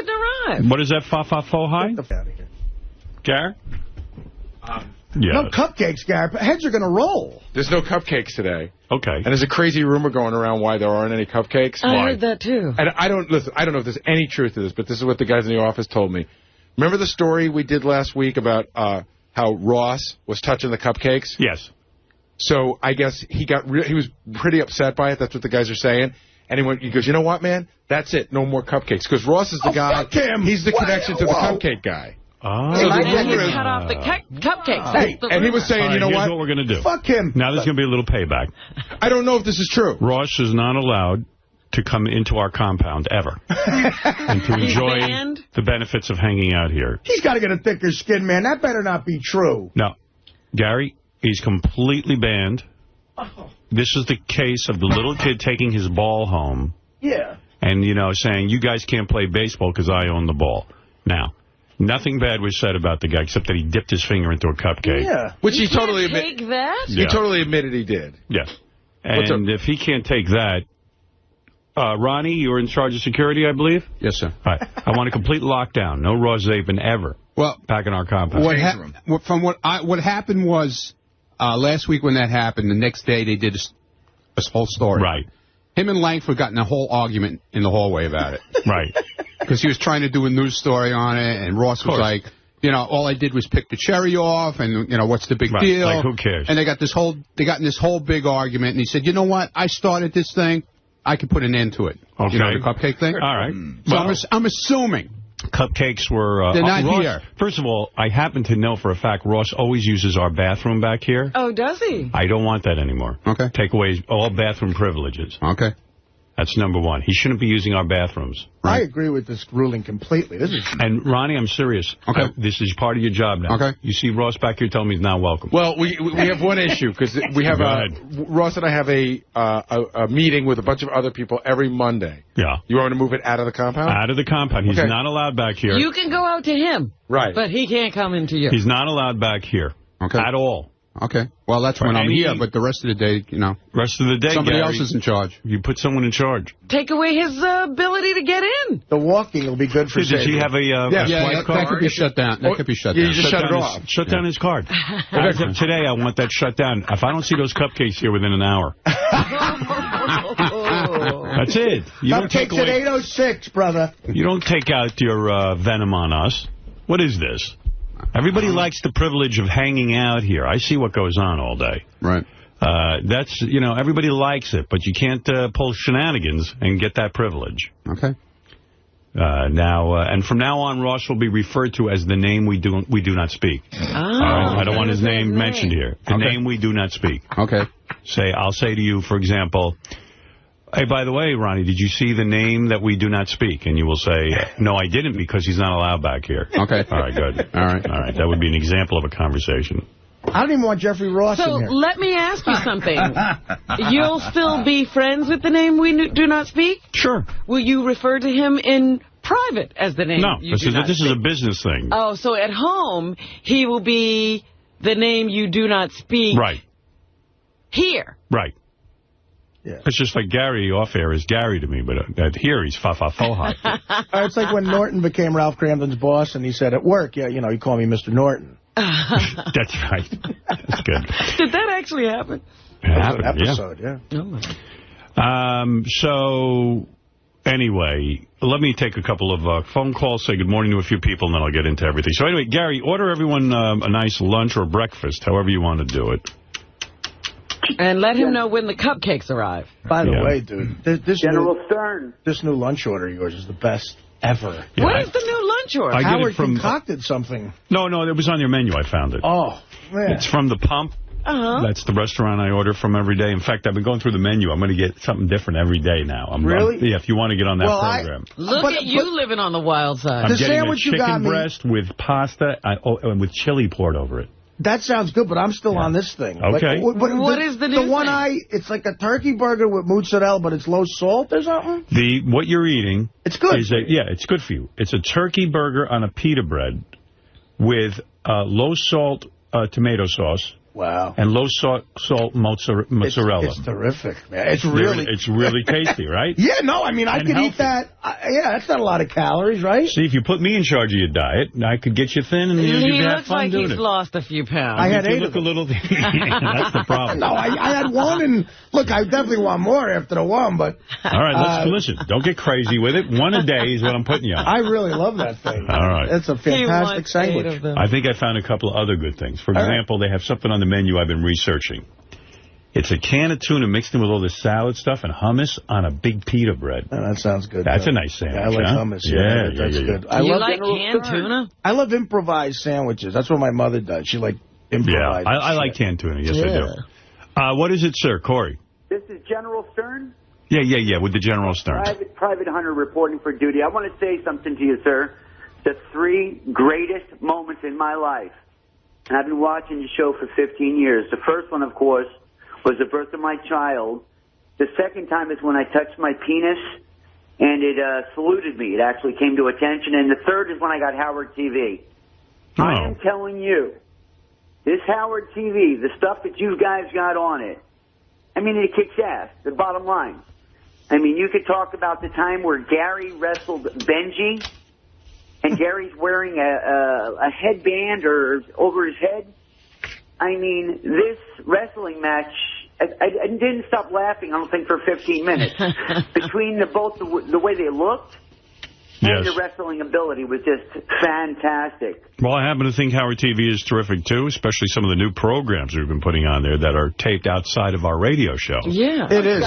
didn't arrive. What is that, fa-fa-fo-hi? Get the f out of here. Garrett? Yeah. No cupcakes, Garrett. Heads are going to roll. There's no cupcakes today. Okay. And there's a crazy rumor going around why there aren't any cupcakes. I heard that, too. And I don't know if there's any truth to this, but this is what the guys in the office told me. Remember the story we did last week about how Ross was touching the cupcakes? Yes. So I guess he was pretty upset by it. That's what the guys are saying. And he goes, you know what, man? That's it. No more cupcakes. Because Ross is the guy. Fuck him. He's the connection to the cupcake guy. Oh. So and he cut off the cupcakes. Hey, and he was saying, you know what we're going to do. Fuck him. Now there's going to be a little payback. I don't know if this is true. Ross is not allowed to come into our compound ever and to enjoy the benefits of hanging out here. He's got to get a thicker skin, man. That better not be true. No. Gary, he's completely banned. Oh. This is the case of the little kid taking his ball home. Yeah. And, saying, you guys can't play baseball because I own the ball. Now, nothing bad was said about the guy except that he dipped his finger into a cupcake. Yeah. Which he totally admitted. Take that? He totally admitted he did. Yes. And if he can't take that, Ronnie, you're in charge of security, I believe? Yes, sir. All right. I want a complete lockdown. No raw zaping ever. Well, back in our compound. What happened was last week when that happened, the next day they did this whole story. Right. Him and Langford got in a whole argument in the hallway about it. Right. Because he was trying to do a news story on it, and Ross was like, all I did was pick the cherry off, and, what's the big deal? Like, who cares? And they got in this whole big argument, and he said, you know what? I started this thing. I can put an end to it. Okay. The cupcake thing? All right. So I'm assuming. Cupcakes were... they're not Ross, here. First of all, I happen to know for a fact Ross always uses our bathroom back here. Oh, does he? I don't want that anymore. Okay. Take away all bathroom privileges. Okay. That's number one. He shouldn't be using our bathrooms. Right. I agree with this ruling completely. And, Ronnie, I'm serious. Okay. This is part of your job now. Okay. You see Ross back here telling me he's not welcome. Well, we have one issue, because we have Ross and I have a meeting with a bunch of other people every Monday. Yeah. You want to move it out of the compound? Out of the compound. He's not allowed back here. You can go out to him. Right. But he can't come into you. He's not allowed back here. Okay. At all. Okay. Well, that's when I'm here, but the rest of the day, Rest of the day, somebody Gary, else is in charge. You put someone in charge. Take away his ability to get in. The walking will be good for Did he have a swipe card? That could be shut down. That could be shut down. You just shut it off. Shut down his card. Today, I want that shut down. If I don't see those cupcakes here within an hour. That's it. Cupcakes at 8:06, brother. You don't take out your venom on us. What is this? Everybody likes the privilege of hanging out here. I see what goes on all day. Right. That's, everybody likes it, but you can't pull shenanigans and get that privilege. Okay. And from now on, Ross will be referred to as the name we do not speak. Oh, I don't want his name mentioned here. The name we do not speak. Okay. I'll say to you, for example, hey, by the way, Ronnie, did you see the name that we do not speak? And you will say, no, I didn't, because he's not allowed back here. Okay. All right, good. All right. That would be an example of a conversation. I don't even want Jeffrey Ross in here. So let me ask you something. You'll still be friends with the name we do not speak? Sure. Will you refer to him in private as the name you do not speak? This is a business thing. Oh, so at home, he will be the name you do not speak. Right. Here. Right. Yeah. It's just like Gary off-air is Gary to me, but here he's fa-fa-fo-hi. It's like when Norton became Ralph Cramden's boss, and he said at work, he called me Mr. Norton. That's right. That's good. Did that actually happen? It happened, episode, yeah. Oh. So, anyway, let me take a couple of phone calls, say good morning to a few people, and then I'll get into everything. So anyway, Gary, order everyone a nice lunch or breakfast, however you want to do it. And let him know when the cupcakes arrive. By the way, dude, General Stern. This new lunch order of yours is the best ever. Yeah, what is the new lunch order? Howard concocted something. No, it was on your menu. I found it. Oh, man. It's from The Pump. That's the restaurant I order from every day. In fact, I've been going through the menu. I'm going to get something different every day now. Really? Yeah, if you want to get on that program. Look at you living on the wild side. I'm getting a chicken breast with pasta and with chili poured over it. That sounds good, but I'm still on this thing. Okay. What is the new one thing? It's like a turkey burger with mozzarella, but it's low salt or something? What you're eating... It's good. It's good for you. It's a turkey burger on a pita bread with low salt tomato sauce Wow. And low salt mozzarella. It's terrific, man. It's really tasty, right? Yeah, no, I mean, I could eat that. Yeah, that's not a lot of calories, right? See, if you put me in charge of your diet, I could get you thin and you'd have fun doing it. He looks like he's lost a few pounds. I had 8 of them. That's the problem. No, I had 1, and look, I definitely want more after the 1, but... All right, listen, don't get crazy with it. 1 a day is what I'm putting you on. I really love that thing. All right. It's a fantastic sandwich. I think I found a couple of other good things. For example, they have something on the menu I've been researching. It's a can of tuna mixed in with all this salad stuff and hummus on a big pita bread. Oh, that sounds good. That's a nice sandwich. Yeah, I like hummus. Yeah, that's good. You like canned tuna? I love improvised sandwiches. That's what my mother does. She improvises. Yeah, I like canned tuna. Yes, I do. What is it, sir? Corey? This is General Stern? Yeah, with the General Stern. Private Hunter reporting for duty. I want to say something to you, sir. The 3 greatest moments in my life. And I've been watching your show for 15 years. The first one, of course, was the birth of my child. The second time is when I touched my penis, and it saluted me. It actually came to attention. And the third is when I got Howard TV. Oh. I am telling you, this Howard TV, the stuff that you guys got on it, I mean, it kicks ass, the bottom line. I mean, you could talk about the time where Gary wrestled Benji, and Gary's wearing a headband or over his head. I mean, this wrestling match, I didn't stop laughing, I don't think, for 15 minutes. Between the way they looked and the wrestling ability was just fantastic. Well, I happen to think Howard TV is terrific, too, especially some of the new programs we've been putting on there that are taped outside of our radio show. Yeah. It is.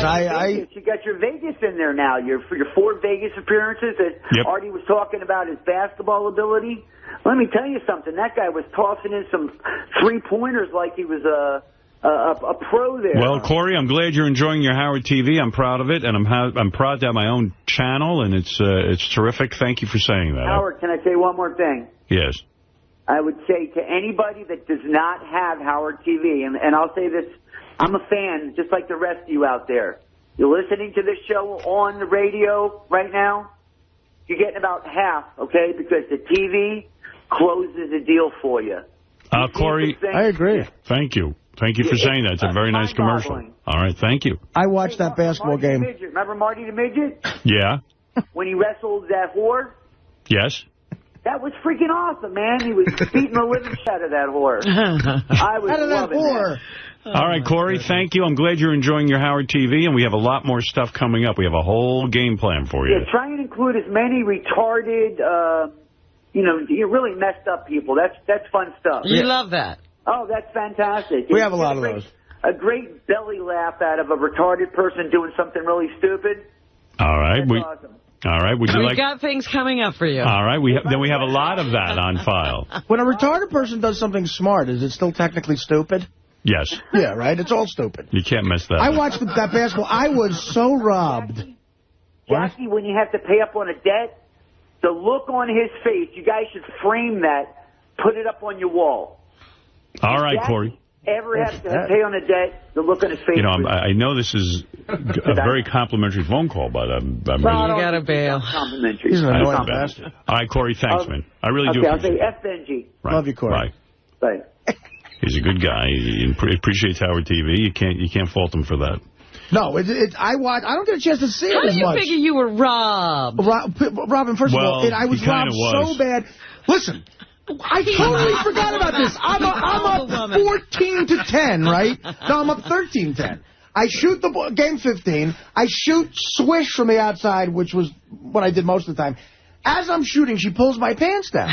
You got your Vegas in there now, for your 4 Vegas appearances that Artie was talking about his basketball ability. Let me tell you something. That guy was tossing in some 3-pointers like he was a pro there. Well, Corey, I'm glad you're enjoying your Howard TV. I'm proud of it, and I'm proud to have my own channel, and it's terrific. Thank you for saying that. Howard, can I say one more thing? Yes. I would say to anybody that does not have Howard TV, and I'll say this, I'm a fan just like the rest of you out there. You're listening to this show on the radio right now, you're getting about half, okay, because the TV closes the deal for you. Corey, I agree. Thank you. Thank you for saying that. It's a very nice commercial. All right, thank you. I watched that basketball game. Remember Marty the Midget? Yeah. When he wrestled that whore? Yes. That was freaking awesome, man. He was beating the living shit out of that whore. I was loving that. All right, Corey, thank you. I'm glad you're enjoying your Howard TV, and we have a lot more stuff coming up. We have a whole game plan for you. Yeah, try and include as many retarded, you really messed up people. That's fun stuff. You love that. Oh, that's fantastic. We have a lot of those. A great belly laugh out of a retarded person doing something really stupid. All right. That's awesome. All right. Would you We got things coming up for you. All right. Then we have a lot of that on file. When a retarded person does something smart, is it still technically stupid? Yes. Yeah, right? It's all stupid. You can't mess that up. I watched that basketball. I was so robbed. Jackie, when you have to pay up on a debt, the look on his face, you guys should frame that, put it up on your wall. All right, Corey. Ever have to pay on a debt, the look on his face. You know, I know this is a very complimentary phone call, but I'm really... You got to bail. Complimentary. He's an annoying bastard. All right, Corey, thanks, man. I really do appreciate it. I'll say F-Benji. Right. Love you, Corey. Bye. He's a good guy. He appreciates Howard TV. You can't fault him for that. No, I don't get a chance to see it as much. How do you figure you were robbed? Robin, first of all, I was robbed so bad. Listen, I totally forgot about this. I'm up 14-10, right? No, I'm up 13-10. I shoot the game 15. I shoot swish from the outside, which was what I did most of the time. As I'm shooting, she pulls my pants down.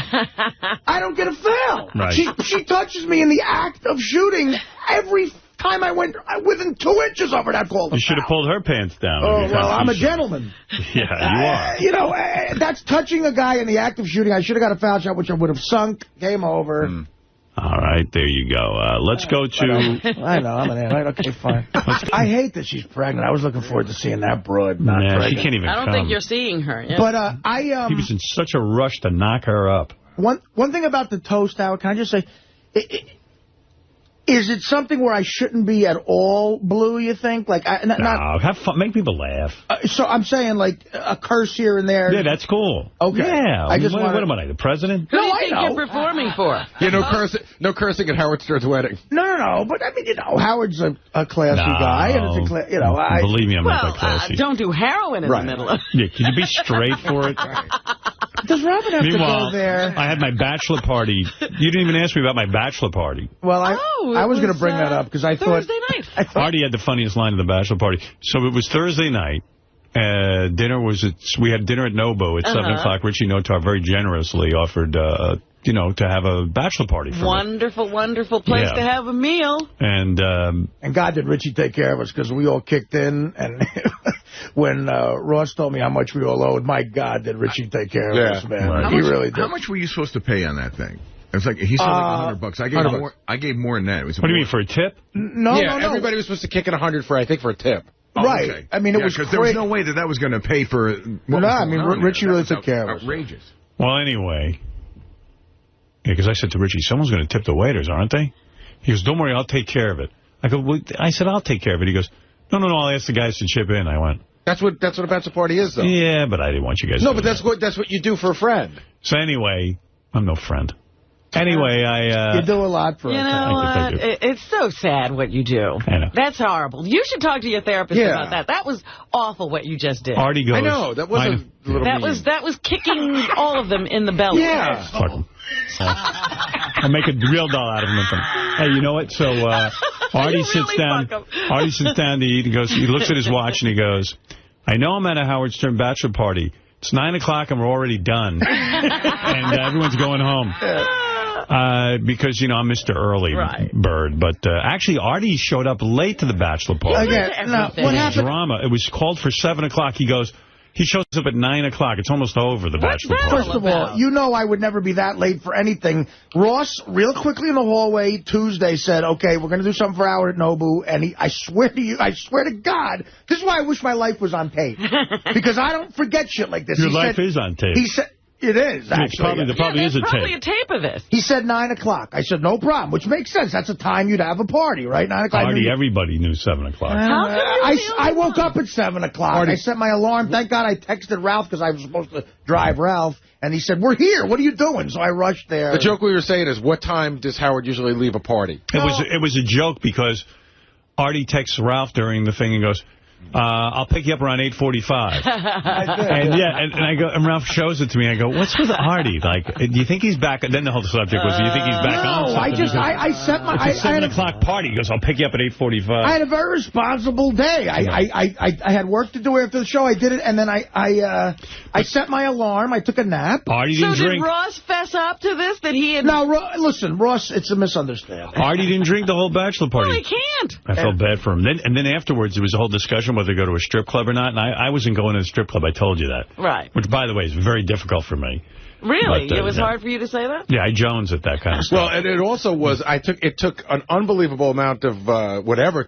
I don't get a foul. Right. She touches me in the act of shooting every time I went within 2 inches of her. That called a foul. You should have pulled her pants down. Oh, well, I'm a gentleman. Yeah, you are. That's touching a guy in the act of shooting. I should have got a foul shot, which I would have sunk. Game over. All right, there you go. Let's go to... I know, I'm an idiot. Okay, fine. I hate that she's pregnant. I was looking forward to seeing that broad not pregnant. She can't even I don't think you're seeing her. Yeah. But he was in such a rush to knock her up. One thing about the toast, Howard, can I just say... Is it something where I shouldn't be at all blue, you think? Like, no, have fun. Make people laugh. So I'm saying, like, a curse here and there. Yeah, that's cool. Okay. Yeah. I just what am I, the president? Who do you think you're performing for? Yeah, no cursing at Howard Stern's wedding. No. But, I mean, you know, Howard's a classy guy. And it's a you know, believe me, I'm not that classy. Don't do heroin in the middle of Yeah, can you be straight for it? Does Robin have to go there? I had my bachelor party. You didn't even ask me about my bachelor party. Well, I was going to bring that up because I thought... Thursday night. Artie had the funniest line of the bachelor party. So it was Thursday night. We had dinner at Nobu at 7 o'clock. Richie Notar very generously offered, to have a bachelor party for Wonderful, wonderful place to have a meal. And God did Richie take care of us because we all kicked in. And when Ross told me how much we all owed, my God, did Richie take care of us, man. Right. He really did. How much were you supposed to pay on that thing? It's like he said like $100. I gave more than that. What do you mean, for a tip? No. Everybody was supposed to kick in $100 for a tip. Right. Okay. I mean, it was because there was no way that was going to pay for. Richie really took care of us. Outrageous. Well, anyway, because I said to Richie, someone's going to tip the waiters, aren't they? He goes, don't worry, I'll take care of it. I said, I'll take care of it. He goes, no, I'll ask the guys to chip in. I went. That's what a bachelor party is, though. Yeah, but I didn't want you guys. No, but that's what you do for a friend. So anyway, I'm no friend. Anyway, you do a lot for us. You know what? It's so sad what you do. I know. That's horrible. You should talk to your therapist about that. That was awful what you just did. Artie goes. I know. That was a little mean. That was kicking all of them in the belly. Yeah. Fuck them. I'll make a real doll out of them. Hey, you know what? So Artie sits down. Artie sits down to eat. He looks at his watch and he goes, I know I'm at a Howard Stern bachelor party. It's 9 o'clock and we're already done. And everyone's going home. Because, I'm Mr. Early Bird. But actually, Artie showed up late to the bachelor party. What happened? Drama. It was called for 7 o'clock. He shows up at 9 o'clock. It's almost over, the bachelor party. First of all, I would never be that late for anything. Ross, real quickly in the hallway Tuesday, said, okay, we're going to do something for Howard at Nobu. And I swear to God, this is why I wish my life was on tape. Because I don't forget shit like this. Your life is on tape. He said... It is, actually. There probably is a tape. There's probably a tape of this. He said 9 o'clock. I said, no problem, which makes sense. That's a time you'd have a party, right? 9 o'clock. Artie, everybody knew 7 o'clock. I woke up at 7 o'clock. I set my alarm. Thank God I texted Ralph because I was supposed to drive Ralph. And he said, we're here. What are you doing? So I rushed there. The joke we were saying is, what time does Howard usually leave a party? It was a joke because Artie texts Ralph during the thing and goes, I'll pick you up around 8:45. And I go, and Ralph shows it to me. I go, what's with Artie? Like, do you think he's back? And then the whole subject was, do you think he's back on? No, I set my... It's a 7 o'clock party. He goes, I'll pick you up at 8:45. I had a very responsible day. I had work to do after the show. I did it, and then I set my alarm. I took a nap. Artie didn't drink. Did Ross fess up to this? That he had... No, listen, Ross, it's a misunderstanding. Artie didn't drink the whole bachelor party. No, he can't. I felt bad for him. And then afterwards, there was a whole discussion whether to go to a strip club or not. And I wasn't going to a strip club. I told you that. Right. Which, by the way, is very difficult for me. Really? But, it was hard for you to say that? Yeah, I Jones at that kind of stuff. Well, and it also was, it took an unbelievable amount of whatever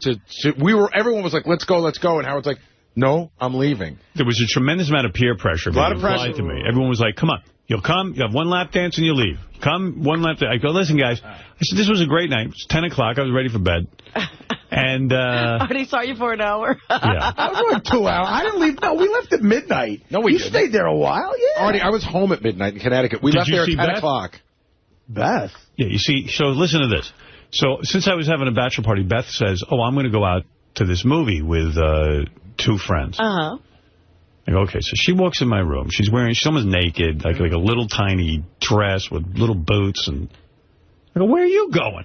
everyone was like, let's go. And Howard's like, no, I'm leaving. There was a tremendous amount of peer pressure. A lot of pressure. To me. Everyone was like, come on. You'll come, you have one lap dance, and you leave. Come, one lap dance. I go, listen, guys. I said, this was a great night. It's 10 o'clock. I was ready for bed. And Artie saw you for an hour. Yeah. I was going 2 hours. I didn't leave. No, we left at midnight. No, we didn't. You stayed there a while, yeah. Artie, I was home at midnight in Connecticut. We left there at 10 o'clock. Beth? Yeah, you see, so listen to this. So since I was having a bachelor party, Beth says, I'm going to go out to this movie with 2 friends. Uh-huh. I go, okay, so she walks in my room. She's almost naked, like a little tiny dress with little boots. And I go, where are you going?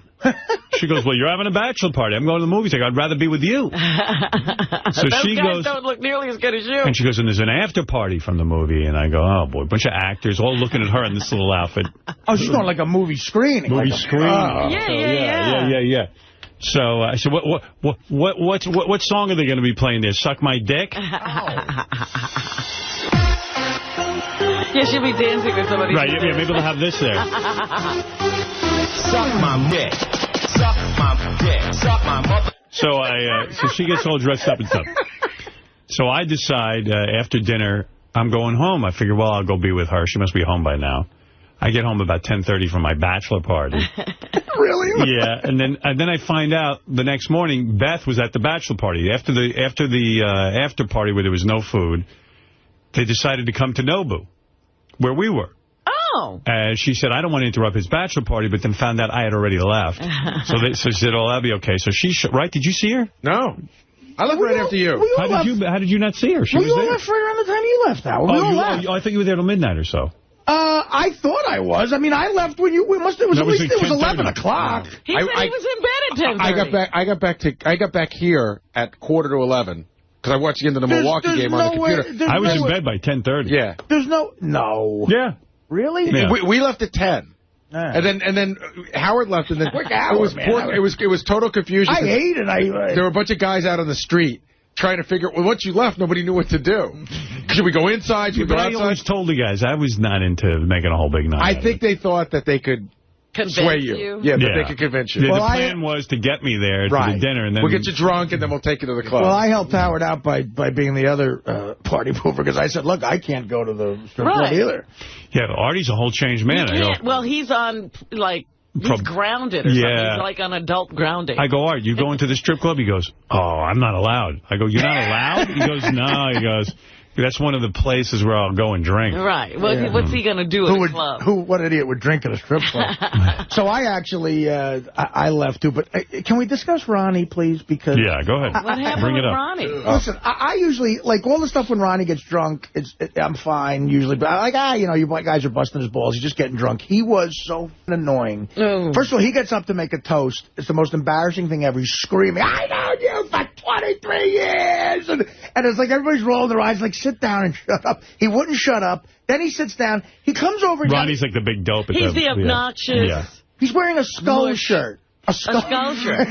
She goes, well, you're having a bachelor party. I'm going to the movies. I go, I'd rather be with you. So Those she guys goes, don't look nearly as good as you. And she goes, and there's an after party from the movie. And I go, oh, boy, a bunch of actors all looking at her in this little outfit. Oh, she's going like a movie screening. Movie screening. Yeah. So I said, what song are they going to be playing there? Suck My Dick? Yeah, she'll be dancing with somebody. Right, yeah, maybe they'll have this there. Suck my dick. Suck my dick. Suck my mother. So she gets all dressed up and stuff. So I decide after dinner, I'm going home. I figure, well, I'll go be with her. She must be home by now. I get home about 10:30 from my bachelor party. Really? Yeah, and then I find out the next morning Beth was at the bachelor party. After the after party where there was no food, they decided to come to Nobu, where we were. Oh. She said, I don't want to interrupt his bachelor party, but then found out I had already left. so she said, oh, that'll be okay. So right? Did you see her? No. I left right after you. How did you not see her? She was there. We all left right around the time you left, Howard. I thought you were there till midnight or so. I thought I was. I mean, I left when you... It was 11 o'clock. He said he was in bed at 10:30. I got back here at 11:45 because I watched the end of the Milwaukee game on the computer. I was in bed by 10:30. Yeah. There's no... Yeah. Really? Yeah. We left at 10. And then Howard left, and then it was total confusion. I hate it. There were a bunch of guys out on the street trying to figure. Well, once you left, nobody knew what to do. Should we go inside? Should we go outside? I always told the guys I was not into making a whole big night. I think they thought that they could sway you. Yeah, that they could convince you. The plan was to get me there to the dinner, and then we'll get you drunk, and then we'll take you to the club. Well, I helped Howard out by being the other party pooper because I said, look, I can't go to the strip club either. Yeah, Artie's a whole changed man. Well, he's on, like, he's grounded or something. He's like on adult grounding. I go, Art, you going to the strip club? He goes, oh, I'm not allowed. I go, you're not allowed? He goes, no. He goes, that's one of the places where I'll go and drink. Right. What's he going to do at a club? What idiot would drink at a strip club? So I actually, I left too. But can we discuss Ronnie, please? Because yeah, go ahead. What happened with Ronnie? Listen, I usually, like, all the stuff when Ronnie gets drunk, I'm fine usually. But I'm like, you guys are busting his balls. He's just getting drunk. He was so annoying. First of all, he gets up to make a toast. It's the most embarrassing thing ever. He's screaming, I know you for 23 years. And it's like everybody's rolling their eyes like, sit down and shut up. He wouldn't shut up. Then he sits down. He comes over. Ronnie's like the big dope. He's the obnoxious. Yeah. He's wearing a skull shirt. A skull shirt.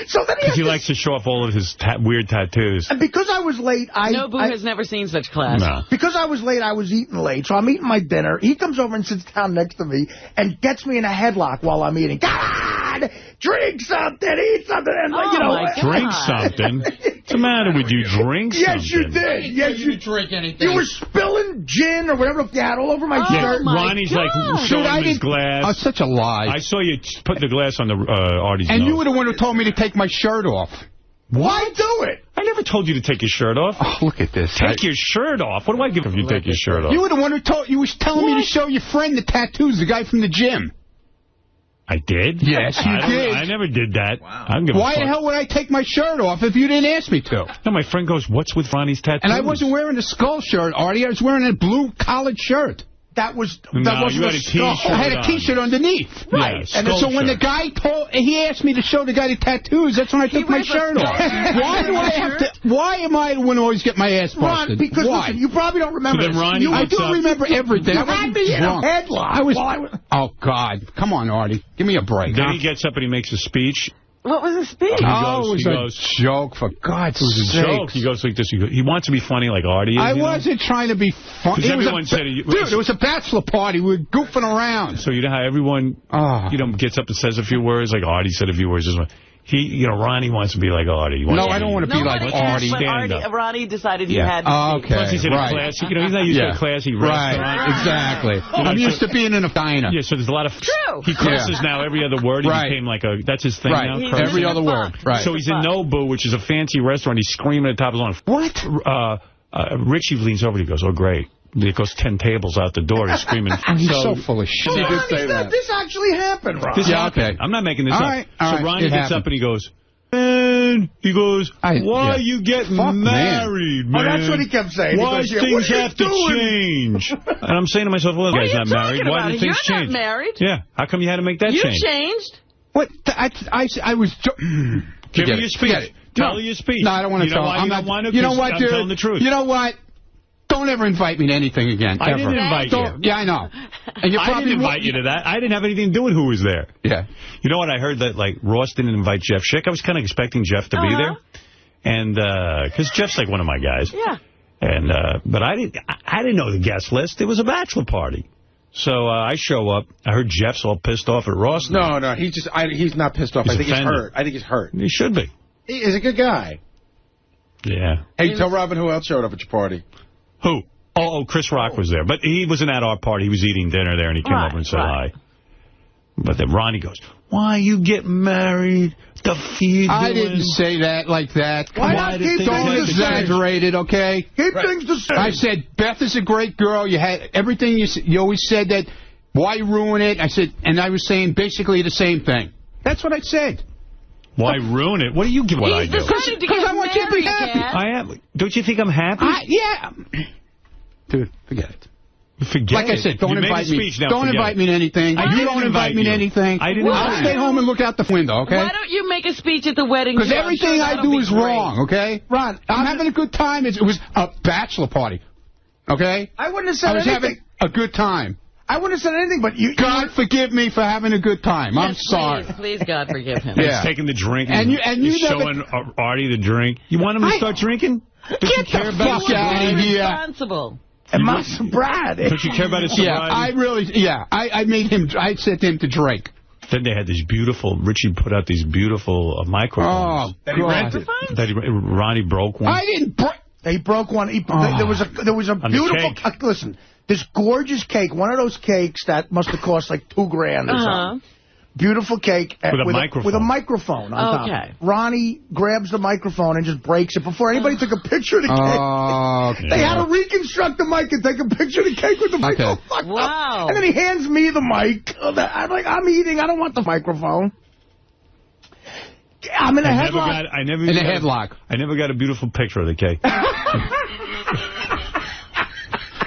So then he likes to show off all of his weird tattoos. And because I was late, Nobu has never seen such class. No. Because I was late, I was eating late. So I'm eating my dinner. He comes over and sits down next to me and gets me in a headlock while I'm eating. God! Drink something, eat something. And, drink something? What's the matter with you? Drink something? Yes, you did. Yes, you didn't drink anything. You were spilling gin or whatever you had all over my shirt. Ronnie's like showing him his glass. Oh, such a lie. I saw you put the glass on the Artie's nose. And you were the one who told me to take my shirt off. Why do it? I never told you to take your shirt off. Oh, look at this. Take your shirt off. What do I give if you take your shirt off? You were the one who was telling me to show your friend the tattoos, the guy from the gym. I did? Yes, you did. I never did that. Wow. Why the hell would I take my shirt off if you didn't ask me to? No, my friend goes, what's with Ronnie's tattoos? And I wasn't wearing a skull shirt, Artie. I was wearing a blue collared shirt. That wasn't a T-shirt. I had a T-shirt underneath. Right. Yeah, and so when the guy he asked me to show the guy the tattoos, that's when I took my shirt off. Why do I have to? Why am I the one who always get my ass busted? Because listen, you probably don't remember. So then Ronnie I do remember everything. You had me in a headlock. Oh God, come on, Artie, give me a break. Then he gets up and he makes a speech. What was the speech? It was a joke, for God's sake. It was a joke. He goes like this. He wants to be funny like Artie is. I wasn't trying to be funny. Everyone said dude, it was a bachelor party. We were goofing around. So you know how everyone gets up and says a few words, like Artie said a few words. Ronnie wants to be like Artie. No, I don't want to be like Artie. Ronnie decided he had to okay. Plus he's in a classy, he's not used to a classy restaurant. Right, exactly. I'm used to being in a diner. Yeah, so there's a lot of... True. He curses now every other word. He became like that's his thing now. Every other word. Right. So he's in Nobu, which is a fancy restaurant. He's screaming at the top of his lungs. What? Richie leans over and he goes, oh, great. It goes 10 tables out the door. He's screaming. And he's so full of shit. He did say that. This actually happened, Ron. This happened. Okay. I'm not making this up. Right, so Ronnie gets up and he goes, man, why are you getting married, man? Oh, that's what he kept saying. Why things have to change? And I'm saying to myself, well, the guy's not married. Why did things change? You're not married. Yeah. How come you had to make that change? You changed. What? I was... Give me your speech. Tell her your speech. No, I don't want to tell her. You know what, dude? I'm telling the truth. You know what? Don't ever invite me to anything again. I didn't invite you. Yeah, I know. And I didn't invite you to that. I didn't have anything to do with who was there. Yeah. You know what? I heard that, like, Ross didn't invite Jeff Schick. I was kind of expecting Jeff to be there. And, because Jeff's, like, one of my guys. Yeah. And, but I didn't know the guest list. It was a bachelor party. So I show up. I heard Jeff's all pissed off at Ross. No, he's not pissed off. I think he's hurt. He should be. He's a good guy. Yeah. Hey, tell Robin who else showed up at your party. Who? Oh, Chris Rock was there. But he wasn't at our party. He was eating dinner there, and he came over and said hi. But then Ronnie goes, why you get married? The feud. I didn't say that like that. Why not keep things exaggerated, okay? Keep things the same. I said, Beth is a great girl. You had everything you always said that. Why ruin it? I said, and I was saying basically the same thing. That's what I said. Why ruin it? What do you give what I do? Because I want you to be happy. I am. Don't you think I'm happy? Yeah. Dude, forget it. Forget like I said, don't invite me. Don't invite me to anything. You don't invite me to anything. I'll stay home and look out the window, okay? Why don't you make a speech at the wedding? Because everything I do is wrong, okay? Ron, I'm having a good time. It was a bachelor party, okay? I wouldn't have said anything. I was having a good time. I wouldn't have said anything, but you... God forgive me for having a good time. Yes, I'm sorry. Please, God forgive him. He's taking the drink and you showing Artie the drink. You want him to start drinking? Get the fuck out of here. Responsible. And my sobriety. Don't you care about his sobriety? I made him, I sent him to drink. Then they had these beautiful, Richie put out these beautiful microphones. Oh, that he rented. Ronnie broke one. I didn't break. He broke one. There was a beautiful, listen, this gorgeous cake, one of those cakes that must have cost like $2,000 or something. Beautiful cake with a microphone on top. Ronnie grabs the microphone and just breaks it before anybody took a picture of the cake. They had to reconstruct the mic and take a picture of the cake with the microphone. Wow. And then he hands me the mic. I'm like, I'm eating. I don't want the microphone. I'm in a headlock. In a headlock. I never got a beautiful picture of the cake.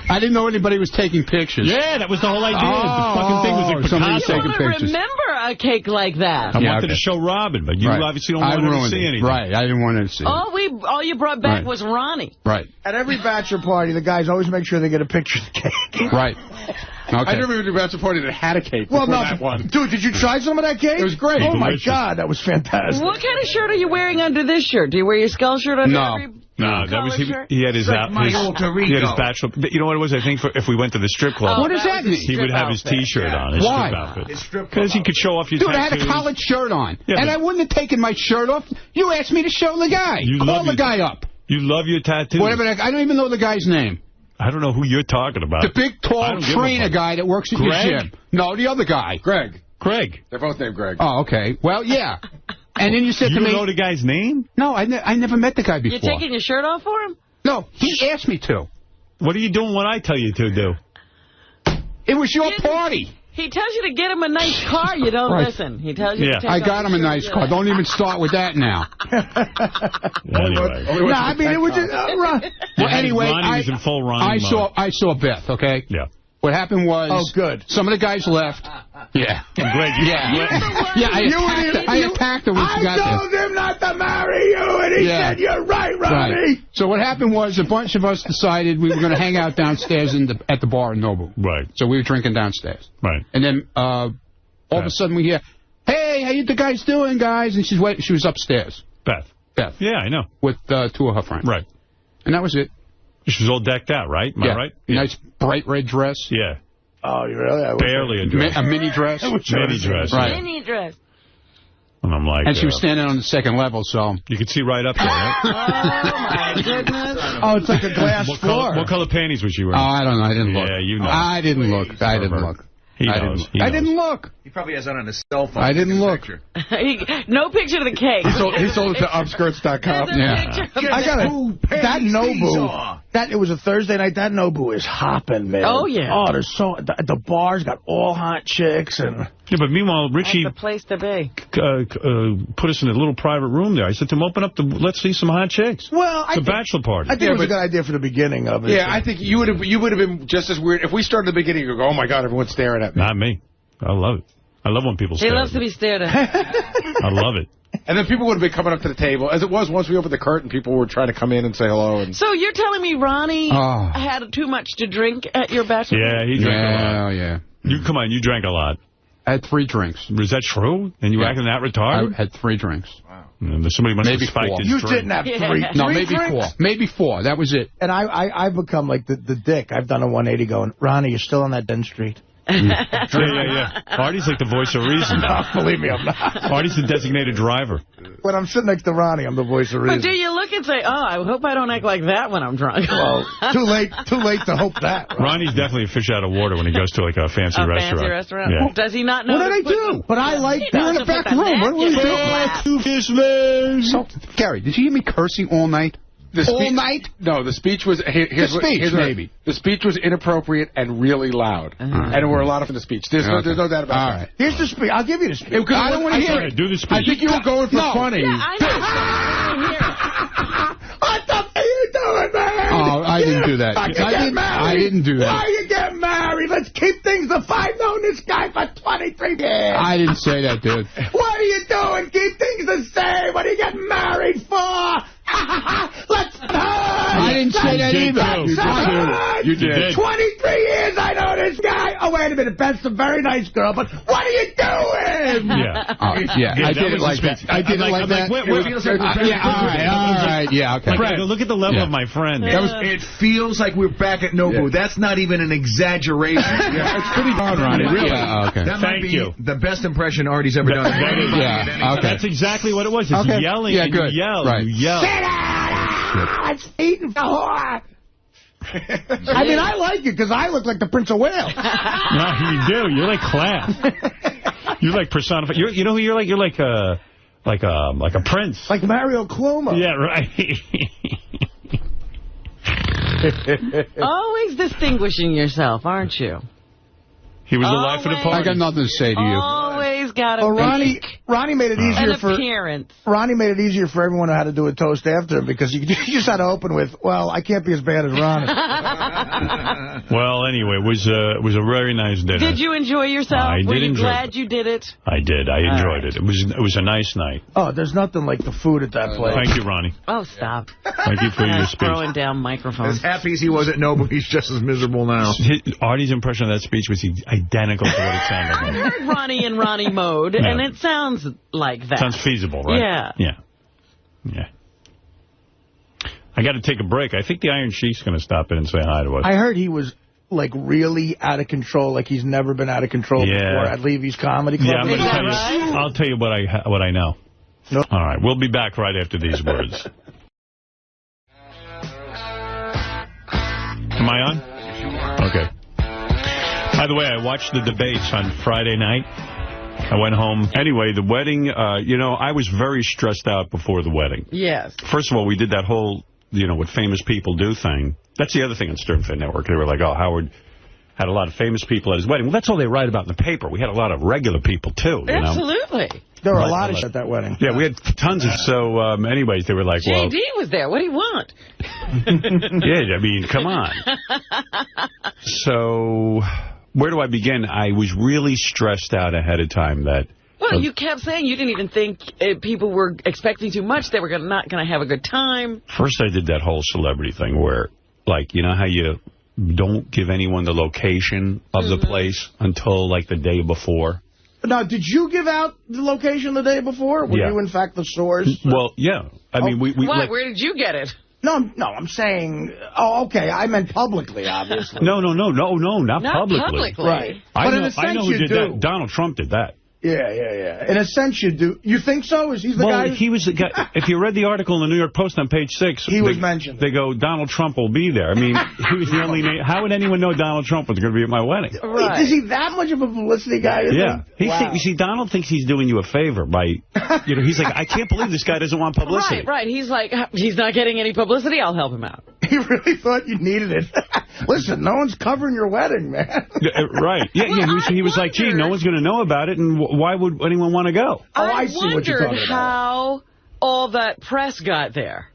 I didn't know anybody was taking pictures. Yeah, that was the whole idea. The fucking thing was like somebody was taking pictures. Remember a cake like that. I wanted to show Robin, but you obviously don't want her to see anything. Right, I didn't want her to see all you brought back was Ronnie. Right. At every bachelor party, the guys always make sure they get a picture of the cake. Right. Okay. I never been to a bachelor party that had a cake before that one. Dude, did you try some of that cake? It was great. Oh, my God, that was fantastic. What kind of shirt are you wearing under this shirt? Do you wear your skull shirt under every... No, that was he had his bachelor. You know what it was? I think if we went to the strip club, what does that mean? He would have his T-shirt on. His strip outfit. Because he could show off your tattoos. Dude, I had a college shirt on, and I wouldn't have taken my shirt off. You asked me to show the guy. Call the guy up. You love your tattoos. Whatever. I don't even know the guy's name. I don't know who you're talking about. The big, tall trainer guy that works at your gym. No, the other guy. Greg. They're both named Greg. Oh, okay. Well, yeah. And then you said to me... You know the guy's name? No, I never met the guy before. You're taking your shirt off for him? No, he asked me to. What are you doing when I tell you to do? It was your party. He tells you to get him a nice car. You don't listen. He tells you to take I got him a nice car. Don't even start with that now. Anyway. No, I mean, it was just... Well, anyway, Ronnie was in full Ronnie mode. I saw Beth, okay? Yeah. What happened was... Oh, good. Some of the guys left. Yeah. Greg, I attacked her when she got there. I told him not to marry you, and he said, you're right, Ronnie. Right. So what happened was a bunch of us decided we were going to hang out downstairs at the bar in Nobu. Right. So we were drinking downstairs. Right. And then all of a sudden we hear, hey, how you the guys doing, guys? And she was upstairs. Beth. Yeah, I know. With 2 of her friends. Right. And that was it. She was all decked out, right? Am I right? Nice bright red dress. Yeah. Oh, you really? Barely a dress. A mini dress. Mini dress. Right. Mini dress. And I'm like... And she was standing on the second level, so... You could see right up there, right? Oh, my goodness. Oh, it's like a glass floor. What color panties was she wearing? Oh, I don't know. I didn't look. Yeah, you know. I didn't look. He knows. I didn't look. He probably has that on his cell phone. I didn't look. No picture of the cake. He sold it to upskirts.com. I got that Nobu. It was a Thursday night. That Nobu is hopping, man. Oh, yeah. Oh, the bar's got all hot chicks. Yeah, but meanwhile, Richie... That's the place to be. Put us in a little private room there. I said to him, open up let's see some hot chicks. Well, it's a bachelor party. I think it was a good idea for the beginning of it. Yeah, I think you would have been just as weird. If we started at the beginning, you'd go, oh, my God, everyone's staring at me. Not me. I love it. I love when people stare at me. He loves to be stared at. I love it. And then people would have been coming up to the table. As it was, once we opened the curtain, people were trying to come in and say hello. So you're telling me Ronnie had too much to drink at your bachelor? Yeah, he drank a lot. Yeah. Come on, you drank a lot. I had 3 drinks. Was that true? And you were acting that retarded? I had 3 drinks. Wow. Somebody must have spiked his drink. You didn't have 3. No, maybe 4. Maybe 4. That was it. And I've become like the dick. I've done a 180 going, Ronnie, you're still on that Den Street. Yeah. Artie's like the voice of reason. No, believe me, I'm not. Artie's the designated driver. When I'm sitting next to Ronnie, I'm the voice of reason. But do you look and say, oh, I hope I don't act like that when I'm drunk? Well, too late to hope that. Right? Ronnie's definitely a fish out of water when he goes to like a fancy restaurant. Fancy restaurant? Yeah. Well, does he not know? What did I do? But I like that. You're in the back room. What are you doing? So, Gary, did you hear me cursing all night? All night? No, the speech was... maybe. The speech was inappropriate and really loud. And there were a lot of the speech. There's no doubt about that. All right. Here's the speech. I'll give you the speech. I don't want to hear it. Do the speech. I think you were going for funny. Yeah, I know. What the f*** are you doing, man? Oh, I didn't do that. I didn't do that. Why you get married? Let's keep things the five. I've known this guy for 23 years. I didn't say that, dude. What are you doing? Keep things the same. What are you getting married for? Let's I didn't say that either. You did. 23 years I know this guy. Oh, wait a minute. Beth's a very nice girl, but what are you doing? Yeah. I did it like that. I did it like that. All right. Yeah, okay. Look at the level of my friend. It feels like we're back at Nobu. That's not even an exaggeration. It's pretty hard, Ronnie. Really. Okay. That might be the best impression Artie's ever done. Okay. That's exactly what it was. It's yelling. Yeah, good. You yell. Right. You yell. Sit down! It's eating the whore! I mean, I like it because I look like the Prince of Wales. No, you do. You're like class. You're like personified. You know who you're like? You're like a prince. Like Mario Cuomo. Yeah, right. Always distinguishing yourself, aren't you? He was the life of the party. I got nothing to say to you. Always got to Ronnie made it easier for Ronnie made it easier for everyone who had to do a toast after him because you just had to open with, well, I can't be as bad as Ronnie. Well, anyway, it was a very nice dinner. Did you enjoy yourself? Were you glad you did it? I did. I enjoyed it. It was a nice night. Oh, there's nothing like the food at that place. Thank you, Ronnie. Oh, stop. Thank you for your speech. Throwing down microphones. As happy as he was at Nobu, he's just as miserable now. Artie's impression of that speech was identical to what it sounded like. I heard Ronnie in Ronnie mode, and it sounds like that. Sounds feasible, right? Yeah. I got to take a break. I think the Iron Sheik's going to stop in and say hi to us. I heard he was like really out of control, like he's never been out of control before at Levy's Comedy Club. Yeah, I'm going to tell you. I'll tell you what I know. Nope. All right, we'll be back right after these words. Am I on? Okay. By the way, I watched the debates on Friday night. I went home. Anyway, the wedding, I was very stressed out before the wedding. Yes. First of all, we did that whole, what famous people do thing. That's the other thing on Stern Fan Network. They were like, oh, Howard had a lot of famous people at his wedding. Well, that's all they write about in the paper. We had a lot of regular people, too. Absolutely. There were a lot of shit at that wedding. Yeah, we had tons of... So, anyways, they were like, well... J.D. was there. What do you want? Yeah, I mean, come on. So... Where do I begin? I was really stressed out ahead of time that... Well, you kept saying you didn't even think people were expecting too much. They were not going to have a good time. First, I did that whole celebrity thing where, like, you know how you don't give anyone the location of the place until, like, the day before? Now, did you give out the location the day before? Were you, in fact, the source? Well, yeah. I mean, we Why? like, where did you get it? No, I'm saying... Oh, okay, I meant publicly, obviously. No, not publicly. Right. I know who did that. Donald Trump did that. Yeah. In a sense, you do. You think so? Is he the guy? Well, he was the guy. If you read the article in the New York Post on page 6, he was mentioned. They go, Donald Trump will be there. I mean, he was the only name. How would anyone know Donald Trump was going to be at my wedding? Right. Is he that much of a publicity guy? Yeah. Wow. You see, Donald thinks he's doing you a favor by, he's like, I can't believe this guy doesn't want publicity. Right. He's like, he's not getting any publicity. I'll help him out. He really thought you needed it. Listen, no one's covering your wedding, man. Right. Yeah. He was like, gee, no one's going to know about it, and why would anyone want to go? I see what you're talking about. wondered how all that press got there.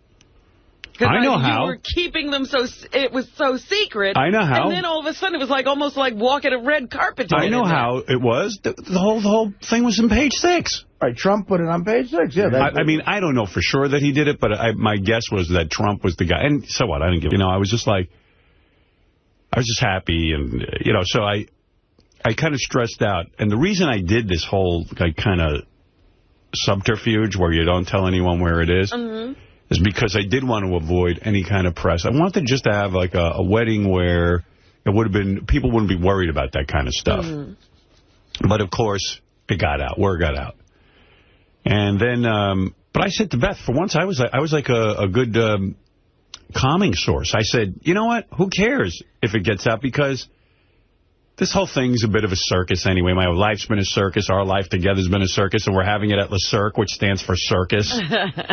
I know how. You were keeping them it was so secret. I know how. And then all of a sudden it was like almost like walking a red carpet. I know how it was. The whole thing was in page 6. Right, Trump put it on page 6. Yeah. I mean, I don't know for sure that he did it, but my guess was that Trump was the guy. And so what? I didn't give. I was just like, I was just happy, and so I kind of stressed out. And the reason I did this whole kind of subterfuge where you don't tell anyone where it is. Is because I did want to avoid any kind of press. I wanted just to have like a wedding where it would have been, people wouldn't be worried about that kind of stuff. But, of course, it got out. Word got out. And then, but I said to Beth, for once, I was like a good calming source. I said, you know what? Who cares if it gets out? Because this whole thing's a bit of a circus anyway. My life's been a circus. Our life together's been a circus, and we're having it at Le Cirque, which stands for circus.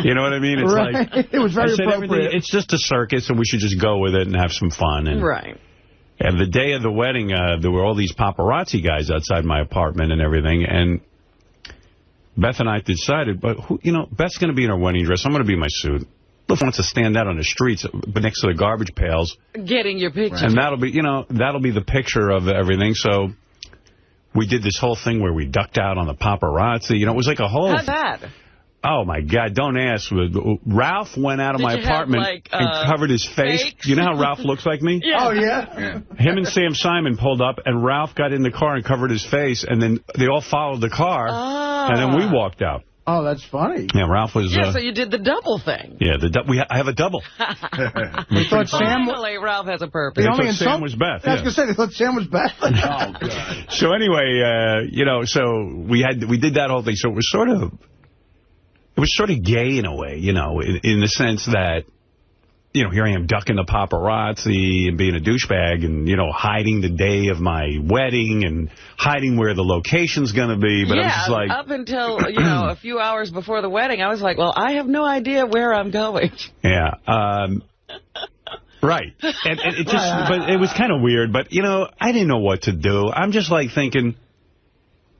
You know what I mean? It's like, it was very appropriate. It's just a circus, and we should just go with it and have some fun. And, and the day of the wedding, there were all these paparazzi guys outside my apartment and everything, and Beth and I decided, but who, you know, Beth's going to be in her wedding dress. I'm going to be in my suit. Beth wants to stand out on the streets, but next to the garbage pails. Getting your picture. And that'll be, you know, that'll be the picture of everything. So we did this whole thing where we ducked out on the paparazzi. You know, it was like a whole... How's that? Oh, my God, don't ask. Ralph went out of my apartment and covered his face. Fakes? You know how Ralph looks like me? Yeah. Oh, yeah? Him and Sam Simon pulled up, and Ralph got in the car and covered his face, and then they all followed the car, and then we walked out. Oh, that's funny. Yeah, Ralph was... Yeah, so you did the double thing. Yeah, I have a double. We thought Sam... Finally, Ralph has a purpose. They thought Sam was Beth. I was going to say, they thought Sam was Beth. Oh, God. So anyway, you know, so we did that whole thing. So it was sort of gay in a way, you know, in the sense that, you know, here I am ducking the paparazzi and being a douchebag and, you know, hiding the day of my wedding and hiding where the location's going to be. But I was just like... up until, you know, a few hours before the wedding, I was like, well, I have no idea where I'm going. Yeah. Right. And it just, but it was kind of weird. But, you know, I didn't know what to do. I'm just like thinking...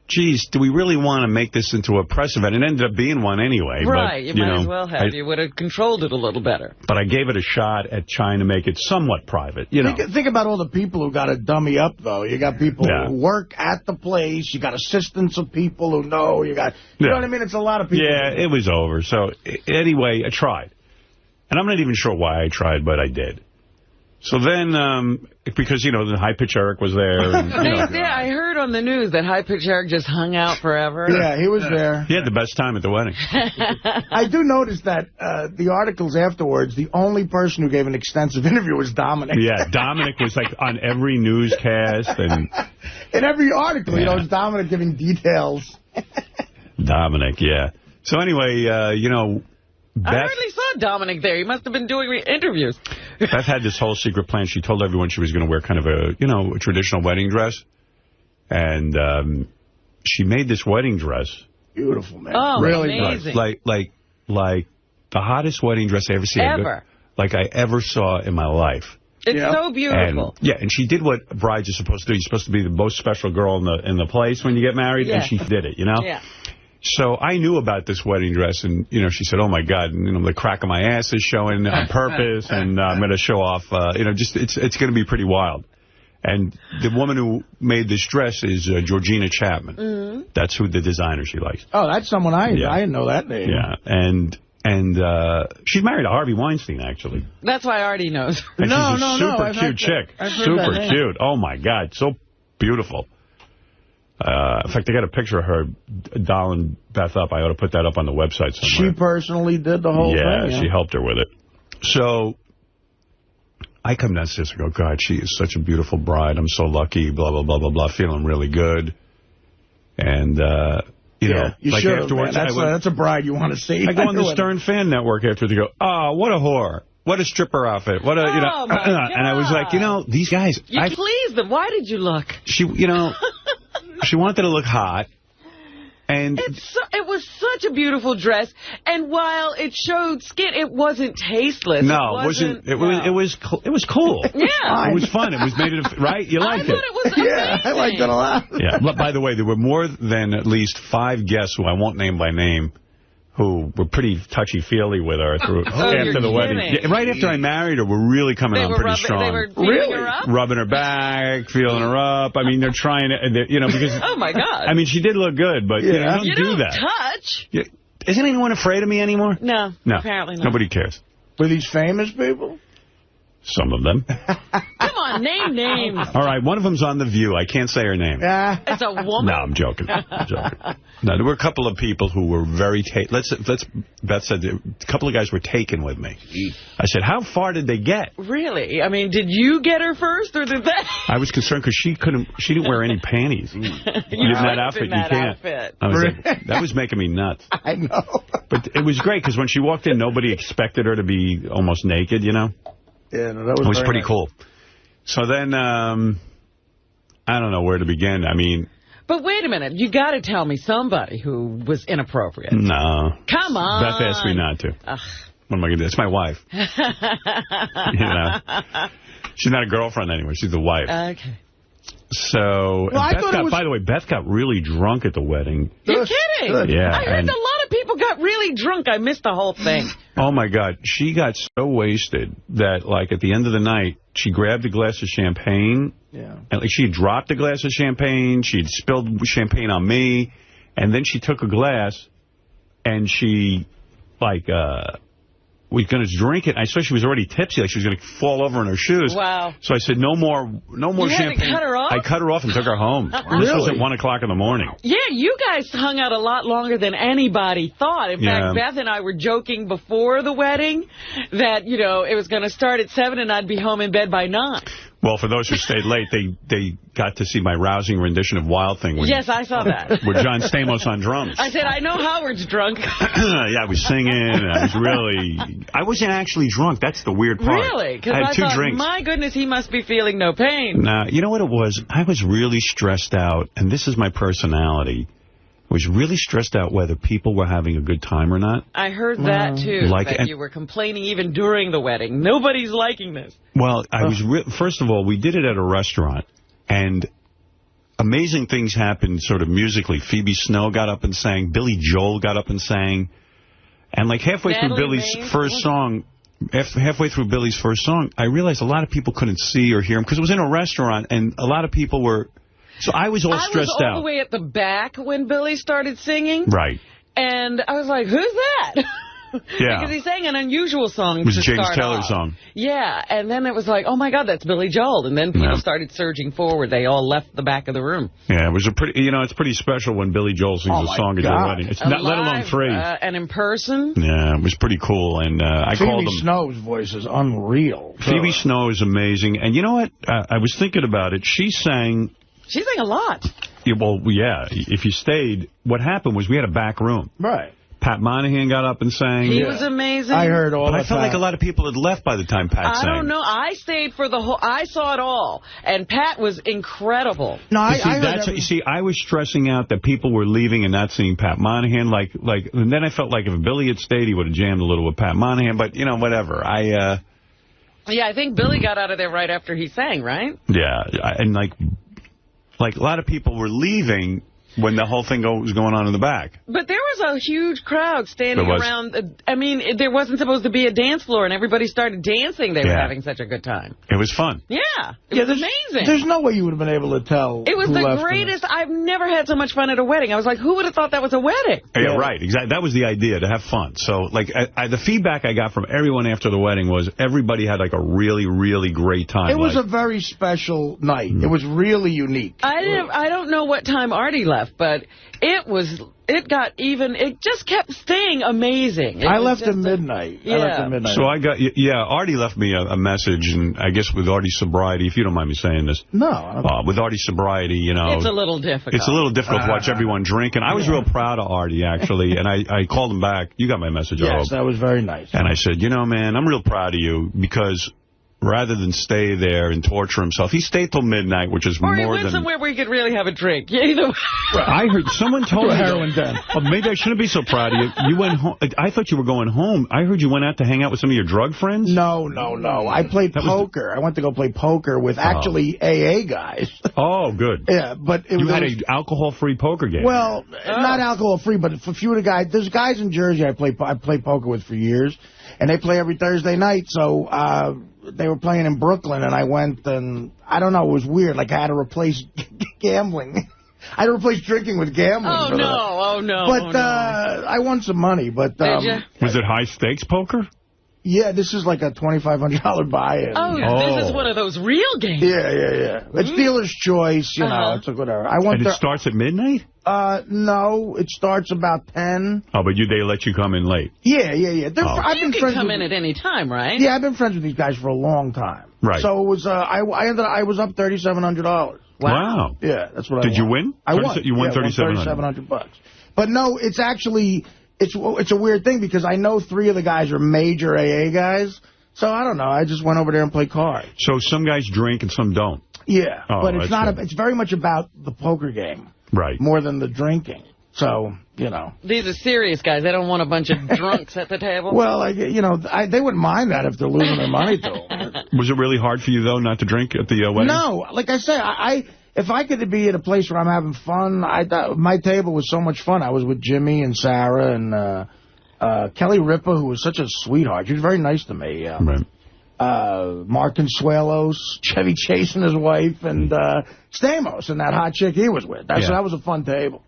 Geez, do we really want to make this into a press event? It ended up being one anyway. Right, but, you might as well have. You would have controlled it a little better. But I gave it a shot at trying to make it somewhat private. You know. Think about all the people who got to dummy up, though. You got people who work at the place. You got assistants of people who know. You got, you know what I mean? It's a lot of people. Yeah, it was over. So, anyway, I tried. And I'm not even sure why I tried, but I did. So then, because, you know, the high-pitch Eric was there. And, you know, yeah, I heard on the news that high-pitch Eric just hung out forever. Yeah, he was there. He had the best time at the wedding. I do notice that the articles afterwards, the only person who gave an extensive interview was Dominic. Yeah, Dominic was, like, on every newscast. And in every article, you know, it's Dominic giving details. Dominic, yeah. So anyway, you know... Beth, I hardly saw Dominic there. He must have been doing interviews. Beth had this whole secret plan. She told everyone she was going to wear kind of a, you know, a traditional wedding dress. And she made this wedding dress. Beautiful, man. Oh, really amazing. Like the hottest wedding dress I ever seen. Ever. Like I ever saw in my life. It's so beautiful. And she did what brides are supposed to do. You're supposed to be the most special girl in the place when you get married. And she did it, you know? Yeah. So I knew about this wedding dress, and, you know, she said, oh, my God, and, you know, the crack of my ass is showing on purpose, and I'm going to show off, you know, just it's going to be pretty wild. And the woman who made this dress is Georgina Chapman. Mm-hmm. That's who the designer she likes. Oh, that's someone I didn't know that name. Yeah, and she's married to Harvey Weinstein, actually. That's why Artie knows. And she's a super cute chick. Super cute. Oh, my God, so beautiful. In fact, I got a picture of her dolling Beth up. I ought to put that up on the website somewhere. She personally did the whole thing? Yeah, she helped her with it. So I come downstairs and go, God, she is such a beautiful bride. I'm so lucky, blah, blah, blah, blah, blah, feeling really good. And, you know, like afterwards, that's a bride you want to see. I go on the Stern Fan Network after they go, oh, what a whore. What a stripper outfit. What a, you know. And I was like, you know, these guys. You pleased them. Why did you look? She, you know, she wanted to look hot. And it was such a beautiful dress. And while it showed skin, it wasn't tasteless. No, it wasn't. It was cool. Yeah. It was fun. It was made it, right? You liked it. I thought it was amazing. Yeah, I liked it a lot. Yeah. But by the way, there were more than at least 5 guests who I won't name by name who were pretty touchy-feely with her after the wedding. Yeah, right after I married her, were really coming on pretty strong. They were feeling her up? Rubbing her back, feeling her up. I mean, they're trying to, you know, because... Oh, my God. I mean, she did look good, but you don't do that. Touch. Isn't anyone afraid of me anymore? No, apparently not. Nobody cares. Were these famous people? Some of them. Come on, Name names. All right, one of them's on The View. I can't say her name. It's a woman? No, I'm joking. No, there were a couple of people who were very Beth said a couple of guys were taken with me. I said, how far did they get? Really? I mean, did you get her first, or did they? I was concerned because she didn't wear any panties. In that outfit, you can't. I was like, that was making me nuts. I know. But it was great because when she walked in, nobody expected her to be almost naked, you know? Yeah, no, that was It was pretty nice. cool. So then, I don't know where to begin. I mean... But wait a minute. You got to tell me somebody who was inappropriate. No. Come on. Beth asked me not to. Ugh. What am I going to do? It's my wife. You know? She's not a girlfriend anymore. She's the wife. Okay. So, by the way, Beth got really drunk at the wedding. You're kidding? Yeah. I heard a lot of people got really drunk. I missed the whole thing. Oh, my God. She got so wasted that, like, at the end of the night, she grabbed a glass of champagne. Yeah. And, like, she dropped a glass of champagne. She'd spilled champagne on me. And then she took a glass and she, like, was going to drink it. I saw she was already tipsy, like she was going to fall over in her shoes. Wow. So I said, no more you champagne. Had to cut her off? I cut her off and took her home. Really? This was at 1 o'clock in the morning. Yeah, you guys hung out a lot longer than anybody thought. In fact, Beth and I were joking before the wedding that, you know, it was going to start at 7 and I'd be home in bed by 9. Well, for those who stayed late, they got to see my rousing rendition of Wild Thing. Yes, I saw that. With John Stamos on drums. I said, I know Howard's drunk. Yeah, I was singing. I wasn't actually drunk. That's the weird part. Really? Because I had 2 thought, drinks. my goodness, he must be feeling no pain. Nah, you know what it was? I was really stressed out, and this is my personality. I was really stressed out whether people were having a good time or not. I heard that, too, that you were complaining even during the wedding. Nobody's liking this. Well, first of all, we did it at a restaurant, and amazing things happened sort of musically. Phoebe Snow got up and sang. Billy Joel got up and sang. And like halfway through Billy's first song, I realized a lot of people couldn't see or hear him because it was in a restaurant, and a lot of people were... So I was all stressed out. I was all the way at the back when Billy started singing. Right. And I was like, who's that? Yeah. Because he sang an unusual song. It was a James Taylor song. Yeah. And then it was like, oh, my God, that's Billy Joel. And then people started surging forward. They all left the back of the room. Yeah, it was it's pretty special when Billy Joel sings a song at your wedding. It's not, let alone 3. And in person. Yeah, it was pretty cool. And I called him. Phoebe Snow's voice is unreal. Phoebe Snow is amazing. And you know what? I was thinking about it. She sang a lot. Yeah, well, yeah. If you stayed, what happened was we had a back room. Right. Pat Monahan got up and sang. He was amazing. I heard all But I felt like a lot of people had left by the time Pat sang. I don't know. I stayed for the whole... I saw it all. And Pat was incredible. No, you see, I was stressing out that people were leaving and not seeing Pat Monahan. And then I felt like if Billy had stayed, he would have jammed a little with Pat Monahan. But, you know, whatever. Yeah, I think Billy got out of there right after he sang, right? Yeah. And, like a lot of people were leaving when the whole thing was going on in the back. But there was a huge crowd standing around. I mean, there wasn't supposed to be a dance floor, and everybody started dancing. They were having such a good time. It was fun. Yeah. It was amazing. There's no way you would have been able to tell. It was the greatest. I've never had so much fun at a wedding. I was like, who would have thought that was a wedding? Yeah, right. Exactly. That was the idea, to have fun. So, like, the feedback I got from everyone after the wedding was everybody had, like, a really, really great time. It was a very special night. It was really unique. I don't know what time Artie left, but it just kept staying amazing. I left at midnight. So Artie left me a message, and I guess with Artie's sobriety, if you don't mind me saying this. No. With Artie's sobriety, you know. It's a little difficult. It's a little difficult to watch everyone drink, and I was real proud of Artie, actually, and I called him back. You got my message, I hope. Yes, that was very nice. And I said, you know, man, I'm real proud of you, because rather than stay there and torture himself, he stayed till midnight, which is more than... Or he went somewhere where he could really have a drink. Either way. I heard someone told me... heroin den. Oh, maybe I shouldn't be so proud of you. You went home. I thought you were going home. I heard you went out to hang out with some of your drug friends? No. I played poker. I went to go play poker with actually AA guys. Oh, good. Yeah, but... You had an alcohol-free poker game. Well, not alcohol-free, but for a few of the guys... There's guys in Jersey I played poker with for years, and they play every Thursday night, so... they were playing in Brooklyn, and I went, and I don't know, it was weird. Like, I had to replace gambling. I had to replace drinking with gambling. Oh, no. But I won some money. But did you? Was it high-stakes poker? Yeah, this is like a $2,500 buy-in. Oh, this is one of those real games. Yeah. It's dealer's choice, you know. It's like whatever. And it starts at midnight? No, it starts about 10. Oh, but they let you come in late? Yeah. You can come in at any time, right? Yeah, I've been friends with these guys for a long time. Right. So it was. I was up $3,700. Wow. Yeah, that's what I won. Did you win? I won. You won $3,700. But no, it's actually it's a weird thing because I know 3 of the guys are major AA guys. So I don't know. I just went over there and played cards. So some guys drink and some don't. Yeah, but it's not. It's very much about the poker game, right? More than the drinking. So you know, these are serious guys. They don't want a bunch of drunks at the table. Well, they wouldn't mind that if they're losing their money to them. Was it really hard for you though not to drink at the wedding? No, like I say, if I could be at a place where I'm having fun, I thought my table was so much fun. I was with Jimmy and Sarah and Kelly Ripa, who was such a sweetheart. She was very nice to me. Right. Mark Consuelos, Chevy Chase and his wife, and Stamos and that hot chick he was with. That was a fun table.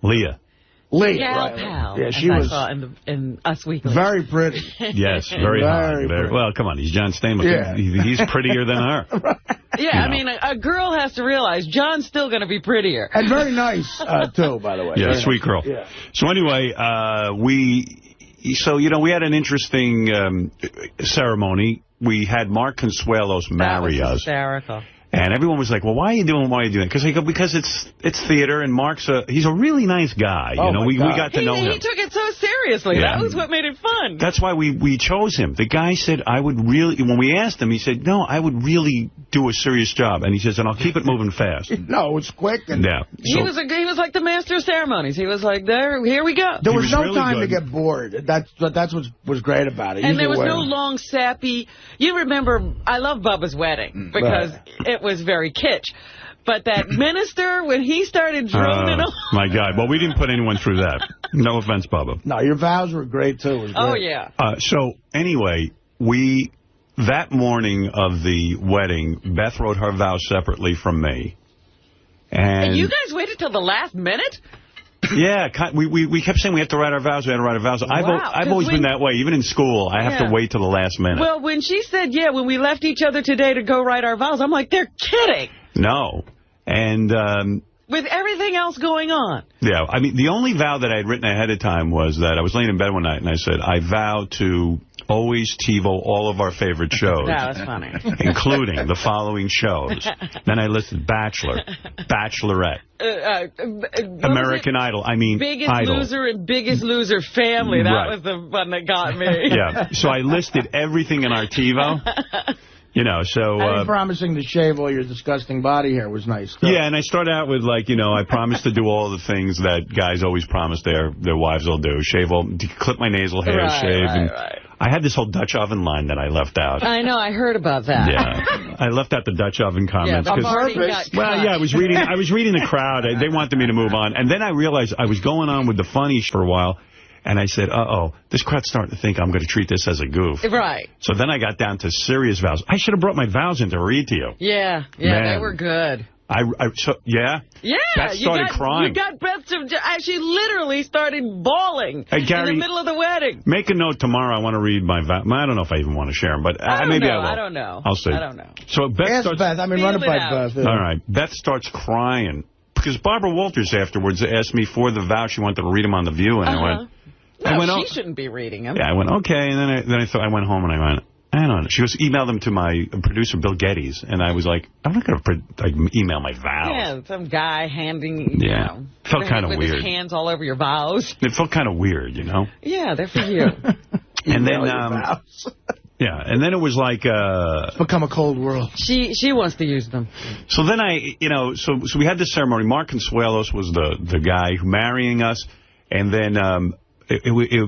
Leah, right. Pal, yeah, she was. I saw in Us Weekly. Very pretty. Yes, very hot. Well, come on, he's John Stamos. Yeah. He's prettier than her. Right. Yeah, I mean, a girl has to realize John's still going to be prettier. And very nice, too, by the way. Yeah, very sweet girl. Yeah. So anyway, we had an interesting ceremony. We had Mark Consuelos marry us. Hysterical. And everyone was like, well, why are you doing it? Because it's theater, and Mark's he's a really nice guy. We got to know him. He took it so seriously. Yeah. That was what made it fun. That's why we chose him. The guy said, when we asked him, he said, no, I would really do a serious job. And he says, and I'll keep it moving fast. No, it's quick. Yeah. He was like the master of ceremonies. He was like, here we go. There was no really time to get bored. That's what was great about it. And there was no long, sappy... You remember, I love Bubba's wedding because it was very kitsch. But that minister, when he started droning on... My God. Well, we didn't put anyone through that. No offense, Bubba. No, your vows were great, too. It was great. Oh, yeah. So, anyway, that morning of the wedding, Beth wrote her vows separately from me. And you guys waited till the last minute? Yeah, we kept saying we have to write our vows, Wow, I've always been that way. Even in school, I have to wait till the last minute. Well, when she said, when we left each other today to go write our vows, I'm like, they're kidding. No. And... with everything else going on. Yeah, I mean, the only vow that I had written ahead of time was that I was laying in bed one night and I said, I vow to always TiVo all of our favorite shows. That was funny. Including the following shows. Then I listed Bachelor, Bachelorette, American Idol, Biggest Idol. Loser and Biggest Loser Family. That was the one that got me. Yeah, so I listed everything in our TiVo. And promising to shave all your disgusting body hair was nice, too. Yeah, and I start out with, I promise to do all the things that guys always promise their wives will do. Clip my nasal hair, shave. Right. I had this whole Dutch oven line that I left out. I know, I heard about that. Yeah, I left out the Dutch oven comments. Yeah, I was reading the crowd. They wanted me to move on. And then I realized I was going on with the funny for a while. And I said, this crowd's starting to think I'm going to treat this as a goof. Right. So then I got down to serious vows. I should have brought my vows in to read to you. Yeah, they were good. Yeah? Yeah. Beth started crying. You got Beth to actually literally started bawling in the middle of the wedding. Make a note tomorrow. I want to read my vows. I don't know if I even want to share them, but maybe I will. I don't know. I'll see. I don't know. So Beth run it by Beth. Yeah. All right. Beth starts crying. Because Barbara Walters afterwards asked me for the vow. She wanted to read them on The View, and I went... she shouldn't be reading them. Yeah, I went, okay, and then I went home and I went, I don't know. She goes, email them to my producer, Bill Geddes. And I was like, I'm not going to email my vows. Yeah, some guy handing, felt kind of weird. With his hands all over your vows. It felt kind of weird, Yeah, they're for you. And then, yeah, and then it was like... it's become a cold world. She wants to use them. So then so we had this ceremony. Mark Consuelos was the guy marrying us. And then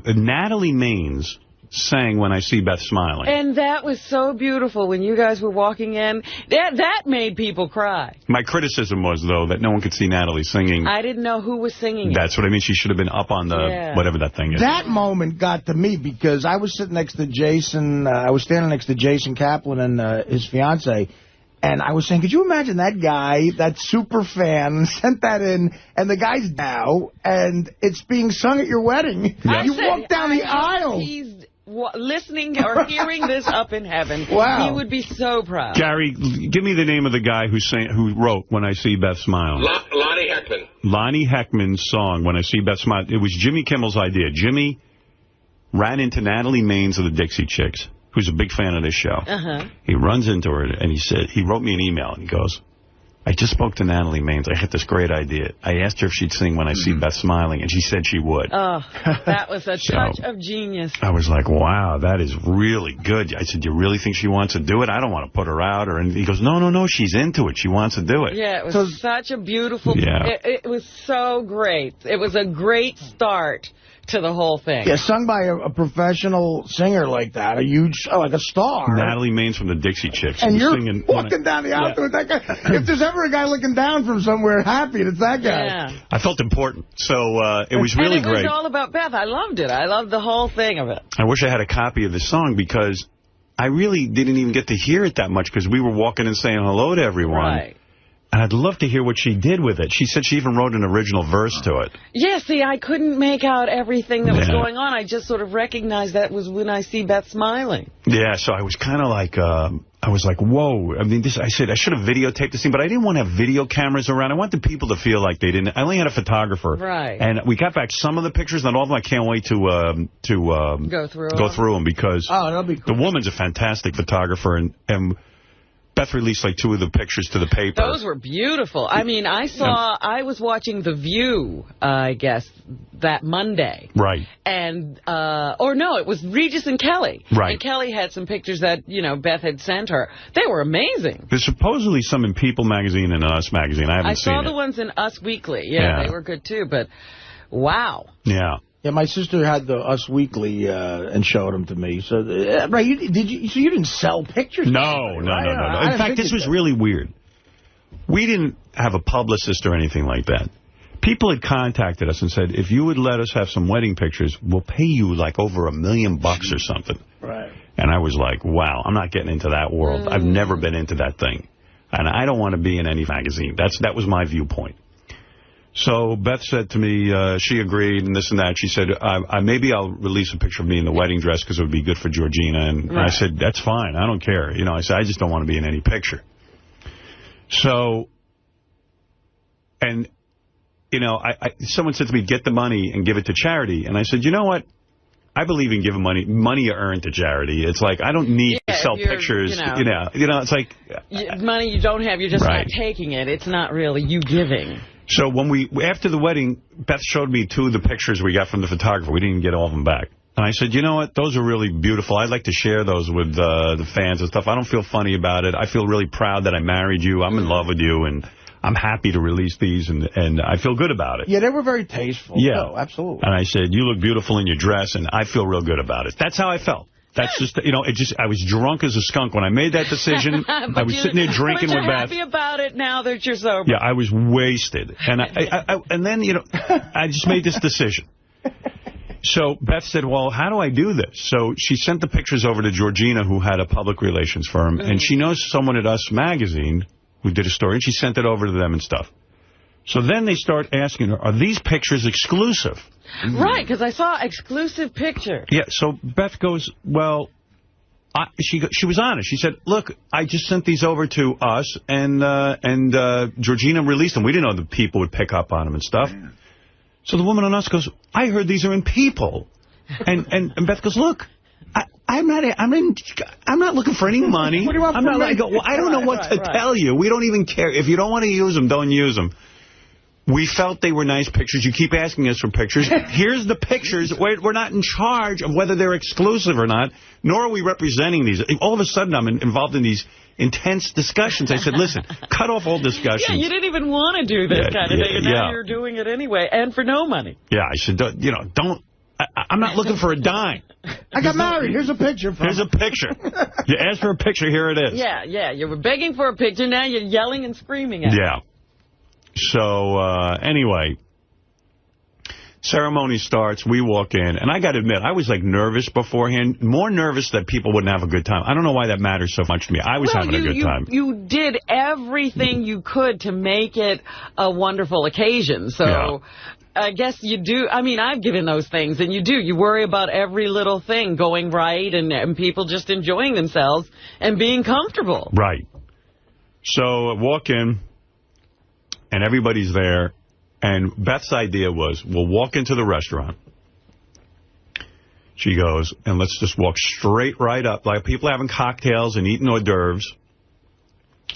Natalie Maines sang When I See Beth Smiling. And that was so beautiful when you guys were walking in. That made people cry. My criticism was, though, that no one could see Natalie singing. I didn't know who was singing. That's what I mean. She should have been up on the whatever that thing is. That moment got to me because I was sitting next to Jason. I was standing next to Jason Kaplan and his fiance. And I was saying, could you imagine that guy, that super fan, sent that in, and the guy's now, and it's being sung at your wedding. You walk down the aisle. listening or hearing this up in heaven. Wow. He would be so proud. Gary, give me the name of the guy who wrote When I See Beth Smile. Lonnie Heckman. Lonnie Heckman's song, When I See Beth Smile. It was Jimmy Kimmel's idea. Jimmy ran into Natalie Maines of the Dixie Chicks, who's a big fan of this show. He runs into her, and he wrote me an email, and he goes, I just spoke to Natalie Maines. I had this great idea. I asked her if she'd sing When I See Beth Smiling, and she said she would. Oh, that was a touch of genius. I was like, wow, that is really good. I said, you really think she wants to do it? I don't want to put her out. And he goes, no, she's into it. She wants to do it. Yeah, it was such a beautiful... Yeah. It was so great. It was a great start to the whole thing. Yeah, sung by a professional singer like that, like a star. Natalie Maines from the Dixie Chicks. And you're walking down the aisle with that guy. If there's ever a guy looking down from somewhere happy, it's that guy. Yeah. I felt important, so it was really great. And it was all about Beth. I loved it. I loved the whole thing of it. I wish I had a copy of the song because I really didn't even get to hear it that much because we were walking and saying hello to everyone. Right. And I'd love to hear what she did with it. She said she even wrote an original verse to it. Yeah, see, I couldn't make out everything that was going on. I just sort of recognized that was When I See Beth Smiling. Yeah, so I was kind of like, I was like, whoa. I mean, I said I should have videotaped this thing, but I didn't want to have video cameras around. I wanted people to feel like they didn't. I only had a photographer. Right. And we got back some of the pictures, not all of them. I can't wait to go through them because that'll be cool. The woman's a fantastic photographer, and Beth released like 2 of the pictures to the paper. Those were beautiful. I mean, I was watching The View, I guess, that Monday. Right. And, or no, it was Regis and Kelly. Right. And Kelly had some pictures that, Beth had sent her. They were amazing. There's supposedly some in People magazine and Us magazine. I haven't seen it. I saw the ones in Us Weekly. Yeah, they were good too, but wow. Yeah. Yeah, my sister had the Us Weekly and showed them to me. So, right, you didn't sell pictures? No. In fact, this was really weird. We didn't have a publicist or anything like that. People had contacted us and said, if you would let us have some wedding pictures, we'll pay you like over $1 million or something. Right. And I was like, wow, I'm not getting into that world. I've never been into that thing. And I don't want to be in any magazine. That was my viewpoint. So Beth said to me, she agreed and this and that. She said, maybe I'll release a picture of me in the wedding dress because it would be good for Georgina. And I said, that's fine. I don't care. I said, I just don't want to be in any picture. So, and, someone said to me, get the money and give it to charity. And I said, you know what? I believe in giving money you earn to charity. It's like, I don't need to sell pictures. It's like... money you don't have, you're just not taking it. It's not really you giving. So after the wedding, Beth showed me 2 of the pictures we got from the photographer. We didn't even get all of them back. And I said, you know what? Those are really beautiful. I'd like to share those with the fans and stuff. I don't feel funny about it. I feel really proud that I married you. I'm in love with you. And I'm happy to release these. And I feel good about it. Yeah, they were very tasteful. Yeah. Oh, absolutely. And I said, you look beautiful in your dress. And I feel real good about it. That's how I felt. That's just, I was drunk as a skunk when I made that decision. I was sitting there drinking with Beth. But you're happy about it now that you're sober. Yeah, I was wasted. And and then, I just made this decision. So Beth said, well, how do I do this? So she sent the pictures over to Georgina, who had a public relations firm. And she knows someone at Us Magazine who did a story. And she sent it over to them and stuff. So then they start asking her, are these pictures exclusive? Right, because I saw exclusive picture. Yeah, so Beth goes, well, she was honest. She said, look, I just sent these over to Us, and Georgina released them. We didn't know the people would pick up on them and stuff. Yeah. So the woman on Us goes, I heard these are in People. And Beth goes, look, I'm not looking for any money. What do you want from me? I don't know what to tell you. We don't even care. If you don't want to use them, don't use them. We felt they were nice pictures. You keep asking us for pictures. Here's the pictures. We're not in charge of whether they're exclusive or not, nor are we representing these. All of a sudden, I'm involved in these intense discussions. I said, listen, cut off all discussions. Yeah, you didn't even want to do this kind of thing, and now you're doing it anyway, and for no money. Yeah, I said, don't. I'm not looking for a dime. I got married. Here's a picture. Here's a picture. You asked for a picture. Here it is. Yeah. You were begging for a picture. Now you're yelling and screaming at it. Yeah. So, anyway, Ceremony starts, we walk in, and I got to admit, I was like nervous beforehand, more nervous that people wouldn't have a good time. I don't know why that matters so much to me. I was having a good time. You did everything you could to make it a wonderful occasion, so I guess you do. I mean, I've given those things, and you do. You worry about every little thing going right and people just enjoying themselves and being comfortable. Right. So I walk in, and everybody's there. And Beth's idea was, we'll walk into the restaurant. She goes, and let's just walk straight right up. Like people having cocktails and eating hors d'oeuvres.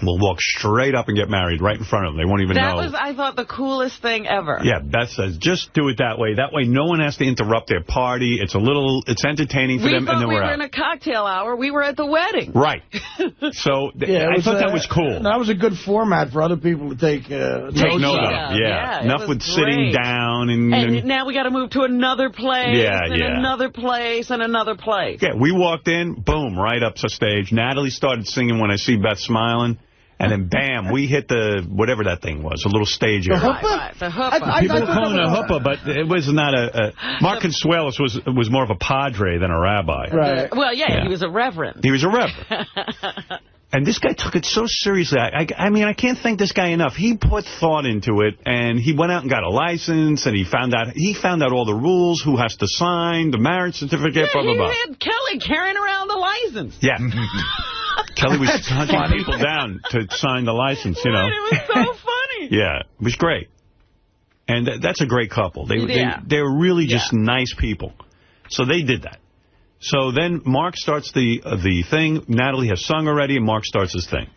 We'll walk straight up and get married right in front of them. They won't even know. That was, I thought, the coolest thing ever. Yeah, Beth says, just do it that way. That way no one has to interrupt their party. It's entertaining for them, and then we're out. We were in a cocktail hour. We were at the wedding. Right. So I thought that was cool. That was a good format for other people to take note of. Yeah. Enough with sitting down. And now we got to move to another place, another place, and another place. Yeah, we walked in, boom, right up to stage. Natalie started singing When I See Beth Smiling. And then, bam, we hit the, whatever that thing was, a little stage area. The huppah? Right, the huppah. People were calling it a huppah, but it was not a... Mark Consuelos was more of a padre than a rabbi. Right. Well, he was a reverend. He was a reverend. And this guy took it so seriously. I mean, I can't thank this guy enough. He put thought into it, and he went out and got a license, and he found out all the rules, who has to sign, the marriage certificate, blah, blah, blah. He had Kelly carrying around the license. Yeah. Kelly was hunting people down to sign the license, you know. It was so funny. Yeah, it was great. And that's a great couple. They were really just nice people. So they did that. So then Mark starts the thing. Natalie has sung already, and Mark starts his thing.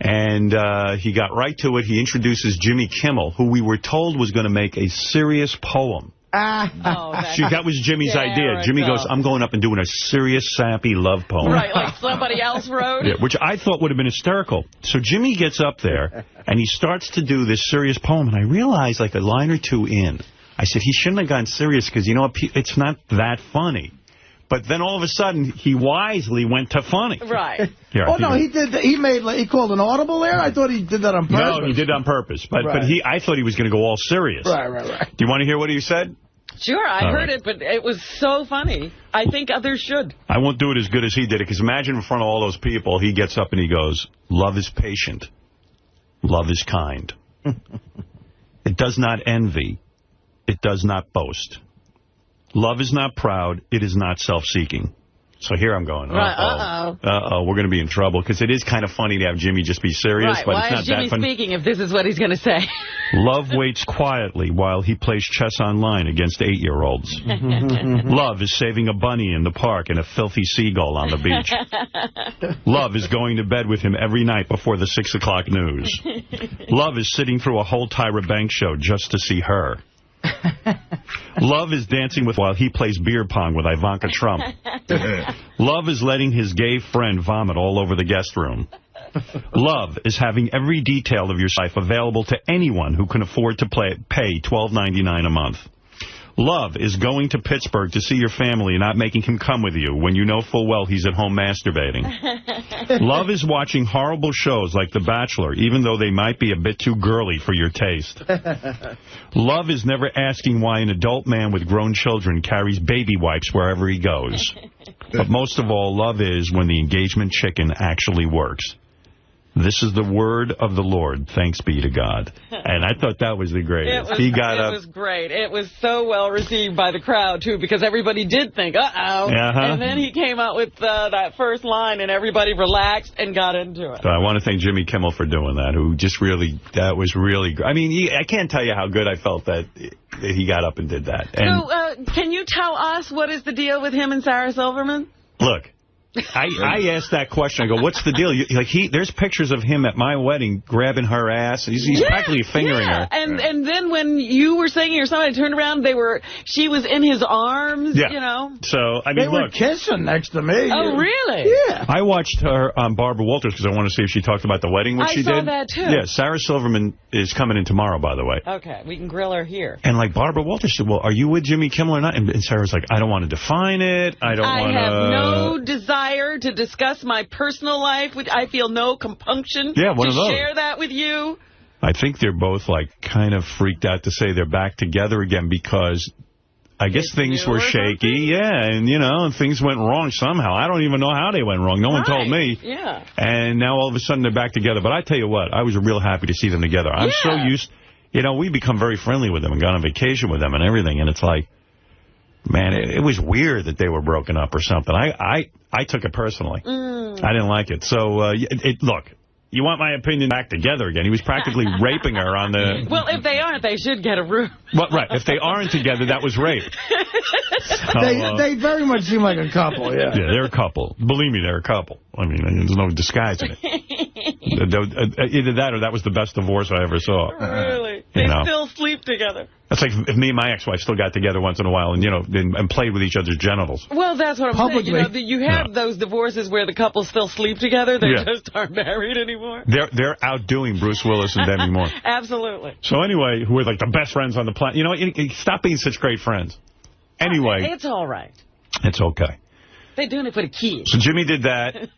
And he got right to it. He introduces Jimmy Kimmel, who we were told was going to make a serious poem. That was Jimmy's idea. Jimmy goes, I'm going up and doing a serious, sappy love poem. Right, like somebody else wrote. Yeah, which I thought would have been hysterical. So Jimmy gets up there, and he starts to do this serious poem, and I realized, like a line or two in, I said, he shouldn't have gone serious, because, you know, it's not that funny. But then all of a sudden, he wisely went to funny. Right. He called an audible there? I thought he did that on purpose. No, he did it on purpose. But I thought he was going to go all serious. Right. Do you want to hear what he said? Sure, I heard it, but it was so funny. I think others should. I won't do it as good as he did it, because imagine in front of all those people, he gets up and he goes, love is patient. Love is kind. It does not envy. It does not boast. Love is not proud. It is not self-seeking. So here I'm going, we're going to be in trouble, because it is kind of funny to have Jimmy just be serious, but it's not that funny. Why is Jimmy speaking if this is what he's going to say? Love waits quietly while he plays chess online against 8-year-olds. Love is saving a bunny in the park and a filthy seagull on the beach. Love is going to bed with him every night before the 6 o'clock news. Love is sitting through a whole Tyra Banks show just to see her. Love is dancing with while he plays beer pong with Ivanka Trump. Love is letting his gay friend vomit all over the guest room. Love is having every detail of your life available to anyone who can afford to pay $12.99 a month. Love is going to Pittsburgh to see your family and not making him come with you when you know full well he's at home masturbating. Love is watching horrible shows like The Bachelor, even though they might be a bit too girly for your taste. Love is never asking why an adult man with grown children carries baby wipes wherever he goes. But most of all, love is when the engagement chicken actually works. This is the word of the Lord. Thanks be to God. And I thought that was the greatest. It was great. It was so well received by the crowd, too, because everybody did think, uh-oh. And then he came out with that first line, and everybody relaxed and got into it. So I want to thank Jimmy Kimmel for doing that, who just really, that was really good. I mean, I can't tell you how good I felt that he got up and did that. And so can you tell us what is the deal with him and Sarah Silverman? Look. I asked that question. I go, what's the deal? There's pictures of him at my wedding grabbing her ass. He's practically fingering her. And then when you were singing or somebody turned around, she was in his arms, you know. So, I mean, they were kissing next to me. Oh, really? Yeah. I watched her on Barbara Walters because I want to see if she talked about the wedding, which she did. I saw that, too. Yeah, Sarah Silverman is coming in tomorrow, by the way. Okay, we can grill her here. And, like, Barbara Walters said, well, are you with Jimmy Kimmel or not? And Sarah's like, I don't want to define it. I have no desire to discuss my personal life. I feel no compunction to share that with you. I think they're both, like, kind of freaked out to say they're back together again because I guess things were shaky. Yeah, and, you know, things went wrong somehow. I don't even know how they went wrong. No one told me. Yeah. And now all of a sudden they're back together. But I tell you what, I was real happy to see them together. I'm so used, you know, we become very friendly with them and gone on vacation with them and everything. And it's like, man, it was weird that they were broken up or something. I took it personally. I didn't like it. So, look. You want my opinion, back together again. He was practically raping her on the... Well, if they aren't, they should get a room. Well, right. If they aren't together, that was rape. They very much seem like a couple, yeah. Yeah, they're a couple. Believe me, they're a couple. I mean, there's no disguising it. Either that or that was the best divorce I ever saw. Really? They still sleep together. That's like if me and my ex-wife still got together once in a while and, you know, and played with each other's genitals. Well, that's what I'm saying. You know, you have those divorces where the couples still sleep together. They just aren't married anymore. They're outdoing Bruce Willis and Demi Moore. Absolutely. So anyway, who are like the best friends on the planet. You know, stop being such great friends. Anyway. It's all right. It's okay. They're doing it for the kids. So Jimmy did that.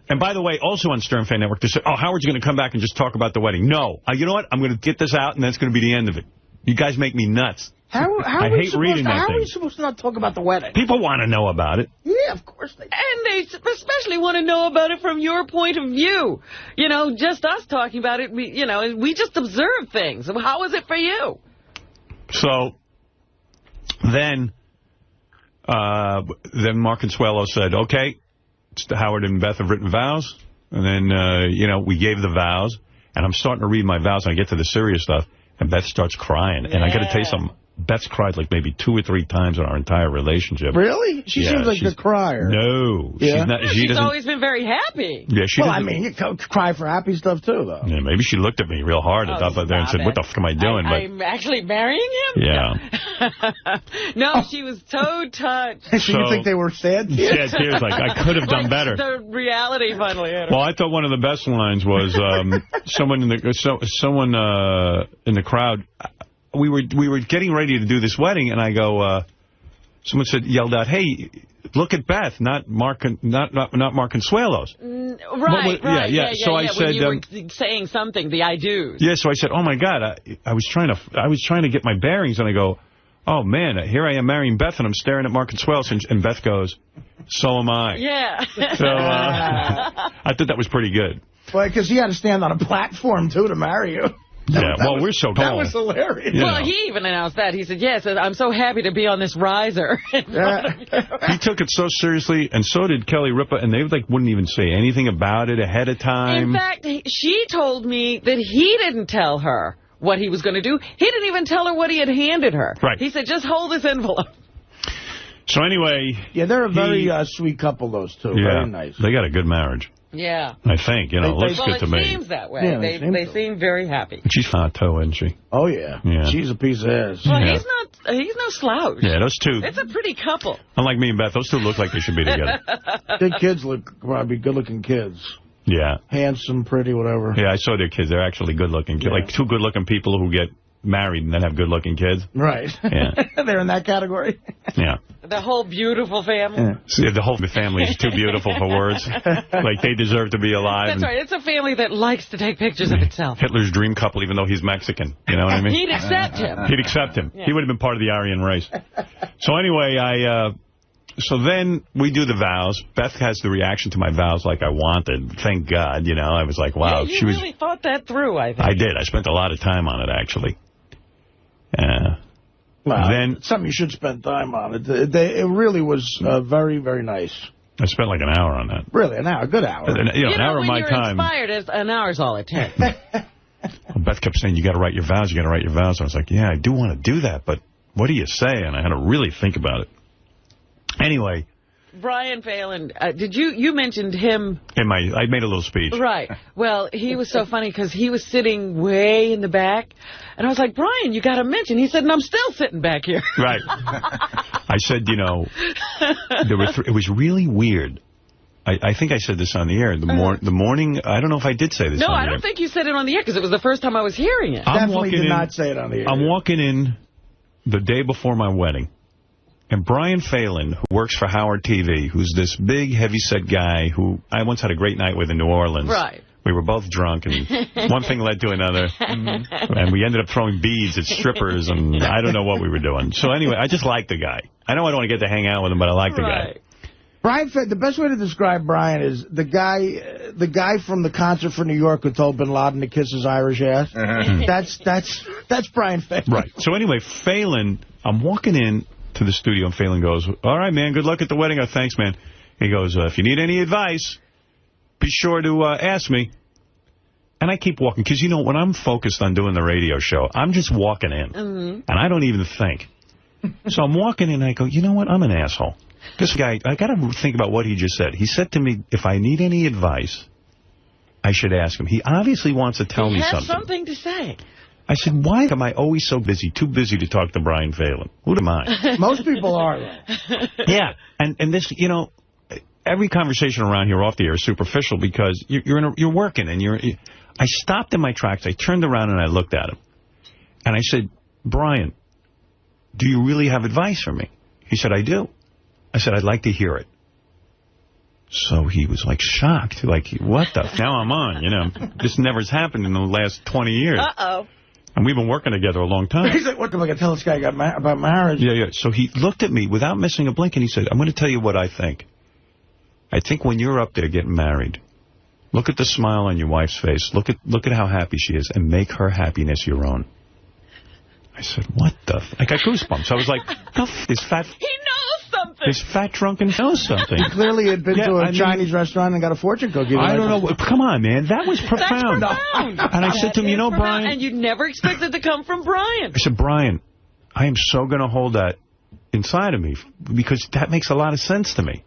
And by the way, also on Stern Fan Network, they said, oh, Howard's going to come back and just talk about the wedding. No. You know what? I'm going to get this out, and that's going to be the end of it. You guys make me nuts. I hate reading that How thing. are we supposed to not talk about the wedding? People want to know about it. Yeah, of course they do. And they especially want to know about it from your point of view. You know, just us talking about it, we just observe things. How is it for you? So then Mark Consuelo said, okay, Howard and Beth have written vows. And then, we gave the vows. And I'm starting to read my vows, and I get to the serious stuff. And Beth starts crying. And I got to tell you something. Beth's cried like maybe 2 or 3 times in our entire relationship. Really? She seems like a crier. No. Yeah. She's always been very happy. Yeah, you can cry for happy stuff, too, though. Yeah, maybe she looked at me real hard up there and said, what the fuck am I doing? I'm actually marrying him? Yeah. No, she was so touched. So you think they were sad? Sad tears, like, I could have done better. The reality finally hit her. Well, I thought one of the best lines was someone in the crowd... We were getting ready to do this wedding, and I go, someone yelled out, "Hey, look at Beth, not Mark Consuelo's." Right. Yeah. So I said, you were saying something, the I do. Yeah. So I said, "Oh my God, I was trying to get my bearings," and I go, "Oh man, here I am marrying Beth, and I'm staring at Mark Consuelo," and Beth goes, "So am I." Yeah. So I thought that was pretty good. Well, because he had to stand on a platform too to marry you. Yeah, well, we're so cool. That was hilarious. Well, he even announced that. He said, yes, I'm so happy to be on this riser. He took it so seriously, and so did Kelly Ripa, and they wouldn't even say anything about it ahead of time. In fact, she told me that he didn't tell her what he was going to do. He didn't even tell her what he had handed her. Right. He said, just hold this envelope. So anyway... Yeah, they're a very sweet couple, those two. Yeah, very nice. They got a good marriage. Yeah. I think, looks good to me. Well, it seems that way. Yeah, they seem very happy. She's hot, too, isn't she? Oh, yeah. She's a piece of ass. Well, he's no slouch. Yeah, those two. It's a pretty couple. Unlike me and Beth, those two look like they should be together. Their kids probably good-looking kids. Yeah. Handsome, pretty, whatever. Yeah, I saw their kids. They're actually good-looking kids. Yeah. Like 2 good-looking people who get married and then have good-looking kids. Right. Yeah. They're in that category. Yeah. The whole beautiful family. Yeah, the whole family is too beautiful for words. Like, they deserve to be alive. That's right. It's a family that likes to take pictures of itself. Hitler's dream couple, even though he's Mexican. You know what I mean? He'd accept him. He'd accept him. Yeah. He would have been part of the Aryan race. So anyway, so then we do the vows. Beth has the reaction to my vows like I wanted. Thank God, I was like, wow. Yeah, you really thought that through, I think. I did. I spent a lot of time on it, actually. Well, then something you should spend time on. It really was very, very nice. I spent like an hour on that. Really, an hour, a good hour. An hour of my time. When you're inspired, an hour's all it takes. Beth kept saying, you got to write your vows, you got to write your vows. I was like, yeah, I do want to do that, but what do you say? And I had to really think about it. Anyway. Brian Phelan, you mentioned him? I made a little speech. Right. Well, he was so funny because he was sitting way in the back. And I was like, Brian, you got to mention. He said, and I'm still sitting back here. Right. I said, it was really weird. I think I said this on the air. The morning, I don't know if I did say this on the air. No, I don't think you said it on the air because it was the first time I was hearing it. Definitely did not say it on the air. I'm walking in the day before my wedding. And Brian Phelan, who works for Howard TV, who's this big, heavyset guy who I once had a great night with in New Orleans. Right. We were both drunk, and one thing led to another. And we ended up throwing beads at strippers, and I don't know what we were doing. So anyway, I just like the guy. I know I don't want to get to hang out with him, but I like the guy. Brian, the best way to describe Brian is the guy from the concert for New York who told Bin Laden to kiss his Irish ass. That's Brian Phelan. Right. So anyway, Phelan, I'm walking in to the studio, and Phelan goes, all right, man, good luck at the wedding. Oh, thanks, man. He goes, if you need any advice, be sure to ask me. And I keep walking, because, you know, when I'm focused on doing the radio show, I'm just walking in, and I don't even think. So I'm walking in, and I go, you know what, I'm an asshole. This guy, I got to think about what he just said. He said to me, if I need any advice, I should ask him. He obviously wants to tell me something. He has something to say. I said, why am I always so busy, too busy to talk to Brian Phelan? Who am I? Most people are. Yeah, and this, you know, every conversation around here off the air is superficial because you're working, and I stopped in my tracks. I turned around and I looked at him. And I said, Brian, do you really have advice for me? He said, I do. I said, I'd like to hear it. So he was, like, shocked. Like, what the? Now I'm on, you know. This never has happened in the last 20 years. Uh-oh. And we've been working together a long time. He's like, what am I going to tell this guy about marriage? Yeah. So he looked at me without missing a blink, and he said, I'm going to tell you what I think. I think when you're up there getting married, look at the smile on your wife's face. Look at how happy she is, and make her happiness your own. I said, what the f... I got goosebumps. I was like, this fat... He knows something. This fat drunken knows something. He clearly had been to a Chinese restaurant and got a fortune cookie. I don't know. Come on, man. That was profound. That's profound. And I said to him, you know, Brian... And you'd never expect it to come from Brian. I said, Brian, I am so going to hold that inside of me because that makes a lot of sense to me.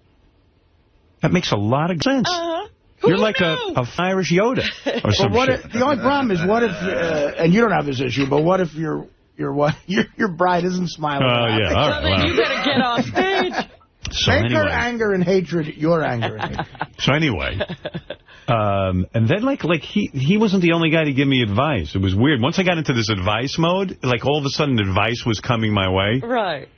That makes a lot of sense. You're like a Irish Yoda or some shit. The only problem is, what if, and you don't have this issue, but what if your bride isn't smiling? Oh, yeah. All right, then you better get off stage. So Make anyway. her anger and hatred your anger and hatred. So anyway, and then like he wasn't the only guy to give me advice. It was weird. Once I got into this advice mode, like all of a sudden advice was coming my way. Right.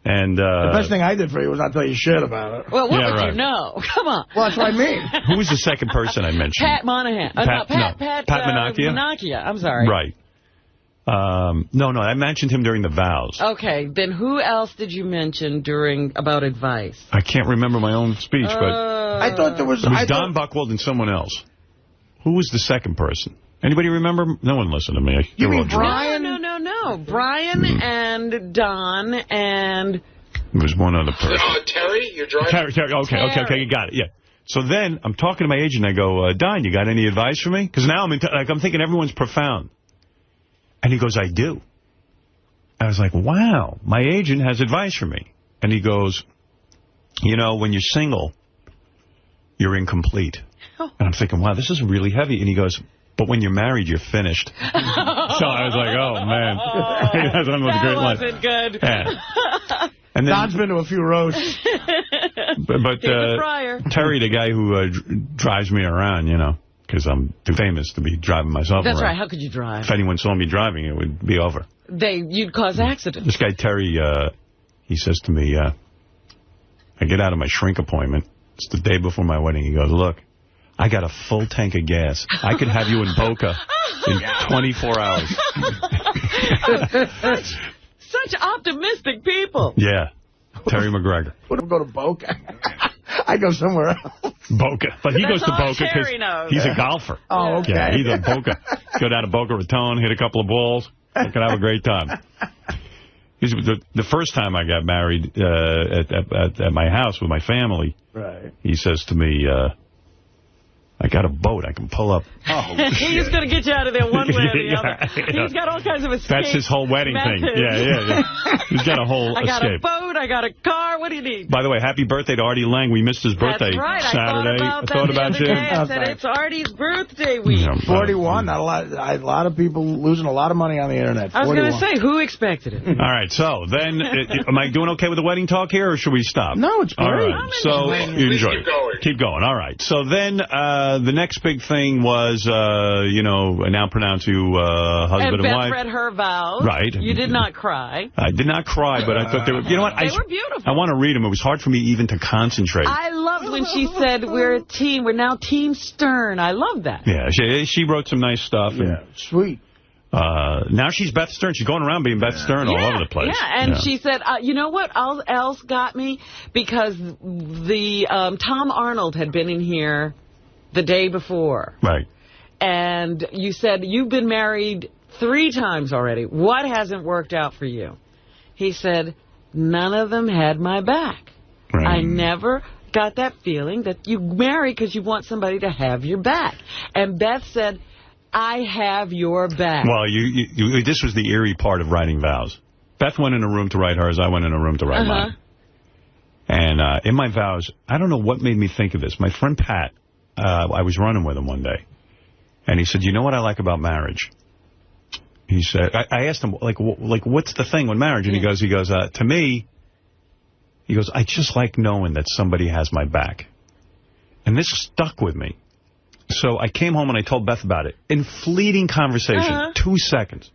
And the best thing I did for you was not tell you shit about it. Well, what would you know? Come on. Well, that's what I mean. Who was the second person I mentioned? Pat Monahan. Pat Menachia? Menachia. I'm sorry. Right. No, I mentioned him during the Vows. Okay, then who else did you mention about advice? I can't remember my own speech, but I thought there was... It was Don Buchwald and someone else. Who was the second person? Anybody remember? No one listened to me. You mean Brian? No. Brian and Don and... There was one other person. Terry? You're driving? Terry. Okay, you got it, yeah. So then I'm talking to my agent, and I go, Don, you got any advice for me? Because now I'm thinking everyone's profound. And he goes, I do. I was like, wow, my agent has advice for me. And he goes, you know, when you're single, you're incomplete. And I'm thinking, wow, this is really heavy. And he goes, but when you're married, you're finished. So I was like, oh, man. That's one of the great lines. That wasn't good. Yeah. And then, Don's been to a few roasts. But Terry, the guy who drives me around, you know, because I'm too famous to be driving myself around. That's right. How could you drive? If anyone saw me driving, it would be over. You'd cause accidents. This guy, Terry, he says to me, I get out of my shrink appointment. It's the day before my wedding. He goes, look, I got a full tank of gas. I could have you in Boca in 24 hours. Such optimistic people. Yeah. Terry McGregor. Wouldn't go to Boca. I go somewhere else. Boca. But he goes to Boca because he's a golfer. Oh, okay. Yeah, he's a Boca. Go down to Boca Raton, hit a couple of balls. I could have a great time. The first time I got married at my house with my family, right. He says to me, I got a boat. I can pull up. Oh, he's going to get you out of there one way or the other. He's got all kinds of escape. That's his whole wedding thing. Yeah. He's got a whole escape. I got a boat. I got a car. What do you need? By the way, happy birthday to Artie Lang. We missed his birthday Saturday. I thought about you. I said it's Artie's birthday week. 41. Not a lot of people losing a lot of money on the internet. 41. I was going to say, who expected it? All right. So then, am I doing okay with the wedding talk here, or should we stop? No, it's great. All right. So enjoy. Keep going. Keep going. All right. So then. the next big thing was, I now pronounce you husband and wife. And Beth read her vows. Right. You did not cry. I did not cry, but I thought they were, you know what? They were beautiful. I want to read them. It was hard for me even to concentrate. I loved when she said, we're a team. We're now Team Stern. I love that. Yeah, she wrote some nice stuff. Yeah, sweet. Now she's Beth Stern. She's going around being Beth Stern all over the place. Yeah, and she said, you know what else got me? Because the Tom Arnold had been in here the day before. Right. And you said, you've been married 3 times already. What hasn't worked out for you? He said, none of them had my back. Right. I never got that feeling that you marry because you want somebody to have your back. And Beth said, I have your back. Well, this was the eerie part of writing vows. Beth went in a room to write hers. I went in a room to write mine. And in my vows, I don't know what made me think of this. My friend Pat, I was running with him one day. And he said, you know what I like about marriage? He said, I asked him, like, what's the thing with marriage? And he goes, to me, he goes, I just like knowing that somebody has my back. And this stuck with me. So I came home and I told Beth about it. In fleeting conversation, 2 seconds.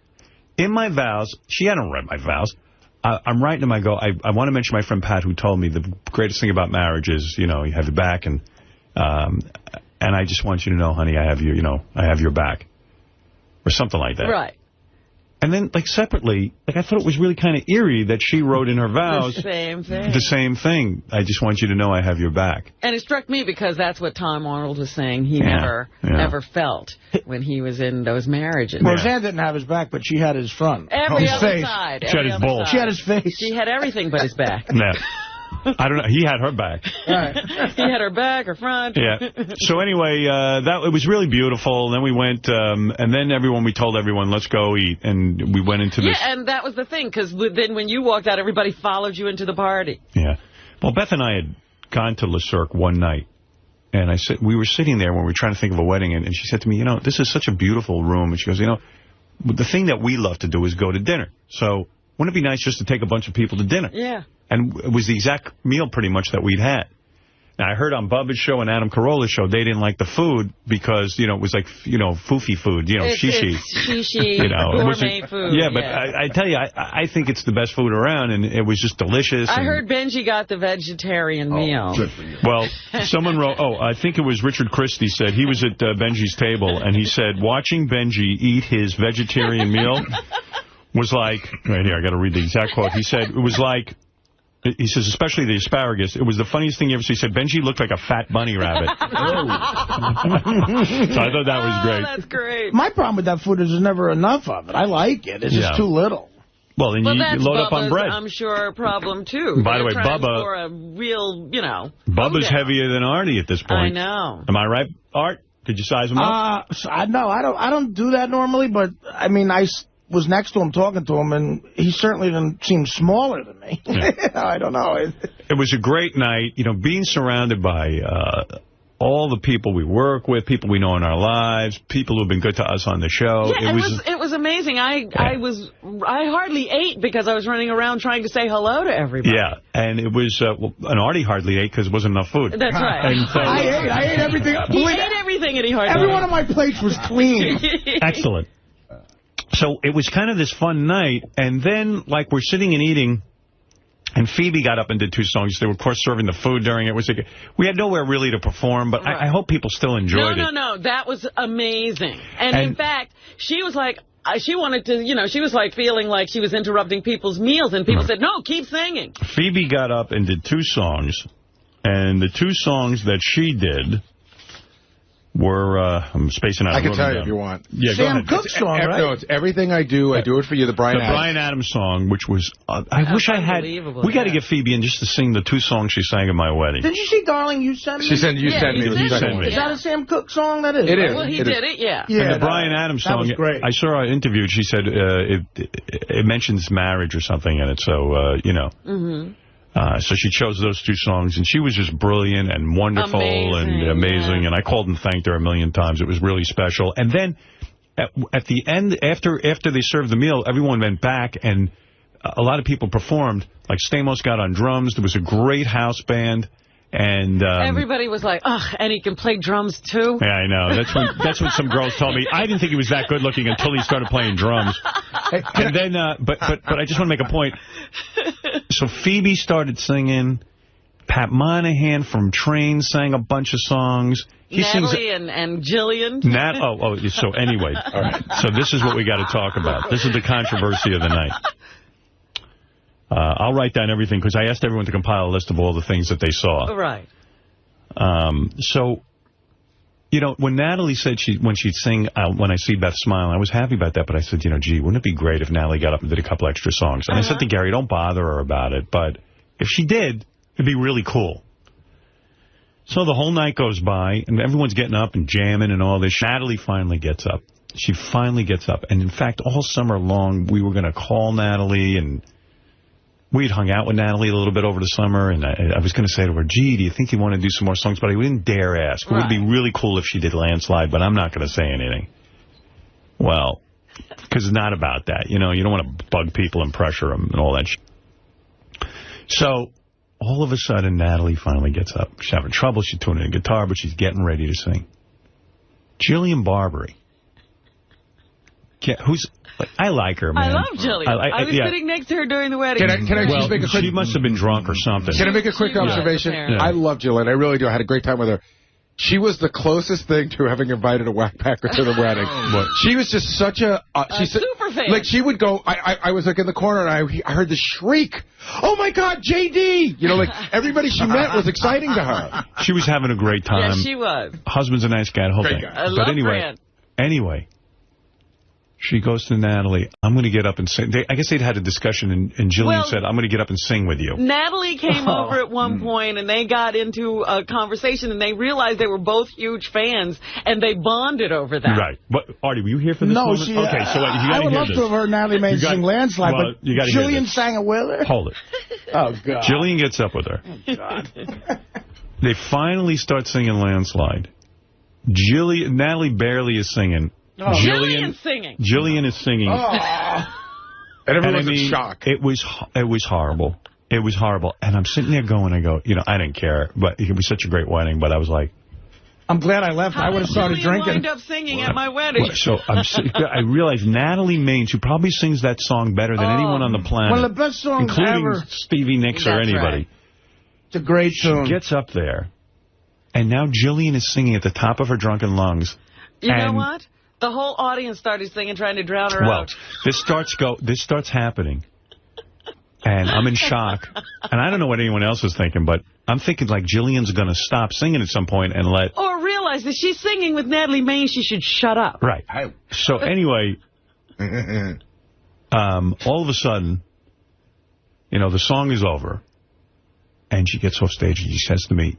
In my vows, she hadn't read my vows. I'm writing them. I go, I want to mention my friend Pat, who told me the greatest thing about marriage is, you have your back. And I just want you to know, honey, I have your back. Or something like that. Right. And then, separately, I thought it was really kind of eerie that she wrote in her vows the same thing. The same thing. I just want you to know I have your back. And it struck me because that's what Tom Arnold was saying he never felt when he was in those marriages. Roseanne didn't have his back, but she had his front. Every other side. She had his balls. She had his face. She had everything but his back. Yeah. I don't know. He had her back. Right. He had her back, her front. Yeah. So anyway, it was really beautiful. And then we went, and then we told everyone, let's go eat. And we went into this. Yeah, and that was the thing, because then when you walked out, everybody followed you into the party. Yeah. Well, Beth and I had gone to Le Cirque one night. And we were sitting there when we were trying to think of a wedding. And she said to me, this is such a beautiful room. And she goes, the thing that we love to do is go to dinner. So wouldn't it be nice just to take a bunch of people to dinner? Yeah. And it was the exact meal pretty much that we'd had. Now, I heard on Bubba's show and Adam Carolla's show, they didn't like the food because, it was like, foofy food, shishi. Shishi, gourmet food. Yeah, but I tell you, I think it's the best food around, and it was just delicious. I heard Benji got the vegetarian meal. Good for you. Well, someone wrote, I think it was Richard Christie said, he was at Benji's table, and he said, watching Benji eat his vegetarian meal was like, right here, I got to read the exact quote. He said, it was like, he says, especially the asparagus, it was the funniest thing you ever see. He said, Benji looked like a fat bunny rabbit. So I thought that was great. That's great. My problem with that food is there's never enough of it. I like it. It's just too little. Well, then you load up on bread. I'm sure, a problem, too. By the way, Bubba... for a real, Bubba's heavier than Artie at this point. I know. Am I right, Art? Did you size him up? No, I don't do that normally, but, I was next to him talking to him, and he certainly didn't seem smaller than me. Yeah. I don't know. It was a great night, being surrounded by all the people we work with, people we know in our lives, people who've been good to us on the show. Yeah, it was amazing. I hardly ate because I was running around trying to say hello to everybody. Yeah, and it was, and Artie hardly ate because there wasn't enough food. That's right. And so, I ate everything. He ate everything, and he hardly ate. Every one of my plates was clean. Excellent. So it was kind of this fun night, and then, we're sitting and eating, and Phoebe got up and did 2 songs. They were, of course, serving the food during it. We had nowhere really to perform, but I hope people still enjoyed it. No, that was amazing. And in fact, she was like, she wanted to, she was feeling like she was interrupting people's meals, and people said, no, keep singing. Phoebe got up and did 2 songs, and the 2 songs that she did were, I'm spacing out. I can tell you if you want. Yeah, go ahead. Sam Cooke's song, right? No, it's Everything I Do, I Do It For You, the Bryan Adams song, which was, I wish I had, we got to get Phoebe in just to sing the 2 songs she sang at my wedding. Did you see Darling, You Sent Me? She sent me. You sent me. Is that a Sam Cooke song? That is. It is. Well, he did it, yeah. And the Bryan Adams song, was great. I saw her interviewed, she said it mentions marriage or something in it, so, Mm-hmm. So she chose those 2 songs, and she was just brilliant and wonderful and amazing. And I called and thanked her a million times. It was really special. And then at the end, after they served the meal, everyone went back, and a lot of people performed. Like Stamos got on drums. There was a great house band. And everybody was like, ugh, and he can play drums, too? Yeah, I know. That's when some girls told me. I didn't think he was that good looking until he started playing drums. And then, but I just want to make a point. So Phoebe started singing. Pat Monahan from Train sang a bunch of songs. Natalie and Jillian. So anyway. All right. So this is what we got to talk about. This is the controversy of the night. I'll write down everything because I asked everyone to compile a list of all the things that they saw. Right. So, you know, when Natalie said when she'd sing When I See Beth Smile, I was happy about that, but I said, you know, gee, wouldn't it be great if Natalie got up and did a couple extra songs? And I said to Gary, don't bother her about it, but if she did, it'd be really cool. So the whole night goes by, and everyone's getting up and jamming and all this. Natalie finally gets up. She finally gets up. And, in fact, all summer long, we were going to call Natalie, and we'd hung out with Natalie a little bit over the summer, and I was going to say to her, gee, do you think you want to do some more songs? But I didn't dare ask. It would be really cool if she did Landslide, but I'm not going to say anything. Well, because it's not about that. You know, you don't want to bug people and pressure them and all that shit. So all of a sudden, Natalie finally gets up. She's having trouble. She's tuning in guitar, but she's getting ready to sing. Jillian Barberie. I like her, man. I love Jillian. I was sitting next to her during the wedding. Can I just make a quick... She must have been drunk or something. Can I make a quick observation? I love Jillian. I really do. I had a great time with her. She was the closest thing to having invited a whackpacker to the wedding. She was just such a... super fan. Like, she would go... I was, like, in the corner, and I heard the shriek. Oh, my God, J.D.! You know, like, everybody she met was exciting to her. She was having a great time. Yeah, she was. Husband's a nice guy, the whole thing. I love Anyway, she goes to Natalie, I'm going to get up and sing. I guess they'd had a discussion, and Jillian said, I'm going to get up and sing with you. Natalie came over at one point, and they got into a conversation, and they realized they were both huge fans, and they bonded over that. Right. But, Artie, were you here for this moment? Okay, so you got to hear this. I would love to have heard Natalie May sing Landslide, but Jillian sang it with her? Hold it. Oh, God. Jillian gets up with her. Oh, God. They finally start singing Landslide. Natalie barely is singing. Oh. Jillian's singing. Jillian is singing. Oh. And everyone's in shock. It was horrible. It was horrible. And I'm sitting there going, I didn't care. But it was such a great wedding. But I was like... I'm glad I left. I would have started drinking. Wind up singing at my wedding. So I realized Natalie Maines, who probably sings that song better than anyone on the planet. One of the best songs including ever. Stevie Nicks or anybody. Right. It's a great tune. She gets up there. And now Jillian is singing at the top of her drunken lungs. You know what? The whole audience started singing, trying to drown her out. This starts happening. And I'm in shock. And I don't know what anyone else is thinking, but I'm thinking like Jillian's going to stop singing at some point and let... Or realize that she's singing with Natalie Maines, she should shut up. Right. So anyway, all of a sudden, the song is over. And she gets off stage and she says to me,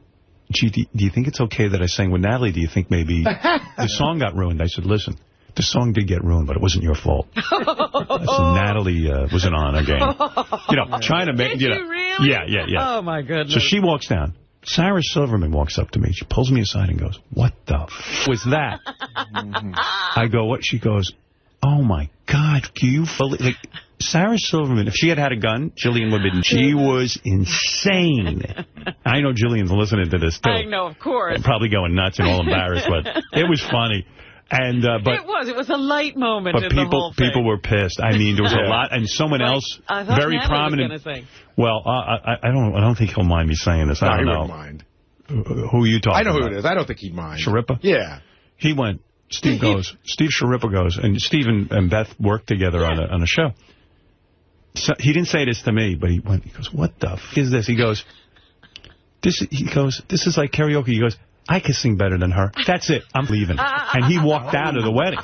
gee, do you think it's okay that I sang with Natalie? Do you think maybe the song got ruined? I said, listen, the song did get ruined, but it wasn't your fault. So Natalie wasn't on her game. Trying to make... Did you really? Yeah. Oh, my goodness. So she walks down. Sarah Silverman walks up to me. She pulls me aside and goes, what the f was that? I go, what? She goes, oh, my God, do you believe... Like, Sarah Silverman, if she had had a gun, Jillian would have been... She was insane. I know Jillian's listening to this, too. I know, of course. And probably going nuts and all embarrassed, but it was funny. And but it was a light moment in the whole thing. People were pissed. I mean, there was a lot, and someone else very prominent. Well, I don't think he'll mind me saying this. I don't know. He wouldn't mind. Who are you talking about? I know who it is. I don't think he'd mind. Sharippa? Yeah. He went. Steve Sharippa goes, and Steve and Beth worked together on a show. So he didn't say this to me, but he goes, what the f is this? He goes, this is like karaoke. He goes, I can sing better than her. That's it. I'm leaving. And he walked out of the wedding.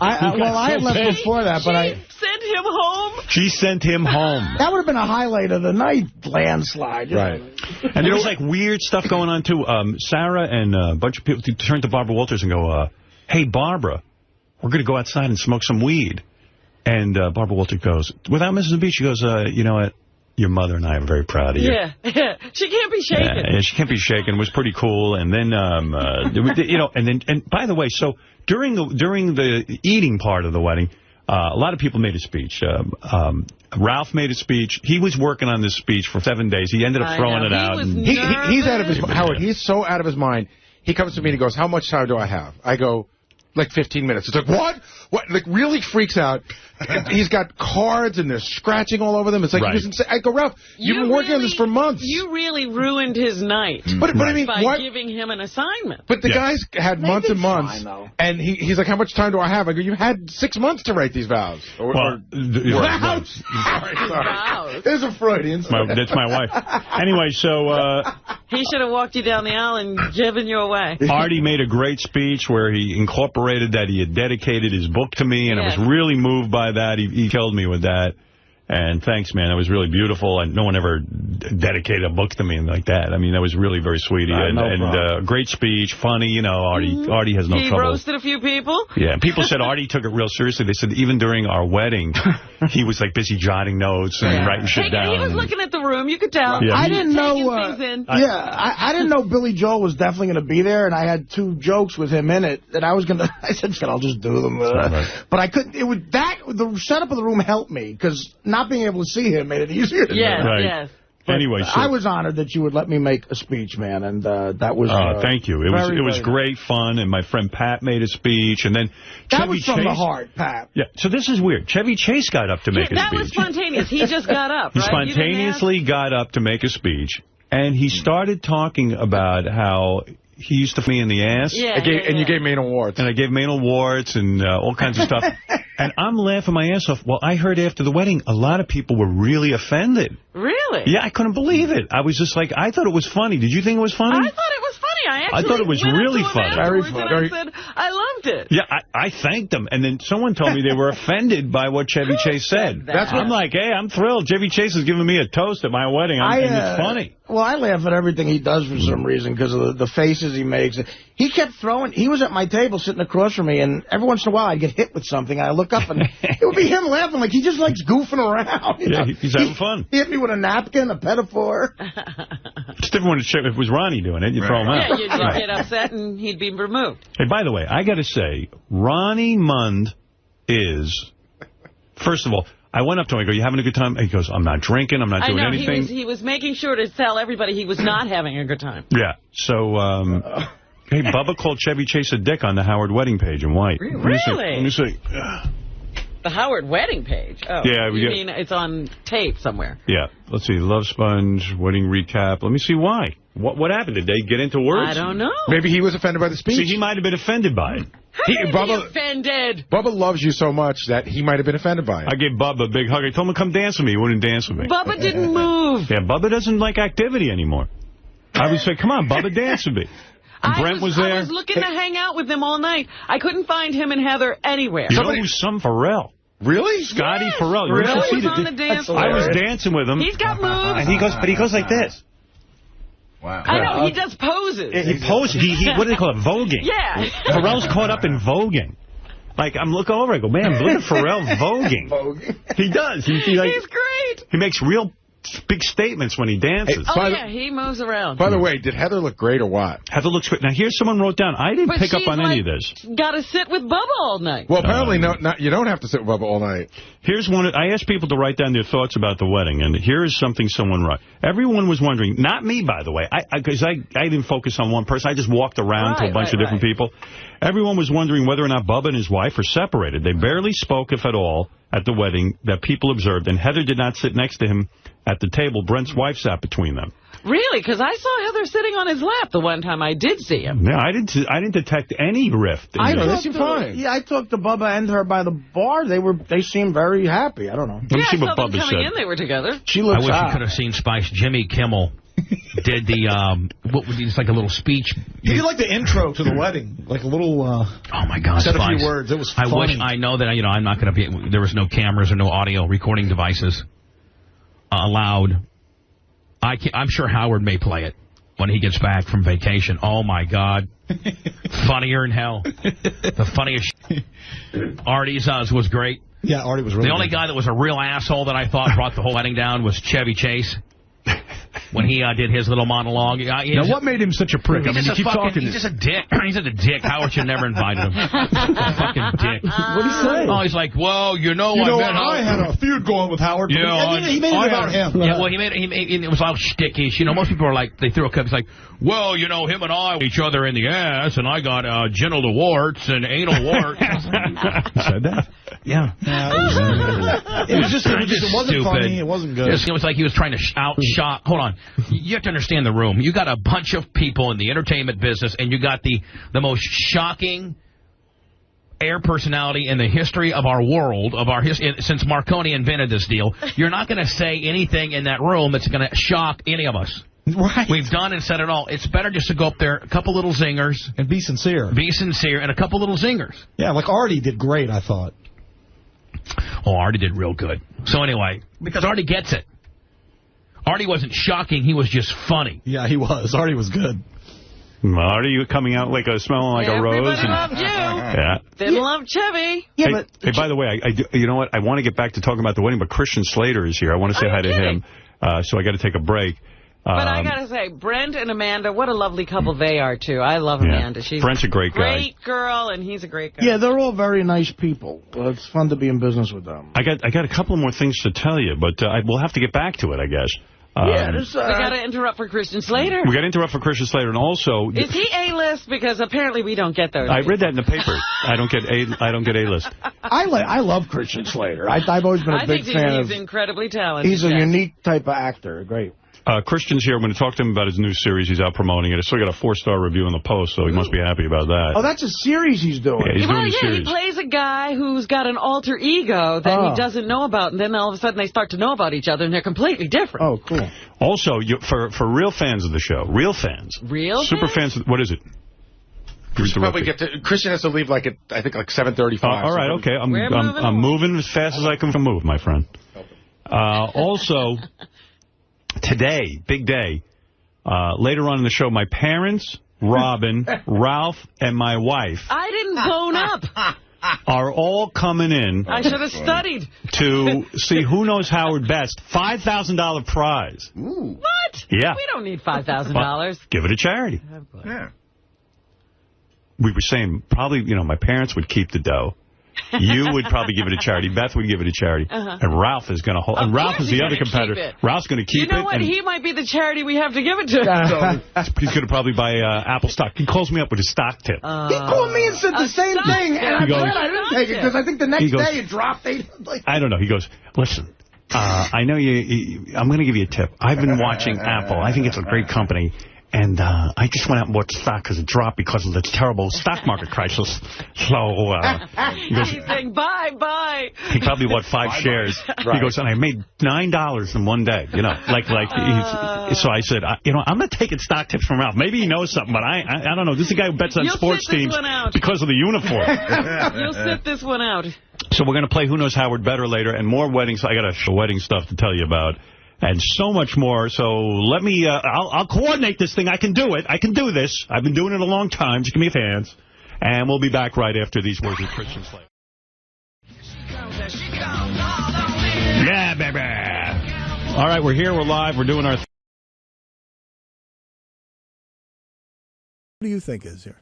I had left before that, but She sent him home? She sent him home. That would have been a highlight of the night, Landslide. Right. And there was like weird stuff going on, too. Sarah and a bunch of people turned to Barbara Walters and go, hey, Barbara, we're going to go outside and smoke some weed. And Barbara Walters goes, without missing a beat, she goes, you know what? Your mother and I are very proud of you. Yeah. She can't be shaken. Yeah, she can't be shaken. It was pretty cool. And then, and by the way, so during the eating part of the wedding, A lot of people made a speech. Ralph made a speech. He was working on this speech for 7 days. He ended up throwing it out. He's out of his mind. Howard, he's so out of his mind. He comes to me and he goes, how much time do I have? I go, like 15 minutes. It's like, what? What? Like, really freaks out. He's got cards and they're scratching all over them. It's like, he was insane. I go, Ralph, you've been working on this for months. You really ruined his night but I mean, by giving him an assignment. But the guy's had months and months, and he's like, how much time do I have? I go, you had 6 months to write these vows. Vows. Sorry. There's a Freudian. That's my wife. Anyway, so... he should have walked you down the aisle and given you away. Artie made a great speech where he incorporated that he had dedicated his book to me, and I was really moved by that. He killed me with that. And thanks, man. That was really beautiful. And no one ever dedicated a book to me like that. I mean, that was really very sweet. And great speech, funny. You know, Artie has no trouble. He roasted a few people? Yeah. People said Artie took it real seriously. They said even during our wedding, he was like busy jotting notes and writing shit down. He was looking at the room. You could tell. Yeah. I didn't know. I didn't know Billy Joel was definitely going to be there, and I had 2 jokes with him in it that I was going to. I said, I'll just do them. But I couldn't. It was the setup of the room helped me because not being able to see him made it easier to do. Yes. Anyway, I was honored that you would let me make a speech, man, and that was... thank you. It was great fun, and my friend Pat made a speech, and then That was from the heart, Pat. Yeah, so this is weird. Chevy Chase got up to make a speech. That was spontaneous. He just got up, He spontaneously got up to make a speech, and he started talking about how... He used to f me in the ass. And you gave me anal warts. And I gave him anal warts and all kinds of stuff. And I'm laughing my ass off. Well, I heard after the wedding, a lot of people were really offended. Really? Yeah, I couldn't believe it. I was just like, I thought it was funny. Did you think it was funny? I thought it was funny. I thought it was really funny. Very funny. I said, I loved it. Yeah, I thanked them. And then someone told me they were offended by what Chevy Chase said. I'm like, hey, I'm thrilled. Chevy Chase is giving me a toast at my wedding. And it's funny. Well, I laugh at everything he does for some reason because of the faces he makes. He kept throwing. He was at my table sitting across from me, and every once in a while I'd get hit with something. And I look up, and it would be him laughing like he just likes goofing around. Yeah, he's having fun. He hit me with a napkin, a pedophore. It's different when if it was Ronnie doing it. You throw him out. Yeah, you'd get upset, and he'd be removed. Hey, by the way, I got to say, Ronnie Mund is, first of all, I went up to him, I go, you having a good time? He goes, I'm not drinking, I'm not doing anything. He was making sure to tell everybody he was not having a good time. Yeah, so, hey, Bubba called Chevy Chase a dick on the Howard wedding page in white. Really? Let me see. The Howard wedding page? Oh, yeah, you mean it's on tape somewhere? Yeah, let's see, Love Sponge, wedding recap. Let me see why. What happened? Did they get into words? I don't know. Maybe he was offended by the speech. See, he might have been offended by it. Bubba, offended? Bubba loves you so much that he might have been offended by it. I gave Bubba a big hug. I told him to come dance with me. He wouldn't dance with me. Bubba didn't move. Yeah, Bubba doesn't like activity anymore. I would say, come on, Bubba, dance with me. And Brent was there. I was looking to hang out with them all night. I couldn't find him and Heather anywhere. You know who's some Pharrell? Really? Scotty Pharrell. You was on the dance floor. I was dancing with him. He's got moves. And he goes like this. Wow. I know, he does poses. He poses. What do they call it? Voguing. Yeah. Pharrell's caught up in voguing. Like, I'm looking over, I go, man, look at Pharrell voguing. He does. He's great. He makes real big statements when he dances. He moves around. By the way, did Heather look great or what? Heather looks great. Now, here's someone wrote down, I didn't pick up on any of this. Got to sit with Bubba all night. Well, apparently you don't have to sit with Bubba all night. Here's one. I asked people to write down their thoughts about the wedding, and here is something someone wrote. Everyone was wondering, not me, by the way, because I didn't focus on one person. I just walked around to a bunch of different people. Everyone was wondering whether or not Bubba and his wife are separated. They barely spoke, if at all, at the wedding that people observed, and Heather did not sit next to him at the table. Brent's wife sat between them. Really? Because I saw Heather sitting on his lap the one time I did see him. Yeah, I didn't detect any rift. I talked to Bubba and her by the bar. They seemed very happy. I don't know. Yeah, I saw them coming in. They were together. I wish you could have seen Spice. Jimmy Kimmel did it's like a little speech. He did like the intro to the wedding, like a little. Oh my God! Said Spice. a few words. It was funny. I know that I'm not going to be. There was no cameras or no audio recording devices allowed. I'm sure Howard may play it when he gets back from vacation. Oh, my God. Funnier than hell. The funniest Artie's was great. Yeah, Artie was really The only guy that was a real asshole that I thought brought the whole wedding down was Chevy Chase. when he did his little monologue. Now, what made him such a prick? I mean, you keep talking. He's just a dick. He's just a dick. Howard should never invited him. Fucking dick. What did he say? Oh, he's like, well, I had a feud going with Howard. He made it about him. Yeah, well, he made it was all shtickish. You know, most people are like, they throw a cup. It's like, well, him and I each other in the ass, and I got genital warts and anal warts. He said that? Yeah. It wasn't funny. It wasn't good. It was like he was trying to outshock. Hold on. You have to understand the room. You got a bunch of people in the entertainment business, and you got the most shocking air personality in the history of our world, since Marconi invented this deal. You're not going to say anything in that room that's going to shock any of us. Right. We've done and said it all. It's better just to go up there, a couple little zingers. And be sincere. And a couple little zingers. Yeah, like Artie did great, I thought. Oh, Artie did real good. So anyway, because Artie gets it. Artie wasn't shocking. He was just funny. Yeah, he was. Artie was good. Artie, you coming out smelling like a rose? Everybody loved you. Yeah. Didn't love Chevy. Yeah, hey, by the way, you know what? I want to get back to talking about the wedding, but Christian Slater is here. I want to say hi to him. So I got to take a break. But I got to say, Brent and Amanda, what a lovely couple they are, too. I love Amanda. She's Brent's a great guy. Great girl, and he's a great guy. Yeah, they're all very nice people. It's fun to be in business with them. I got a couple more things to tell you, but we'll have to get back to it, I guess. We got to interrupt for Christian Slater. We got to interrupt for Christian Slater, and also... Is he A-list? Because apparently we don't get those. I read that in the paper. I don't get A-list. I love Christian Slater. I've always been a big fan of... I think he's incredibly talented. He's a unique type of actor. Great. Christian's here. I'm going to talk to him about his new series. He's out promoting it. It's still got a 4-star review in the Post, so he must be happy about that. Oh, that's a series he's doing. Yeah, he's doing a series. He plays a guy who's got an alter ego that he doesn't know about, and then all of a sudden they start to know about each other, and they're completely different. Oh, cool. Also, for real fans of the show, super fans, what is it? Christian has to leave I think 7:35. All right, okay. I'm moving as fast as I can move, my friend. Also, today, big day, later on in the show, my parents, Robin, Ralph, and my wife. I didn't bone up. Are all coming in. I should have studied. To see who knows Howard best. $5,000 prize. Ooh. What? Yeah. We don't need $5,000. Give it to charity. Yeah. We were saying probably, my parents would keep the dough. You would probably give it to charity. Beth would give it to charity. And Ralph is going to hold. And Ralph is the other competitor. Ralph's going to keep it. You know what? He might be the charity we have to give it to. He's going to probably buy Apple stock. He calls me up with a stock tip. He called me and said the same thing. And I'm glad I didn't take it because I think the next day it dropped. I don't know. He goes, listen, I know I'm going to give you a tip. I've been watching Apple. I think it's a great company. And I just went out and bought stock because it dropped because of the terrible stock market crisis. So he's saying, bye. He probably bought 5 shares. Right. He goes, and I made $9 in one day. So I said, I'm not taking stock tips from Ralph. Maybe he knows something, but I don't know. This is a guy who bets on sports teams because of the uniform. You'll sit this one out. So we're going to play Who Knows Howard Better later, and more weddings. I got a wedding stuff to tell you about. And so much more. So let me, I'll coordinate this thing. I can do it. I can do this. I've been doing it a long time. Just give me a chance. And we'll be back right after these words of Christian Slater. Yeah, baby. All right, we're here. We're live. We're doing our thing. What do you think is here?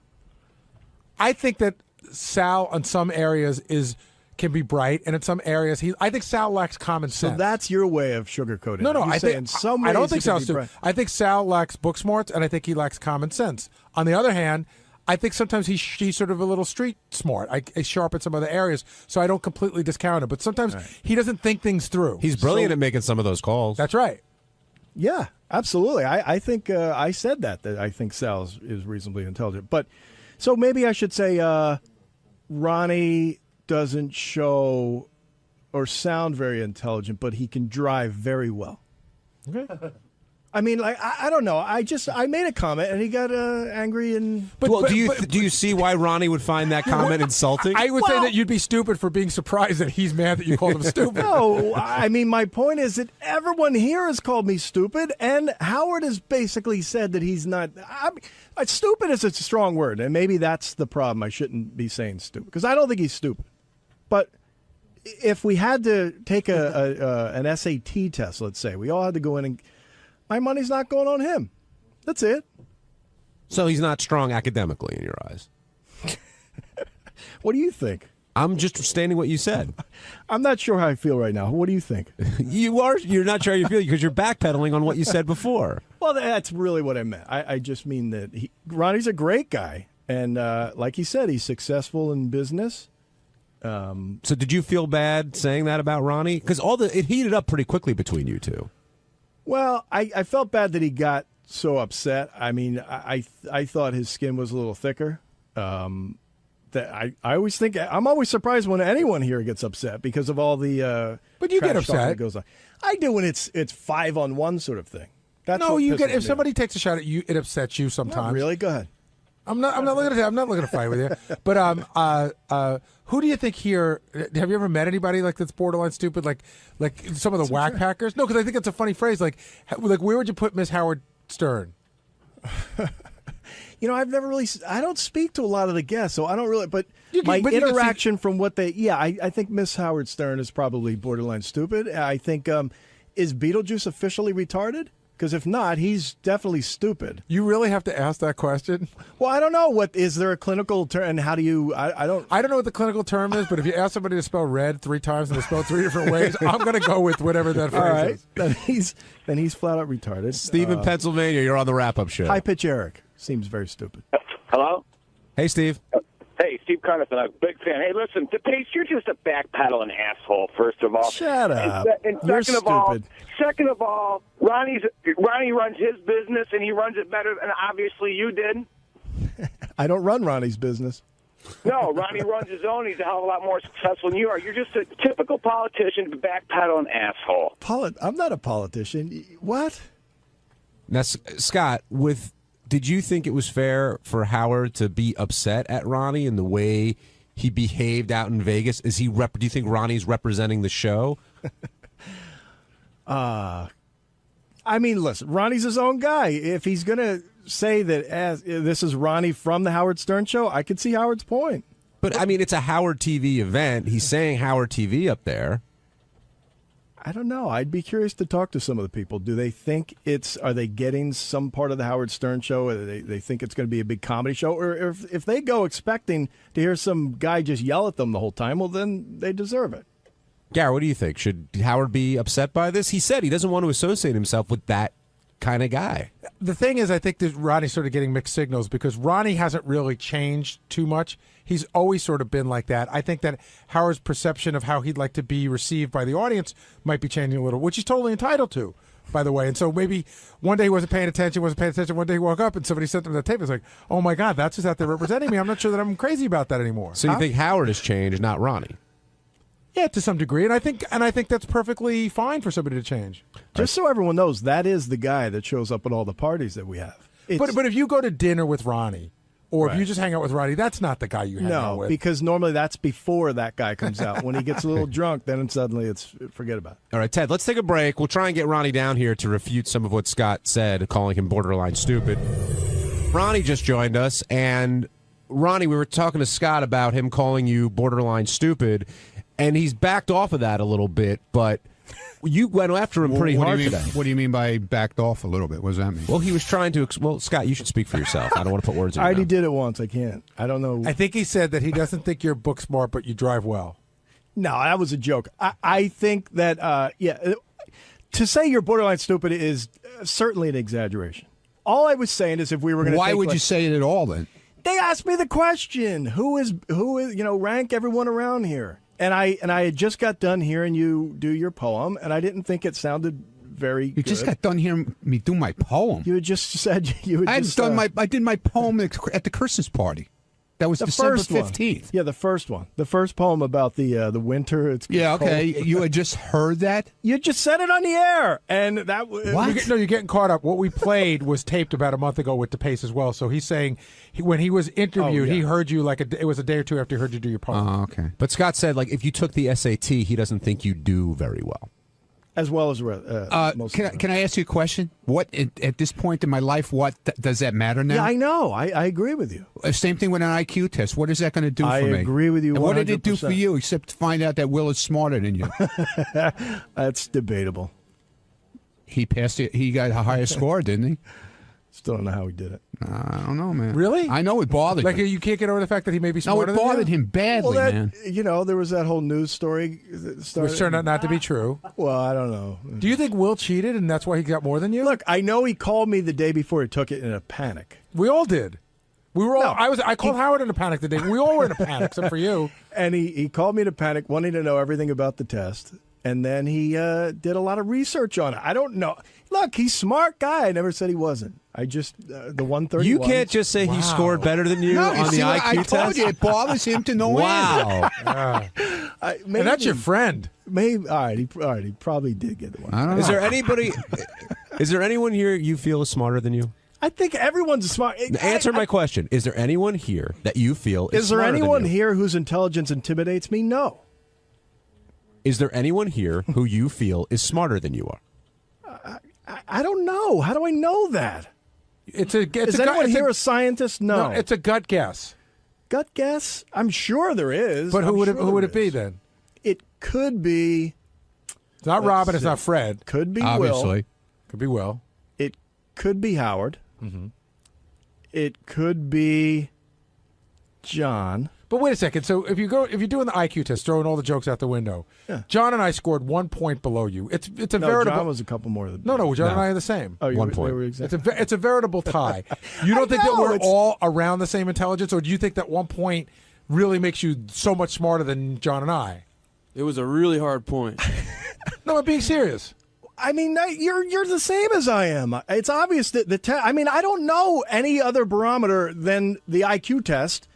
I think that Sal, on some areas, can be bright, and in some areas, I think Sal lacks common sense. So that's your way of sugarcoating. No, I think in some ways I don't think Sal's stupid. I think Sal lacks book smarts, and I think he lacks common sense. On the other hand, I think sometimes he's sort of a little street smart. He's sharp in some other areas, so I don't completely discount him. But sometimes he doesn't think things through. He's brilliant at making some of those calls. That's right. Yeah, absolutely. I think I said that I think Sal is reasonably intelligent. But so maybe I should say Ronnie doesn't show or sound very intelligent, but he can drive very well. Okay. I mean, I don't know. I made a comment and he got angry and. But do you see why Ronnie would find that comment insulting? I would say that you'd be stupid for being surprised that he's mad that you called him stupid. No, I mean my point is that everyone here has called me stupid, and Howard has basically said that he's not. Stupid is a strong word, and maybe that's the problem. I shouldn't be saying stupid because I don't think he's stupid. But if we had to take an SAT test, let's say we all had to go in and my money's not going on him. That's it. So he's not strong academically in your eyes. What do you think? I'm just stating what you said. I'm not sure how I feel right now. What do you think? You're not sure how you feel because you're backpedaling on what you said before. Well, that's really what I meant. I just mean that Ronnie's a great guy. And like he said, he's successful in business. So did you feel bad saying that about Ronnie? Because it heated up pretty quickly between you two. Well, I felt bad that he got so upset. I mean, I thought his skin was a little thicker. That I always think I'm always surprised when anyone here gets upset because of all the. But you get upset. That goes on. I do when it's 5-on-1 sort of thing. That's no, you get if somebody takes a shot at you, it upsets you sometimes. Not really, go ahead. I'm not looking to fight with you. But who do you think here? Have you ever met anybody like that's borderline stupid? Like some of the whack packers? No, because I think it's a funny phrase. Like where would you put Miss Howard Stern? I've never really. I don't speak to a lot of the guests, so I don't really. But my interaction from what they, I think Miss Howard Stern is probably borderline stupid. I think is Beetlejuice officially retarded? Because if not, he's definitely stupid. You really have to ask that question? Well, I don't know. What is there a clinical term? And how do you? I don't know what the clinical term is. But if you ask somebody to spell red 3 times and they spell 3 different ways, I'm going to go with whatever that phrase is. Then he's flat out retarded. Steve in Pennsylvania, you're on the wrap-up show. High pitch Eric seems very stupid. Hello. Hey, Steve. Hey, Steve Carnathan, I'm a big fan. Hey, listen, DePace, you're just a backpedaling asshole, first of all. Shut up. And you're second of all, Ronnie runs his business, and he runs it better than obviously you did. I don't run Ronnie's business. No, Ronnie runs his own. He's a hell of a lot more successful than you are. You're just a typical politician, backpedaling asshole. I'm not a politician. What? Now, Scott, did you think it was fair for Howard to be upset at Ronnie in the way he behaved out in Vegas? Do you think Ronnie's representing the show? I mean, listen, Ronnie's his own guy. If he's going to say that this is Ronnie from the Howard Stern show, I could see Howard's point. But, I mean, it's a Howard TV event. He's saying Howard TV up there. I don't know. I'd be curious to talk to some of the people. Do they think are they getting some part of the Howard Stern show? Or they think it's going to be a big comedy show? Or if they go expecting to hear some guy just yell at them the whole time, well, then they deserve it. Gary, what do you think? Should Howard be upset by this? He said he doesn't want to associate himself with that kind of guy. The thing is, I think that Ronnie's sort of getting mixed signals because Ronnie hasn't really changed too much. He's always sort of been like that. I think that Howard's perception of how he'd like to be received by the audience might be changing a little, which he's totally entitled to, by the way. And so maybe one day he wasn't paying attention. One day he woke up and somebody sent him the tape. It's like, oh my God, that's who's out there representing me. I'm not sure that I'm crazy about that anymore. So you think Howard has changed, not Ronnie? Yeah, to some degree, and I think that's perfectly fine for somebody to change. Just so everyone knows, that is the guy that shows up at all the parties that we have. But if you go to dinner with Ronnie, or if you just hang out with Ronnie, that's not the guy you hang out with. No, because normally that's before that guy comes out. When he gets a little drunk, then suddenly forget about it. All right, Ted, let's take a break. We'll try and get Ronnie down here to refute some of what Scott said, calling him borderline stupid. Ronnie just joined us, and Ronnie, we were talking to Scott about him calling you borderline stupid. And he's backed off of that a little bit, but you went after him pretty hard today. What do you mean by backed off a little bit? What does that mean? Well, he was trying to... Well, Scott, you should speak for yourself. I don't want to put words in your mouth. I already did it once. I can't. I don't know. I think he said that he doesn't think you're book smart, but you drive well. No, that was a joke. I think that, to say you're borderline stupid is certainly an exaggeration. All I was saying is if we were going to Why would you say it at all, then? They asked me the question. Who is rank everyone around here. And I had just got done hearing you do your poem, and I didn't think it sounded very good. You just got done hearing me do my poem. You had just said you had I did my poem at the Christmas party. That was December 15th. Yeah, the first one. The first poem about the winter. It's cold. Okay. You had just heard that? You just said it on the air. And that what? You're getting caught up. What we played was taped about a month ago with DePace as well. So he's saying when he was interviewed, he heard you it was a day or two after he heard you do your poem. Oh, okay. But Scott said, if you took the SAT, he doesn't think you do very well. As well as most. Can I ask you a question? What at this point in my life? What does that matter now? Yeah, I know. I agree with you. Same thing with an IQ test. What is that going to do for me? I agree with you. 100%. And what did it do for you, except to find out that Will is smarter than you? That's debatable. He passed it. He got a higher score, didn't he? Still don't know how he did it. I don't know, man. Really? I know it bothered him. You can't get over the fact that he may be smarter than you? No, it bothered him badly, man. There was that whole news story. Which turned out not to be true. Well, I don't know. Do you think Will cheated and that's why he got more than you? Look, I know he called me the day before he took it in a panic. We all did. We were all. I called Howard in a panic the day. We all were in a panic, except for you. And he called me in a panic, wanting to know everything about the test. And then he did a lot of research on it. I don't know. Look, he's a smart guy. I never said he wasn't. I just, the 131. You can't just say he scored better than you on the IQ test. I told you, it bothers him to no end. Wow. And that's your friend. Maybe. All right, he probably did get the one. I don't know. Is there anyone here you feel is smarter than you? I think everyone's smart. Answer my question. Is there anyone here that you feel is smarter than you? Is there anyone here whose intelligence intimidates me? No. Is there anyone here who you feel is smarter than you are? I don't know. How do I know that? Is anyone here a scientist? No. It's a gut guess. Gut guess? I'm sure there is. But who would it be then? It could be. It's not Robin. It's not Fred. Could be Obviously. Will. Could be Will. It could be Howard. Mm-hmm. It could be John. But wait a second. So if you're doing the IQ test, throwing all the jokes out the window, John and I scored 1 point below you. It's a veritable. John was a couple more than. No, John and I are the same. Oh, 1 point. It's a veritable tie. You don't think that we're all around the same intelligence, or do you think that 1 point really makes you so much smarter than John and I? It was a really hard point. No, I'm being serious. I mean, you're the same as I am. It's obvious that the test. I mean, I don't know any other barometer than the IQ test.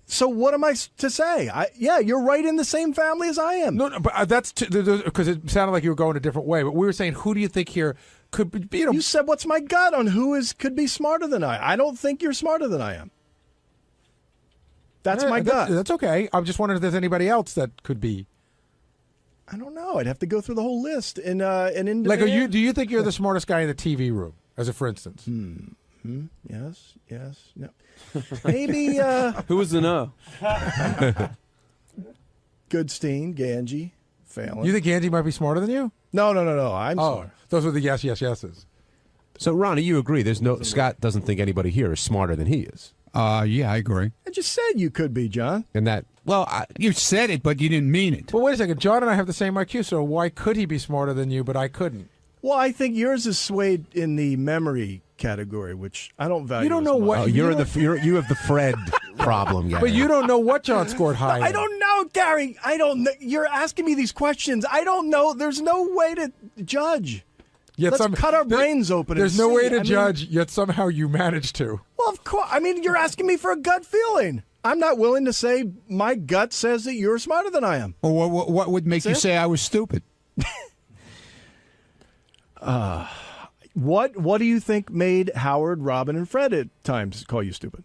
So what am I to say? You're right in the same family as I am. No, but that's because it sounded like you were going a different way. But we were saying, who do you think here could be? You said, what's my gut on who could be smarter than I? I don't think you're smarter than I am. That's my gut. That's okay. I'm just wondering if there's anybody else that could be. I don't know. I'd have to go through the whole list and like, do you think you're the smartest guy in the TV room, as a for instance? Yes. No. Maybe. Who was the no? Goodstein, Ganji, Phelan. You think Ganji might be smarter than you? No. I'm smart. Those were the yeses. So, Ronnie, you agree? Scott doesn't think anybody here is smarter than he is. Yeah, I agree. I just said you could be, John. And that. Well, you said it, but you didn't mean it. Well, wait a second. John and I have the same IQ, so why could he be smarter than you, but I couldn't? Well, I think yours is swayed in the memory category, which I don't value. You don't know what. You have the Fred problem, Gary. But you don't know what John scored high. I don't know, Gary. I don't know. You're asking me these questions. I don't know. There's no way to judge. Let's cut our brains open. There's no way to judge, yet somehow you managed to. Well, of course. I mean, you're asking me for a gut feeling. I'm not willing to say my gut says that you're smarter than I am. Well, what would make you say I was stupid? What do you think made Howard, Robin, and Fred at times call you stupid?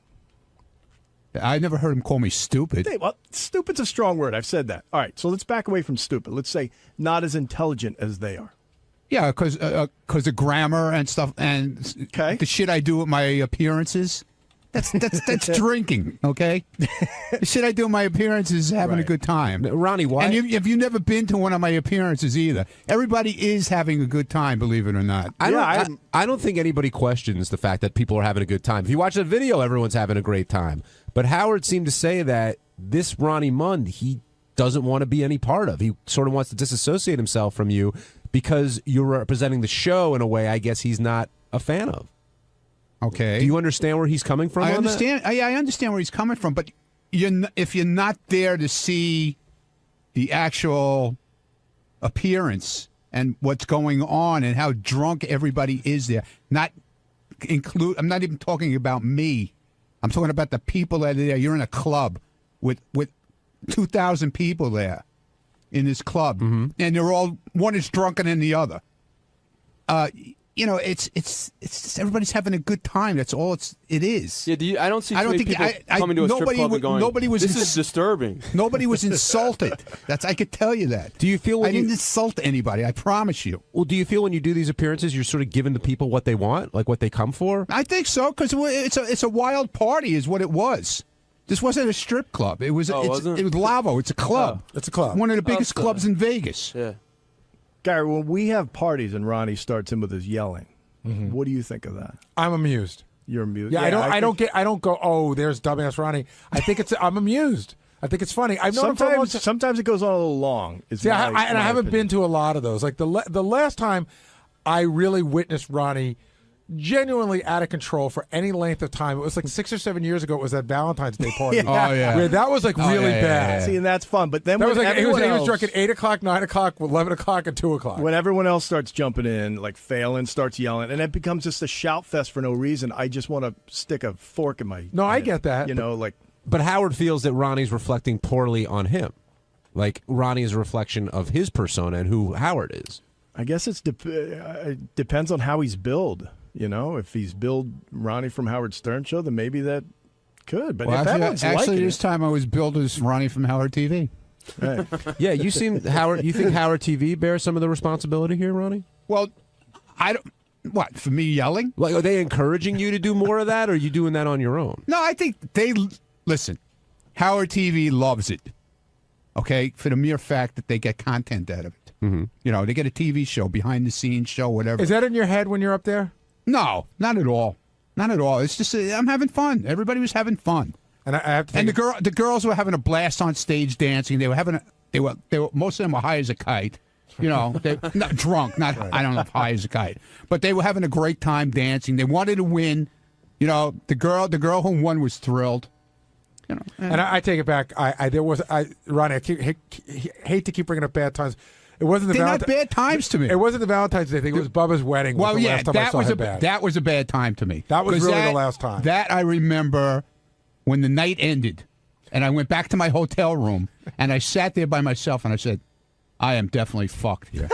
I never heard him call me stupid. Well, stupid's a strong word. I've said that. All right, so let's back away from stupid. Let's say not as intelligent as they are. Yeah, because of grammar and stuff, and the shit I do with my appearances. That's drinking, okay? The shit I do with my appearances is having a good time. Ronnie, why? And if you've never been to one of my appearances either, everybody is having a good time, believe it or not. I don't think anybody questions the fact that people are having a good time. If you watch that video, everyone's having a great time. But Howard seemed to say that this Ronnie Mund, he doesn't want to be any part of. He sort of wants to disassociate himself from you because you're representing the show in a way I guess he's not a fan of. Okay. Do you understand where he's coming from? I understand. I understand where he's coming from, but if you're not there to see the actual appearance and what's going on and how drunk everybody is there, I'm not even talking about me. I'm talking about the people that are there. You're in a club with 2,000 people there in this club, and they're all one is drunker than the other. It's everybody's having a good time. That's all it is. Yeah, I don't see people coming to a strip club and going, this is disturbing. Nobody was insulted. I could tell you that. Do you feel I didn't insult anybody, I promise you. Well, do you feel when you do these appearances, you're sort of giving the people what they want, like what they come for? I think so, because it's a wild party is what it was. This wasn't a strip club. It was Lavo. It's a club. It's a club. One of the biggest clubs in Vegas. Yeah. Gary, when we have parties and Ronnie starts in with his yelling, what do you think of that? I'm amused. You're amused. Yeah, I don't go, oh, there's dumbass Ronnie. I think I'm amused. I think it's funny. I've known him for a long time. Sometimes it goes on a little long. I haven't been to a lot of those. Like the last time I really witnessed Ronnie genuinely out of control for any length of time, it was like 6 or 7 years ago. It was that Valentine's Day party. Yeah, that was like really bad. See, and that's fun. But then that was like he was drunk at 8 o'clock, 9 o'clock, 11 o'clock, and 2 o'clock. When everyone else starts jumping in, like Phelan starts yelling, and it becomes just a shout fest for no reason. I just want to stick a fork in my. No, I get that. You know, like. But Howard feels that Ronnie's reflecting poorly on him. Like Ronnie is a reflection of his persona and who Howard is. I guess it depends on how he's billed. You know, if he's billed Ronnie from Howard Stern show, then maybe that could. But if everyone's actually, this time I was billed as Ronnie from Howard TV. Right. Yeah, you seem Howard. You think Howard TV bears some of the responsibility here, Ronnie? Well, I don't. What, for me yelling? Like, are they encouraging you to do more of that, or are you doing that on your own? No, I think listen. Howard TV loves it. Okay, for the mere fact that they get content out of it. Mm-hmm. You know, they get a TV show, behind the scenes show, whatever. Is that in your head when you're up there? No, not at all. Not at all. It's just I'm having fun. Everybody was having fun, and I have to. And the girls were having a blast on stage dancing. They were most of them were high as a kite. You know, they not drunk. Not right. I don't know if high as a kite, but they were having a great time dancing. They wanted to win. You know, the girl who won was thrilled. You know, and I take it back. Ronnie, I hate to keep bringing up bad times. It wasn't They're not bad times to me. It wasn't the Valentine's Day thing. It was Bubba's wedding. Well, the last time that was a bad time to me. That was really the last time. That I remember when the night ended, and I went back to my hotel room, and I sat there by myself, and I said, I am definitely fucked here.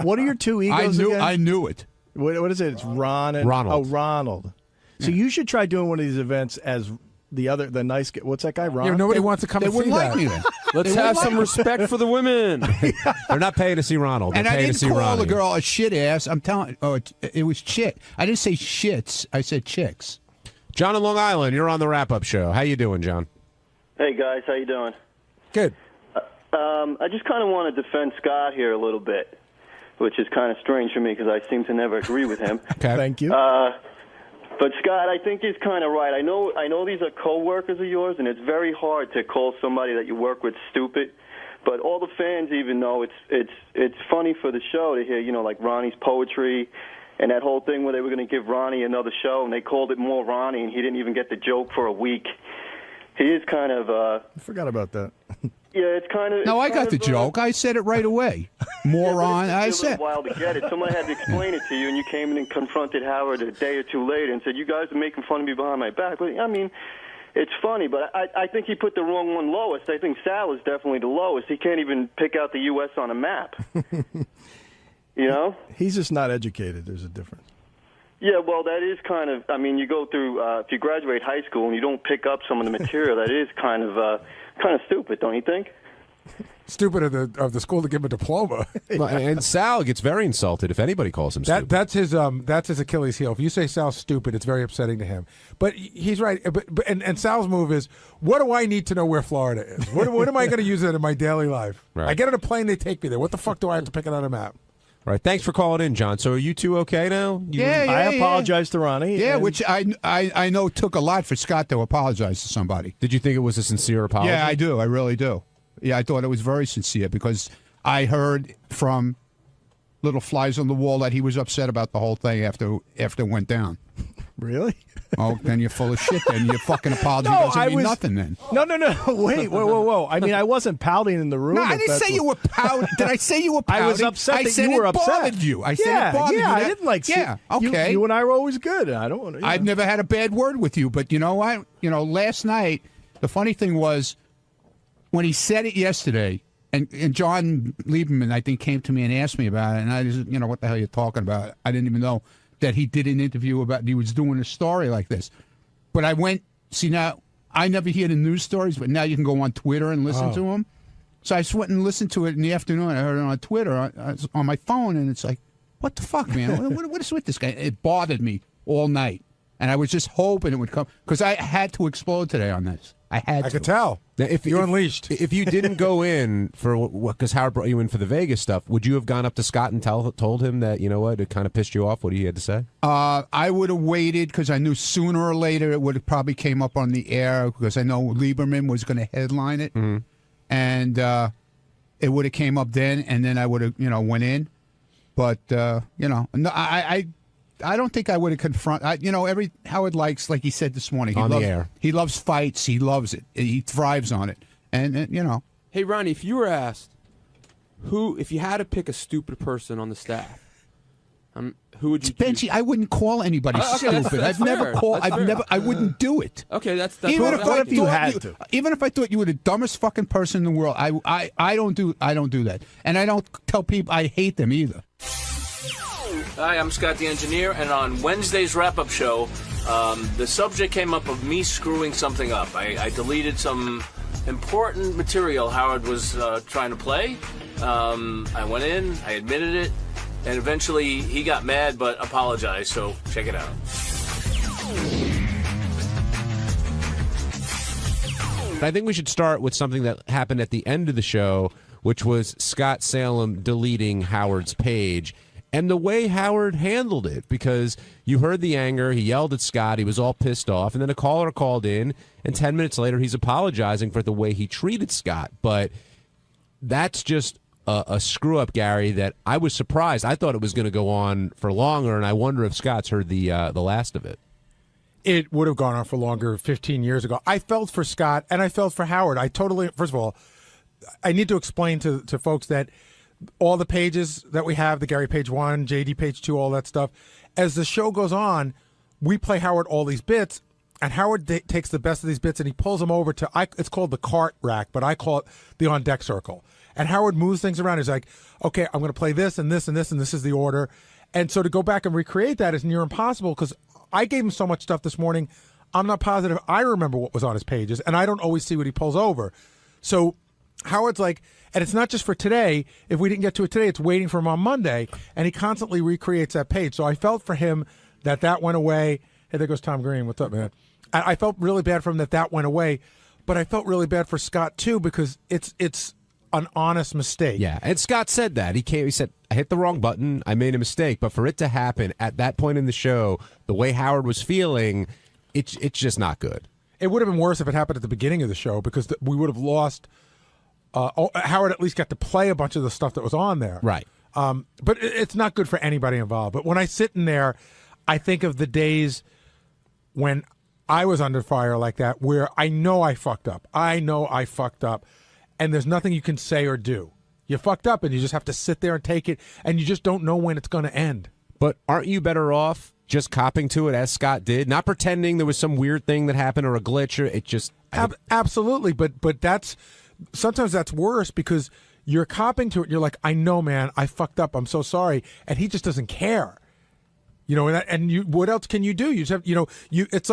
What are your two egos again? I knew it. What is it? It's Ron and... Ronald. Oh, Ronald. So you should try doing one of these events as the nice guy. What's that guy, Ron? Yeah, nobody wants to come and see that. Me then. Let's have some respect for the women. They're not paying to see Ronald. They're and paying I to see didn't call Ronnie. the girl a shit ass. I'm telling it was chit. I didn't say shits. I said chicks. John in Long Island, you're on the wrap-up show. How you doing, John? Hey, guys. How you doing? Good. I just kind of want to defend Scott here a little bit, which is kind of strange for me because I seem to never agree with him. Okay. Thank you. But Scott, I think he's kind of right. I know these are co-workers of yours, and it's very hard to call somebody that you work with stupid. But all the fans even know it's funny for the show to hear, you know, like Ronnie's poetry and that whole thing where they were going to give Ronnie another show, and they called it More Ronnie, and he didn't even get the joke for a week. He is kind of... I forgot about that. Yeah, it's kind of... No, I got the joke. I said it right away. Moron. I said... It took a while to get it. Someone had to explain it to you, and you came in and confronted Howard a day or two later and said, you guys are making fun of me behind my back. But, I mean, it's funny, but I think he put the wrong one lowest. I think Sal is definitely the lowest. He can't even pick out the U.S. on a map. You know? He's just not educated. There's a difference. Yeah, well, that is kind of... I mean, you go through... if you graduate high school and you don't pick up some of the material, that is kind of stupid, don't you think? Stupid of the school to give him a diploma. And Sal gets very insulted if anybody calls him stupid. That's his Achilles heel. If you say Sal's stupid, it's very upsetting to him. But he's right. And Sal's move is, what do I need to know where Florida is? What am I going to use it in my daily life? Right. I get on a plane, they take me there. What the fuck do I have to pick it on a map? All right, thanks for calling in, John. So are you two okay now? I apologize to Ronnie. Yeah, which I know took a lot for Scott to apologize to somebody. Did you think it was a sincere apology? Yeah, I do. I really do. Yeah, I thought it was very sincere because I heard from little flies on the wall that he was upset about the whole thing after it went down. Really? Oh, then you're full of shit. Then your fucking apology doesn't mean nothing. Then no. Wait, whoa. I mean, I wasn't pouting in the room. No, I didn't say you were pouting. Did I say you were pouting? I was upset that you were upset. Bothered you. I said it bothered you. I didn't like. Yeah, okay. You and I were always good. I don't want to. I've never had a bad word with you, but you know what? You know, last night the funny thing was when he said it yesterday, and John Lieberman I think came to me and asked me about it, and I just, you know, what the hell you're talking about? I didn't even know that he did an interview about he was doing a story like this. But I went, see, now, I never hear the news stories, but now you can go on Twitter and listen to them. So I just went and listened to it in the afternoon. I heard it on Twitter on my phone, and it's like, what the fuck, man? what is with this guy? It bothered me all night. And I was just hoping it would come, because I had to explode today on this. I had to. I could tell. Now, if you're unleashed. If you didn't go in for because Howard brought you in for the Vegas stuff, would you have gone up to Scott and told him that, you know what, it kind of pissed you off what he had to say? I would have waited because I knew sooner or later it would have probably came up on the air because I know Lieberman was going to headline it. Mm-hmm. And it would have came up then, and then I would have, went in. But, no, I don't think I would have confronted. Howard likes, like he said this morning. On the air. He loves fights. He loves it. He thrives on it. And. Hey, Ronnie, if you were asked if you had to pick a stupid person on the staff, who would you choose? Benji, I wouldn't call anybody stupid. That's never called. I wouldn't do it. Okay, that's even if you had to. Even if I thought you were the dumbest fucking person in the world, I don't do that. And I don't tell people I hate them either. Hi, I'm Scott the Engineer, and on Wednesday's wrap-up show, the subject came up of me screwing something up. I deleted some important material Howard was trying to play. I went in, I admitted it, and eventually he got mad but apologized, so check it out. I think we should start with something that happened at the end of the show, which was Scott Salem deleting Howard's page. And the way Howard handled it, because you heard the anger, he yelled at Scott, he was all pissed off, and then a caller called in, and 10 minutes later he's apologizing for the way he treated Scott. But that's just a screw-up, Gary, that I was surprised. I thought it was going to go on for longer, and I wonder if Scott's heard the last of it. It would have gone on for longer 15 years ago. I felt for Scott, and I felt for Howard. First of all, I need to explain to folks that all the pages that we have, the Gary page 1, JD page 2, all that stuff, as the show goes on, we play Howard all these bits, and Howard takes the best of these bits and he pulls them over to, it's called the cart rack, but I call it the on-deck circle. And Howard moves things around. He's like, okay, I'm going to play this and this and this, and this is the order. And so to go back and recreate that is near impossible because I gave him so much stuff this morning, I'm not positive I remember what was on his pages, and I don't always see what he pulls over. So Howard's like, and it's not just for today. If we didn't get to it today, it's waiting for him on Monday, and he constantly recreates that page. So I felt for him that went away. Hey, there goes Tom Green. What's up, man? I felt really bad for him that went away, but I felt really bad for Scott, too, because it's an honest mistake. Yeah, and Scott said that. He said, I hit the wrong button, I made a mistake, but for it to happen at that point in the show, the way Howard was feeling, it's just not good. It would have been worse if it happened at the beginning of the show because we would have lost. Howard at least got to play a bunch of the stuff that was on there. Right. But it's not good for anybody involved. But when I sit in there, I think of the days when I was under fire like that where I know I fucked up. And there's nothing you can say or do. You fucked up and you just have to sit there and take it, and you just don't know when it's going to end. But aren't you better off just copping to it as Scott did, not pretending there was some weird thing that happened or a glitch? Or it just absolutely. But sometimes that's worse because you're copping to it. And you're like, I know, man, I fucked up. I'm so sorry, and he just doesn't care. What else can you do? You just have, it's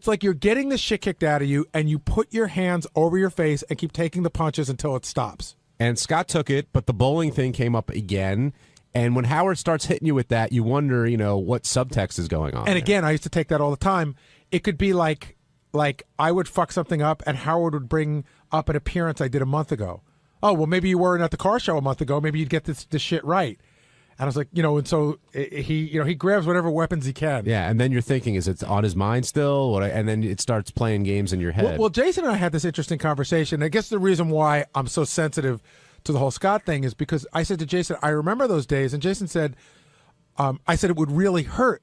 like you're getting the shit kicked out of you, and you put your hands over your face and keep taking the punches until it stops. And Scott took it, but the bowling thing came up again. And when Howard starts hitting you with that, you wonder, what subtext is going on. And again, I used to take that all the time. It could be like I would fuck something up, and Howard would bring up an appearance I did a month ago. Oh, well, maybe you weren't at the car show a month ago. Maybe you'd get this shit right. And I was like, and so he grabs whatever weapons he can. Yeah, and then you're thinking, is it on his mind still? And then it starts playing games in your head. Well, Jason and I had this interesting conversation. I guess the reason why I'm so sensitive to the whole Scott thing is because I said to Jason, I remember those days. And Jason said, I said it would really hurt.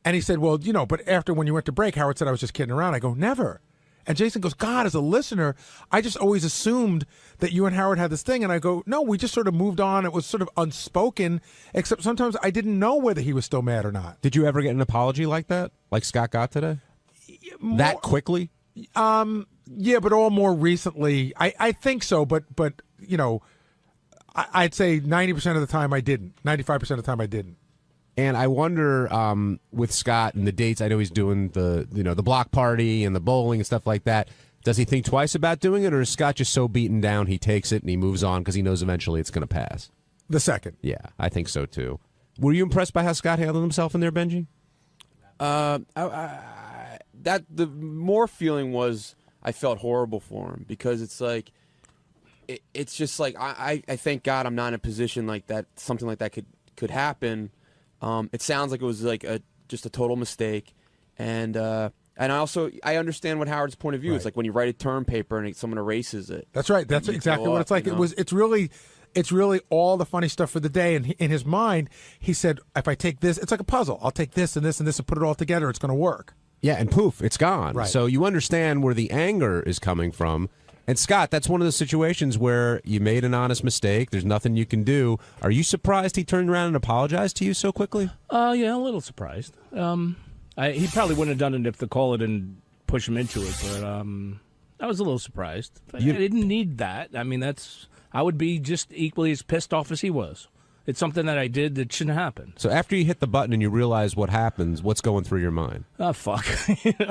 And he said, well, but after when you went to break, Howard said I was just kidding around. I go, never. And Jason goes, God, as a listener, I just always assumed that you and Howard had this thing. And I go, no, we just sort of moved on. It was sort of unspoken, except sometimes I didn't know whether he was still mad or not. Did you ever get an apology like that, like Scott got today? That quickly? Yeah, but all more recently. I think so, but I'd say 90% of the time I didn't. 95% of the time I didn't. And I wonder with Scott and the dates, I know he's doing the block party and the bowling and stuff like that. Does he think twice about doing it, or is Scott just so beaten down he takes it and he moves on because he knows eventually it's going to pass? The second. Yeah, I think so too. Were you impressed by how Scott handled himself in there, Benji? The more feeling was I felt horrible for him because it's like, it's just like I thank God I'm not in a position like that. Something like that could happen. It sounds like it was like just a total mistake, and I understand what Howard's point of view. Right. It's like when you write a term paper and someone erases it. That's right. That's exactly what it's like. You know? It's really all the funny stuff for the day. And in his mind, he said, if I take this, it's like a puzzle. I'll take this and this and this and put it all together. It's going to work. Yeah, and poof, it's gone. Right. So you understand where the anger is coming from. And Scott, that's one of those situations where you made an honest mistake. There's nothing you can do. Are you surprised he turned around and apologized to you so quickly? Yeah, a little surprised. He probably wouldn't have done it if the caller didn't push him into it. But I was a little surprised. I didn't need that. I mean, I would be just equally as pissed off as he was. It's something that I did that shouldn't happen. So after you hit the button and you realize what happens, what's going through your mind? Oh, fuck.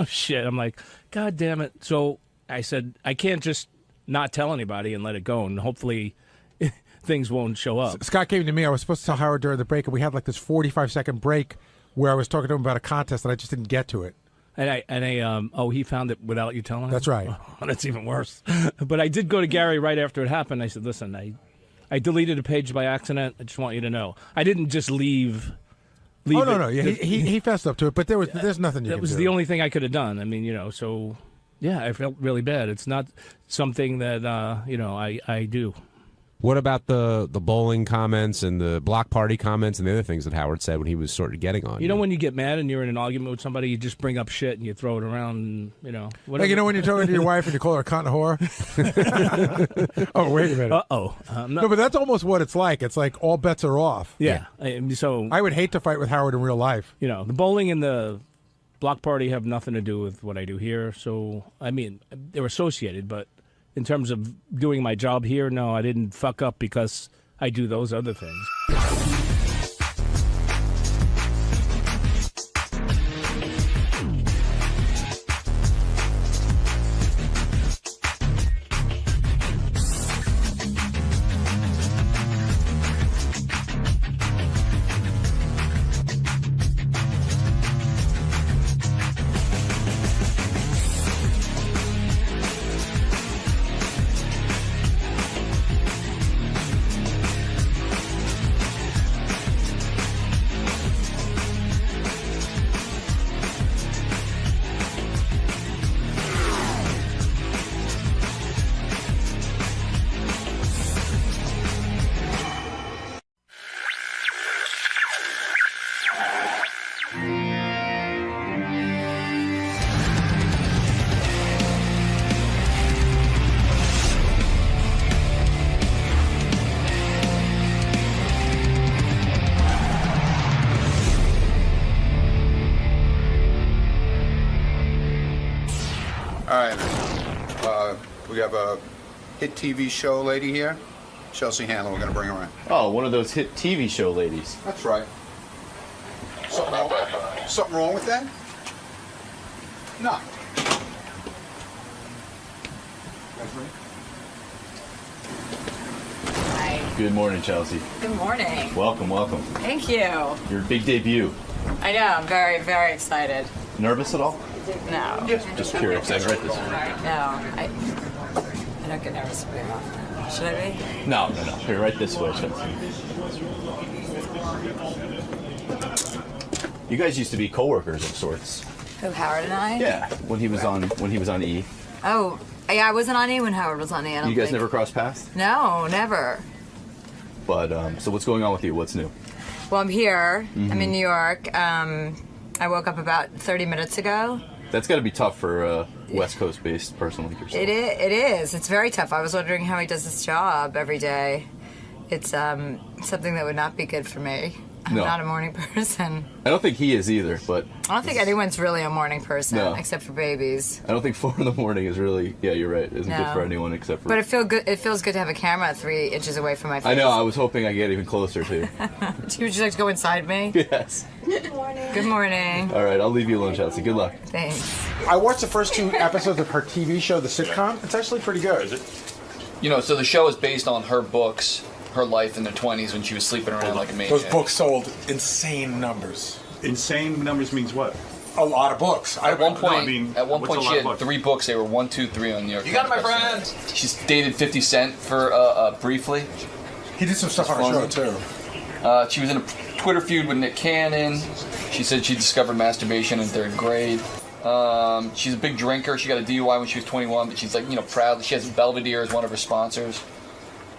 Shit. I'm like, God damn it. So I said, I can't just not tell anybody and let it go, and hopefully things won't show up. Scott came to me. I was supposed to tell Howard during the break, and we had like this 45-second break where I was talking to him about a contest, and I just didn't get to it. He found it without you telling him? That's right. Oh, that's even worse. But I did go to Gary right after it happened. I said, listen, I deleted a page by accident. I just want you to know. I didn't just leave Oh, no. Yeah, he fessed up to it, but there's nothing you can do. That was the only thing I could have done. I mean, so, yeah, I felt really bad. It's not something that, I do. What about the bowling comments and the block party comments and the other things that Howard said when he was sort of getting on? You know, when you get mad and you're in an argument with somebody, you just bring up shit and you throw it around, whatever. Like, when you're talking to your wife and you call her a cunt and a whore? Oh, wait a minute. Uh-oh. No, but that's almost what it's like. It's like all bets are off. Yeah. So I would hate to fight with Howard in real life. The bowling and the block party have nothing to do with what I do here. So, I mean, they're associated, but in terms of doing my job here, no, I didn't fuck up because I do those other things. We have a hit TV show lady here, Chelsea Handler. We're going to bring her in. Oh, one of those hit TV show ladies. That's right. Something wrong with that? No. Hi. Good morning, Chelsea. Good morning. Welcome. Thank you. Your big debut. I know. I'm very, very excited. Nervous at all? No. Just curious. I read this. No. I don't get nervous very often. Should I be? No. Here, right this way, Chelsea. You guys used to be co-workers of sorts. Who, Howard and I? Yeah, when he was on E. Oh, yeah, I wasn't on E when Howard was on E. You guys never crossed paths? No, never. But so what's going on with you? What's new? Well, I'm here. Mm-hmm. I'm in New York. I woke up about 30 minutes ago. That's got to be tough for a West Coast-based person like yourself. It is. It's very tough. I was wondering how he does this job every day. It's something that would not be good for me. I'm not a morning person. I don't think he is either, but... I don't think anyone's really a morning person, except for babies. I don't think 4 in the morning is really... Yeah, you're right. Isn't good for anyone except for... But it feels good to have a camera 3 inches away from my face. I know. I was hoping I'd get even closer to you. Would you like to go inside me? Yes. Good morning. Good morning. All right, I'll leave you alone, Chelsea. Good luck. Thanks. I watched the first 2 episodes of her TV show, the sitcom. It's actually pretty good. Is it? So the show is based on her books, her life in the 20s when she was sleeping around like a maniac. Those books sold insane numbers. Insane numbers means what? A lot of books. At one point, she had 3 books. They were 1, 2, 3 on New York. You got it, my friend. She's dated 50 Cent for briefly. He did some stuff on her show too. She was in a Twitter feud with Nick Cannon. She said she discovered masturbation in 3rd grade. She's a big drinker. She got a DUI when she was 21, but she's proud. She has Belvedere as one of her sponsors.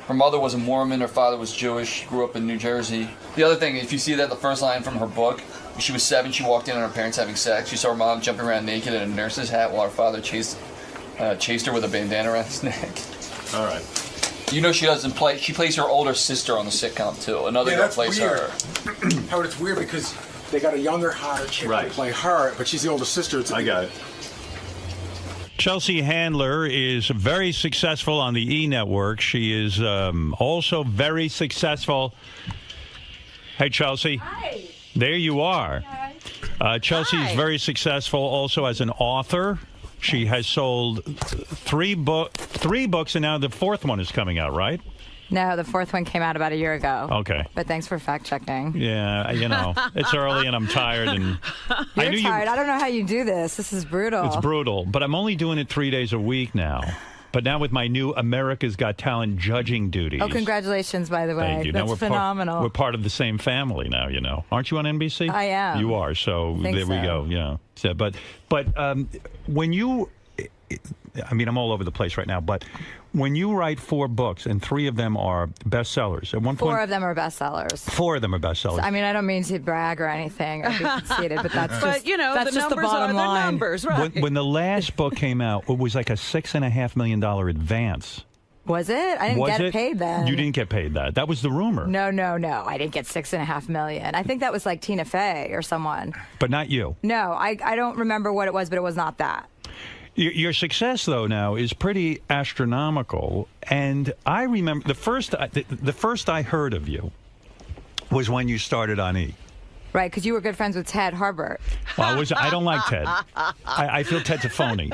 Her mother was a Mormon. Her father was Jewish. She grew up in New Jersey. The other thing, if you see that the first line from her book, when she was 7, she walked in on her parents having sex. She saw her mom jumping around naked in a nurse's hat while her father chased her with a bandana around his neck. All right. You know she doesn't play. She plays her older sister on the sitcom too. Another girl plays her. Howard, it's weird because they got a younger, hotter chick to play her, but she's the older sister. I got it. Chelsea Handler is very successful on the E! Network. She is also very successful. Hey, Chelsea. Hi. There you are. Chelsea is Hi. very successful also as an author. She has sold 3 books, and now the 4th one is coming out, right? No, the 4th one came out about a year ago. Okay. But thanks for fact-checking. Yeah, it's early and I'm tired. And You're tired. I don't know how you do this. This is brutal. It's brutal, but I'm only doing it 3 days a week now. But now with my new America's Got Talent judging duties. Oh, congratulations, by the way. Thank you. That's now phenomenal. We're part of the same family now, Aren't you on NBC? I am. You are, so Think there we go. Yeah. So, but when you... I'm all over the place right now, but when you write 4 books and 3 of them are bestsellers, at one point... 4 of them are bestsellers. 4 of them are bestsellers. I mean, I don't mean to brag or anything or be conceited, but that's just, the just the numbers bottom are line. the numbers, right? When the last book came out, it was like a $6.5 million advance. Was it? I didn't get paid then. You didn't get paid that. That was the rumor. No. I didn't get $6.5 million. I think that was like Tina Fey or someone. But not you. No, I don't remember what it was, but it was not that. Your success, though, now is pretty astronomical. And I remember the first I heard of you was when you started on E! Right, because you were good friends with Ted Harbert. Well, I don't like Ted. I feel Ted's a phony.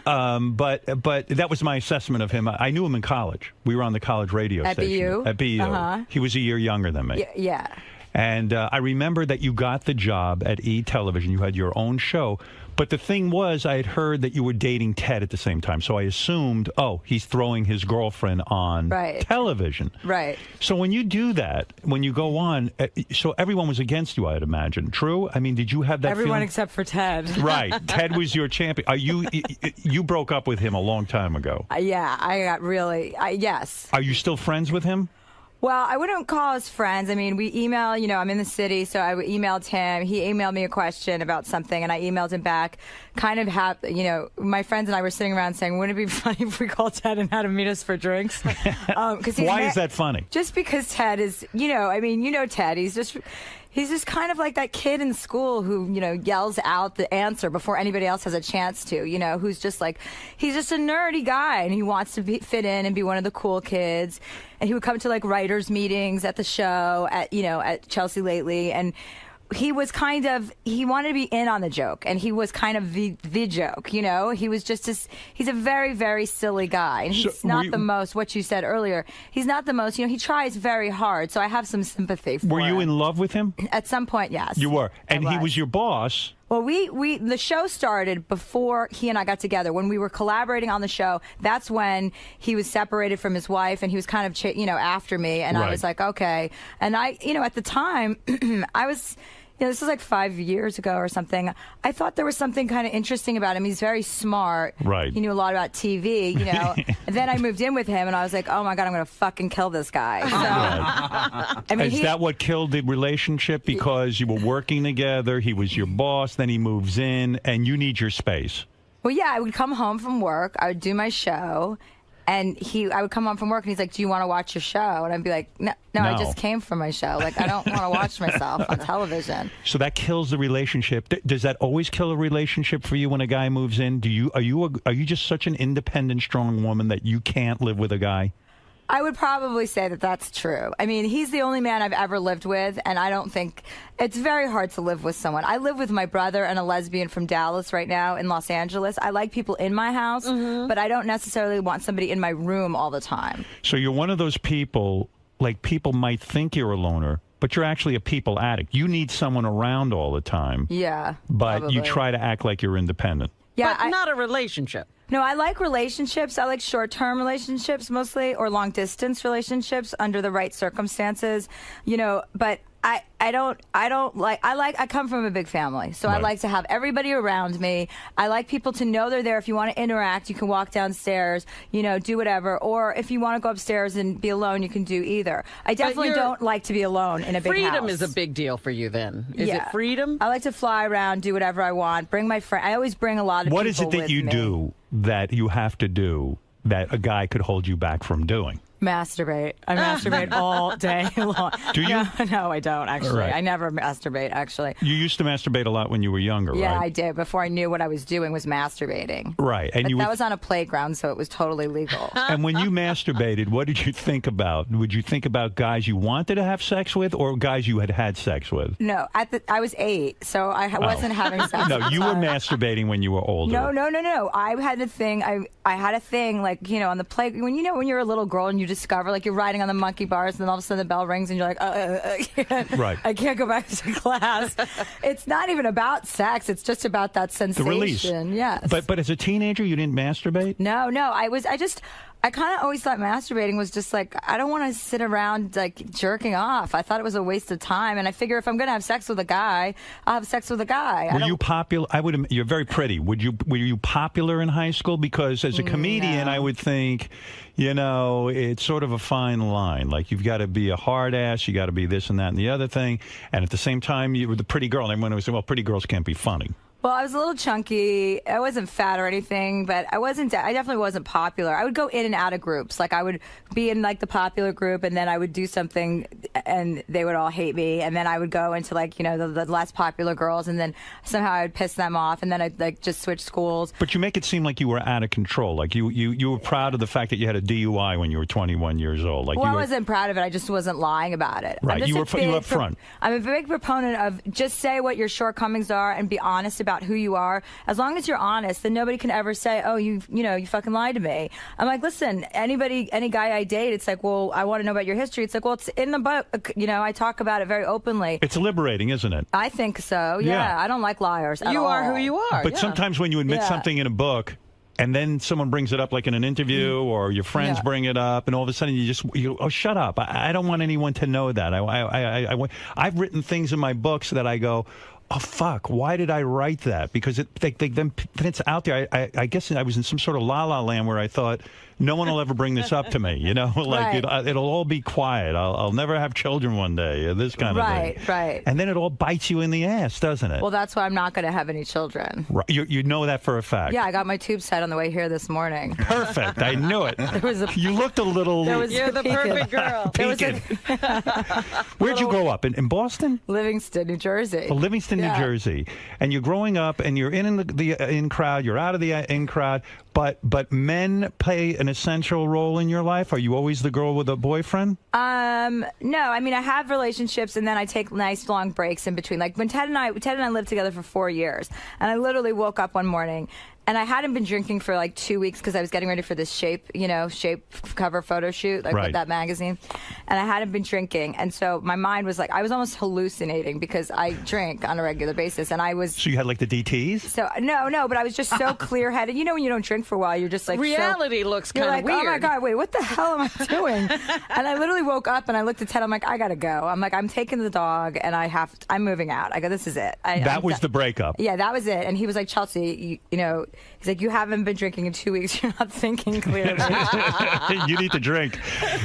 But that was my assessment of him. I knew him in college. We were on the college radio At station. BU? At BU. Uh-huh. He was a year younger than me. Yeah. And I remember that you got the job at E! Television. You had your own show. But the thing was, I had heard that you were dating Ted at the same time. So I assumed, he's throwing his girlfriend on television. Right. So when you do that, when you go on, so everyone was against you, I'd imagine. True? I mean, did you have that Everyone feeling? except for Ted. Right. Ted was your champion. You broke up with him a long time ago. Yeah, I got really, yes. Are you still friends with him? Well, I wouldn't call us friends. I mean, we email, I'm in the city, so I emailed him. He emailed me a question about something, and I emailed him back. Kind of, my friends and I were sitting around saying, wouldn't it be funny if we called Ted and had him meet us for drinks? Why is that funny? Just because Ted is, Ted. He's just kind of like that kid in school who, yells out the answer before anybody else has a chance to, who's just like, he's just a nerdy guy and he wants to fit in and be one of the cool kids. And he would come to like writers meetings at the show at Chelsea Lately. And he was he wanted to be in on the joke, and he was kind of the joke, He was just he's a very, very silly guy, and he's not the most, what you said earlier, he's not the most, he tries very hard, so I have some sympathy for him. Were you in love with him? At some point, yes. You were, and he was your boss. Well, the show started before he and I got together. When we were collaborating on the show, that's when he was separated from his wife, and he was kind of, after me, and I was like, okay. And I, at the time, I was... this was like 5 years ago or something. I thought there was something kind of interesting about him. He's very smart. Right. He knew a lot about TV, And then I moved in with him, and I was like, oh, my God, I'm going to fucking kill this guy. So, Is that what killed the relationship? Because you were working together, he was your boss, then he moves in, and you need your space. Well, yeah, I would come home from work. I would do my show. And I would come home from work, and he's like, do you want to watch your show? And I'd be like, no, I just came from my show. Like, I don't want to watch myself on television. So that kills the relationship. Does that always kill a relationship for you when a guy moves in? Are you just such an independent, strong woman that you can't live with a guy? I would probably say that that's true. I mean, he's the only man I've ever lived with, and I don't think it's very hard to live with someone. I live with my brother and a lesbian from Dallas right now in Los Angeles. I like people in my house, but I don't necessarily want somebody in my room all the time. So you're one of those people, like people might think you're a loner, but you're actually a people addict. You need someone around all the time. Yeah. But probably. you try to act like you're independent. Yeah, but not a relationship. No, I like relationships. I like short-term relationships mostly, or long-distance relationships under the right circumstances. You know, but I come from a big family, so I like to have everybody around me. I like people to know they're there. If you want to interact, you can walk downstairs, you know, do whatever. Or if you want to go upstairs and be alone, you can do either. I definitely don't like to be alone in a big house. Freedom is a big deal for you then. Is it freedom? I like to fly around, do whatever I want, bring my friend. I always bring a lot of people What is it that with you me. do that you have to do that a guy could hold you back from doing? Masturbate. I masturbate all day long. Do you? No, I don't, actually. Right. I never masturbate, actually. You used to masturbate a lot when you were younger, Yeah, right? I did. Before I knew what I was doing was masturbating. Right. And But that was on a playground, so it was totally legal. And when you masturbated, what did you think about? Would you think about guys you wanted to have sex with or guys you had had sex with? No, I was 8, so I wasn't having sex. No, you were masturbating when you were older. No. I had a thing. I had a thing, like, you know, on the play. When you're a little girl and you discover, like, you're riding on the monkey bars, and then all of a sudden the bell rings, and you're like, right. I can't go back to class. It's not even about sex. It's just about that sensation. The release. Yes. But as a teenager, you didn't masturbate? No. I kind of always thought masturbating was just like, I don't want to sit around like jerking off. I thought it was a waste of time, and I figure if I'm going to have sex with a guy, I'll have sex with a guy. Were you popular? You're very pretty. Were you popular in high school? Because as a comedian, I would think, you know, it's sort of a fine line. Like, you've got to be a hard ass, you got to be this and that and the other thing, and at the same time, you were the pretty girl. And everyone would say, well, pretty girls can't be funny. Well, I was a little chunky. I wasn't fat or anything, but I definitely wasn't popular. I would go in and out of groups. Like, I would be in, like, the popular group, and then I would do something, and they would all hate me. And then I would go into, like, you know, the less popular girls, and then somehow I would piss them off, and then I'd, like, just switch schools. But you make it seem like you were out of control. Like, you were proud of the fact that you had a DUI when you were 21 years old. Like, I wasn't proud of it. I just wasn't lying about it. Right. You were up front. I'm a big proponent of just say what your shortcomings are and be honest about who you are. As long as you're honest, then nobody can ever say, oh, you fucking lied to me. I'm like, listen, any guy I date, it's like, well, I want to know about your history. It's like, well, it's in the book. You know, I talk about it very openly. It's liberating, isn't it? I think so. Yeah. I don't like liars at all. You are who you are. But sometimes when you admit something in a book, and then someone brings it up, like in an interview, or your friends bring it up, and all of a sudden you oh, shut up. I don't want anyone to know that. I've written things in my books that I go, oh, fuck, why did I write that? Because then it's out there. I guess I was in some sort of la-la land where I thought, no one will ever bring this up to me, you know? Like, it'll all be quiet. I'll never have children one day, this kind of thing. Right. And then it all bites you in the ass, doesn't it? Well, that's why I'm not going to have any children. Right. You know that for a fact. Yeah, I got my tubes tied on the way here this morning. Perfect. I knew it. You looked a little... You're the perfect girl. Where'd you grow up? In Boston? Livingston, New Jersey. Oh, Livingston, New Jersey. And you're growing up, and you're in the in crowd, you're out of the in crowd, but men play an essential role in your life? Are you always the girl with a boyfriend? No, I mean, I have relationships, and then I take nice long breaks in between. Like when Ted and I lived together for 4 years, and I literally woke up one morning, and I hadn't been drinking for like 2 weeks because I was getting ready for this Shape cover photo shoot, like with that magazine. And I hadn't been drinking. And so my mind was like, I was almost hallucinating because I drink on a regular basis. And I was... So you had like the DTs? So, no, but I was just so clear-headed. You know when you don't drink for a while, you're just like... Reality looks kind of weird. Oh my God, wait, what the hell am I doing? And I literally woke up and I looked at Ted. I'm like, I gotta go. I'm like, I'm taking the dog and I'm moving out. I go, this is it. That was the breakup. Yeah, that was it. And he was like, Chelsea, you know... He's like, you haven't been drinking in 2 weeks. You're not thinking clearly. You need to drink.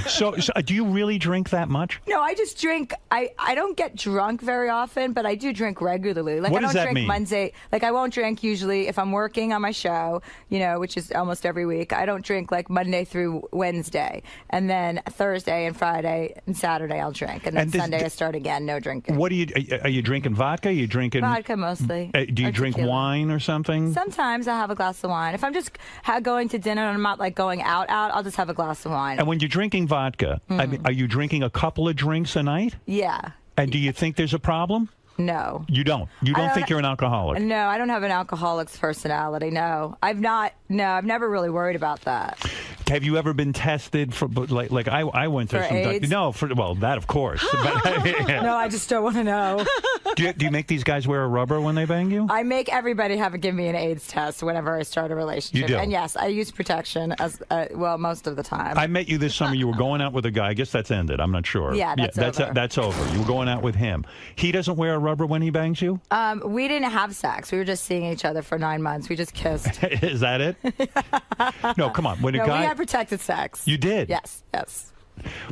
So do you really drink that much? No, I just drink. I don't get drunk very often, but I do drink regularly. Like, what does I don't that drink mean? Monday. Like, I won't drink usually if I'm working on my show, you know, which is almost every week. I don't drink like Monday through Wednesday. And then Thursday and Friday and Saturday I'll drink. And then Sunday I start again, no drinking. What are you drinking vodka? Are you drinking... Vodka mostly. Do you drink wine or something? Sometimes I have a glass of wine. If I'm just going to dinner and I'm not like going out, I'll just have a glass of wine. And when you're drinking vodka, I mean, are you drinking a couple of drinks a night? Yeah. And do you think there's a problem? No. You don't? You don't think you're an alcoholic? No, I don't have an alcoholic's personality, no. I've never really worried about that. Have you ever been tested for, like I went to For some... AIDS? No, well, that, of course. No, I just don't want to know. Do you make these guys wear a rubber when they bang you? I make everybody give me an AIDS test whenever I start a relationship. You do? And yes, I use protection as most of the time. I met you this summer. You were going out with a guy. I guess that's ended. I'm not sure. Yeah, that's over. That's over. You were going out with him. He doesn't wear a rubber when he bangs you? We didn't have sex. We were just seeing each other for 9 months. We just kissed. Is that it? No, come on. When a No, guy... we had protected sex. You did? Yes.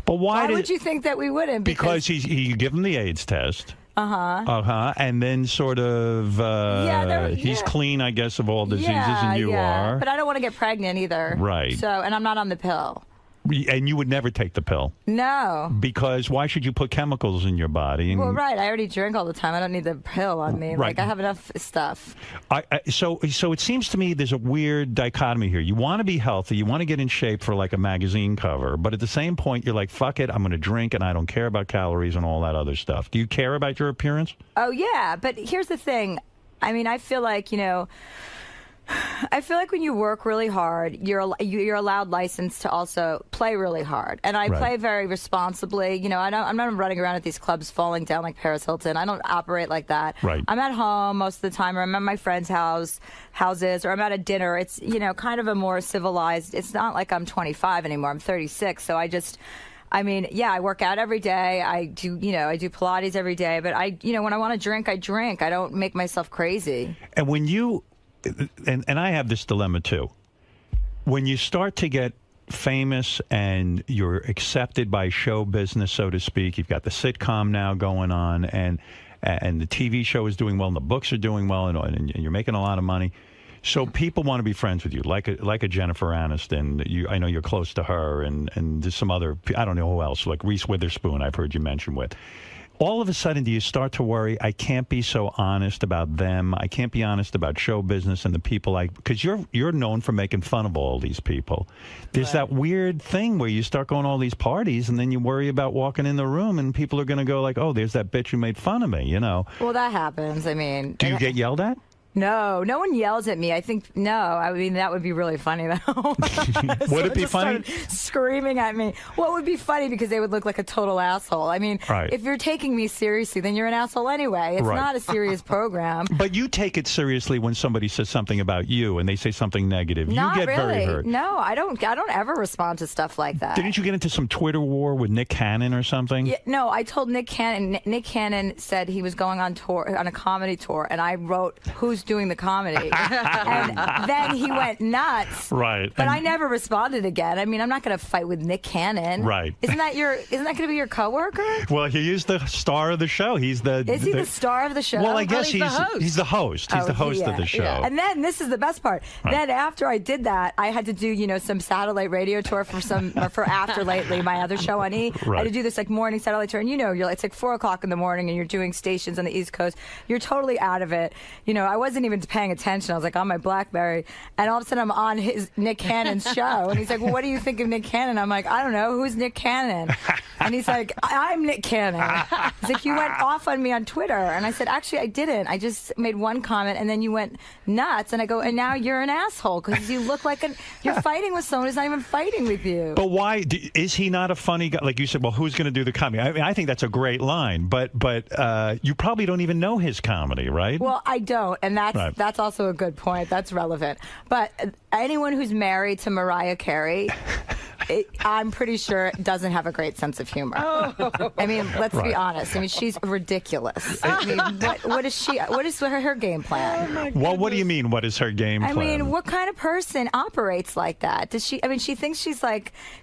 But why would you think that we wouldn't? Because you give him the AIDS test. And then sort of he's clean, I guess, of all diseases, and you are. But I don't want to get pregnant either. Right. So, and I'm not on the pill. And you would never take the pill. No. Because why should you put chemicals in your body? Well, right. I already drink all the time. I don't need the pill on me. Right. Like, I have enough stuff. So it seems to me there's a weird dichotomy here. You want to be healthy. You want to get in shape for like a magazine cover. But at the same point, you're like, fuck it. I'm going to drink and I don't care about calories and all that other stuff. Do you care about your appearance? Oh, yeah. But here's the thing. I mean, I feel like, I feel like when you work really hard, you're allowed license to also play really hard, and I play very responsibly. I'm not running around at these clubs falling down like Paris Hilton. I don't operate like that. Right. I'm at home most of the time, or I'm at my friends' houses, or I'm at a dinner. It's kind of a more civilized. It's not like I'm 25 anymore. I'm 36, so I work out every day. I do Pilates every day, but when I want to drink, I drink. I don't make myself crazy. And when you and I have this dilemma too. When you start to get famous and you're accepted by show business, so to speak, you've got the sitcom now going on, and the TV show is doing well, and the books are doing well, and you're making a lot of money. So people want to be friends with you, like a Jennifer Aniston. I know you're close to her, and there's some other, I don't know who else, like Reese Witherspoon, I've heard you mention with. All of a sudden, do you start to worry, I can't be so honest about them. I can't be honest about show business and the people because you're known for making fun of all these people. There's that weird thing where you start going to all these parties and then you worry about walking in the room and people are going to go like, oh, there's that bitch who made fun of me, Well, that happens. I mean. Do you get yelled at? No one yells at me. I think, I mean, that would be really funny, though. Would it be funny? Screaming at me. Well, it would be funny because they would look like a total asshole. I mean, if you're taking me seriously, then you're an asshole anyway. It's not a serious program. But you take it seriously when somebody says something about you and they say something negative. Not you get really. very hurt. No, I don't ever respond to stuff like that. Didn't you get into some Twitter war with Nick Cannon or something? Yeah, no, I told Nick Cannon. Nick Cannon said he was going on a comedy tour, and I wrote, who's doing the comedy? And then he went nuts. Right. But I never responded again. I mean, I'm not going to fight with Nick Cannon. Right. Isn't that going to be your coworker? Well, he is the star of the show. Is he the star of the show? Well, I guess he's the host. He's the host of the show. Yeah. And then this is the best part. Right. Then after I did that, I had to do some satellite radio tour for After Lately, my other show on E. Right. I had to do this morning satellite tour, and it's like 4:00 in the morning, and you're doing stations on the East Coast. You're totally out of it. I wasn't even paying attention. I was like on my BlackBerry, and all of a sudden I'm on Nick Cannon's show, and he's like, "Well, what do you think of Nick Cannon?" I'm like, "I don't know. Who's Nick Cannon?" And he's like, "I'm Nick Cannon." He's like, "You went off on me on Twitter," and I said, "Actually, I didn't. I just made one comment, and then you went nuts." And I go, "And now you're an asshole because you look like you're fighting with someone who's not even fighting with you." But why is he not a funny guy? Like you said, well, who's going to do the comedy? I mean, I think that's a great line, but you probably don't even know his comedy, right? Well, I don't, and that's also a good point. That's relevant. But anyone who's married to Mariah Carey, I'm pretty sure doesn't have a great sense of humor. I mean, let's be honest. I mean, she's ridiculous. I mean, what is she? What is her game plan? Well, what do you mean? What is her game plan? I mean, what kind of person operates like that? Does she? I mean, she thinks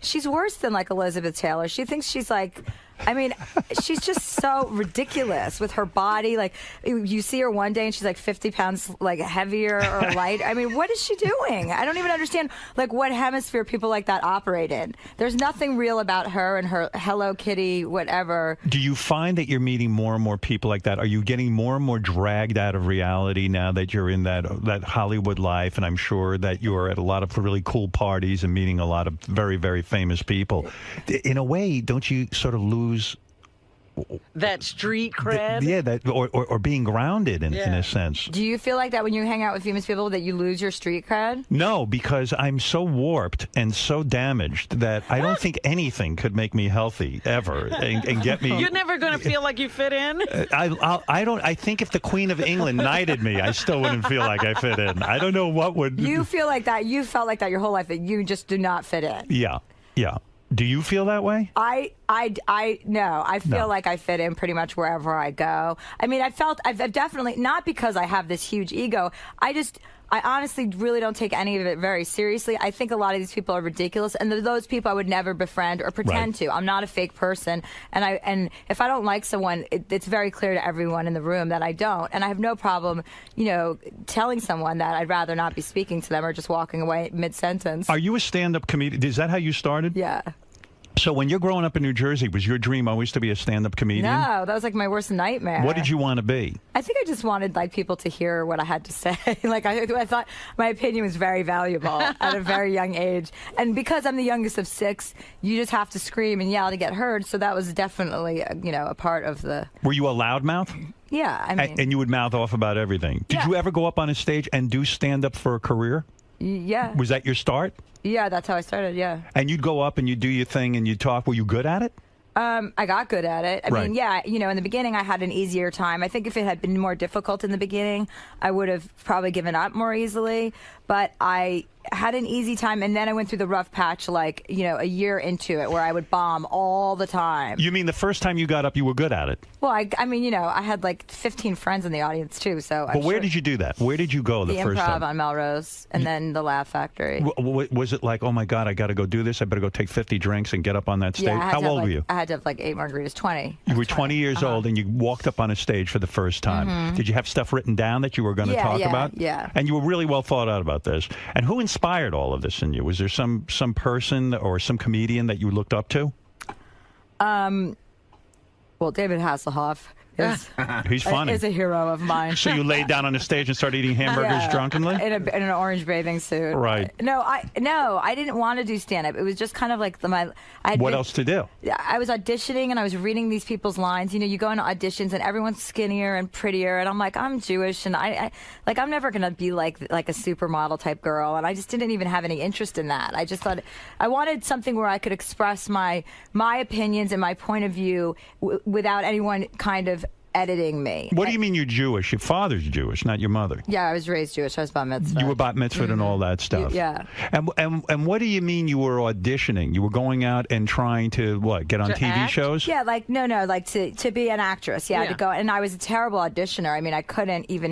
she's worse than like Elizabeth Taylor. She thinks she's like. I mean, she's just so ridiculous with her body. Like, you see her one day and she's like 50 pounds like heavier or light. I mean, what is she doing? I don't even understand like what hemisphere people like that operate in. There's nothing real about her and her Hello Kitty, whatever. Do you find that you're meeting more and more people like that? Are you getting more and more dragged out of reality now that you're in that Hollywood life? And I'm sure that you're at a lot of really cool parties and meeting a lot of very, very famous people. In a way, don't you sort of lose That street cred? Or being grounded in a sense. Do you feel like that when you hang out with famous people that you lose your street cred? No, because I'm so warped and so damaged that I don't think anything could make me healthy ever and get me. You're never going to feel like you fit in? I think if the Queen of England knighted me, I still wouldn't feel like I fit in. I don't know what would. You feel like that. You felt like that your whole life, that you just do not fit in. Yeah. Do you feel that way? No. I feel like I fit in pretty much wherever I go. I mean, I've definitely, not because I have this huge ego. I honestly really don't take any of it very seriously. I think a lot of these people are ridiculous, and those people I would never befriend or pretend to. I'm not a fake person, and if I don't like someone, it's very clear to everyone in the room that I don't, and I have no problem, telling someone that I'd rather not be speaking to them or just walking away mid-sentence. Are you a stand-up comedian? Is that how you started? Yeah. So when you're growing up in New Jersey, was your dream always to be a stand-up comedian? No, that was like my worst nightmare. What did you want to be? I think I just wanted people to hear what I had to say. I thought my opinion was very valuable at a very young age. And because I'm the youngest of 6, you just have to scream and yell to get heard. So that was definitely, a part of the... Were you a loudmouth? Yeah, I mean... And you would mouth off about everything. Did you ever go up on a stage and do stand-up for a career? Yeah. Was that your start? Yeah, that's how I started, yeah. And you'd go up and you'd do your thing and you'd talk. Were you good at it? I got good at it. I mean, yeah, in the beginning I had an easier time. I think if it had been more difficult in the beginning, I would have probably given up more easily. But I had an easy time, and then I went through the rough patch, a year into it, where I would bomb all the time. You mean the first time you got up, you were good at it? Well, I mean, I had 15 friends in the audience, too. So. But where did you do that? Where did you go the first time? The Improv on Melrose, and then the Laugh Factory. Was it like, oh, my God, I got to go do this? I better go take 50 drinks and get up on that stage? Yeah, How old were you? I had to have 8 margaritas, 20. You were 20 years old, and you walked up on a stage for the first time. Mm-hmm. Did you have stuff written down that you were going to talk about? Yeah. And you were really well thought out about this. And who inspired all of this in you? Was there some person or some comedian that you looked up to? Well, David Hasselhoff. He's funny. Is a hero of mine. So you laid down on the stage and started eating hamburgers drunkenly? In an orange bathing suit. Right. No, I didn't want to do stand-up. It was just kind of like what else to do? I was auditioning and I was reading these people's lines. You go into auditions and everyone's skinnier and prettier, and I'm like, I'm Jewish and I'm never gonna be like a supermodel type girl, and I just didn't even have any interest in that. I just thought I wanted something where I could express my opinions and my point of view without anyone kind of editing me. What do you mean you're Jewish? Your father's Jewish, not your mother. Yeah, I was raised Jewish. I was bat mitzvah. You were bat mitzvah and all that stuff. Yeah. And what do you mean you were auditioning? You were going out and trying to, get on TV shows? Yeah, to be an actress. Yeah, to go. And I was a terrible auditioner. I mean, I couldn't even,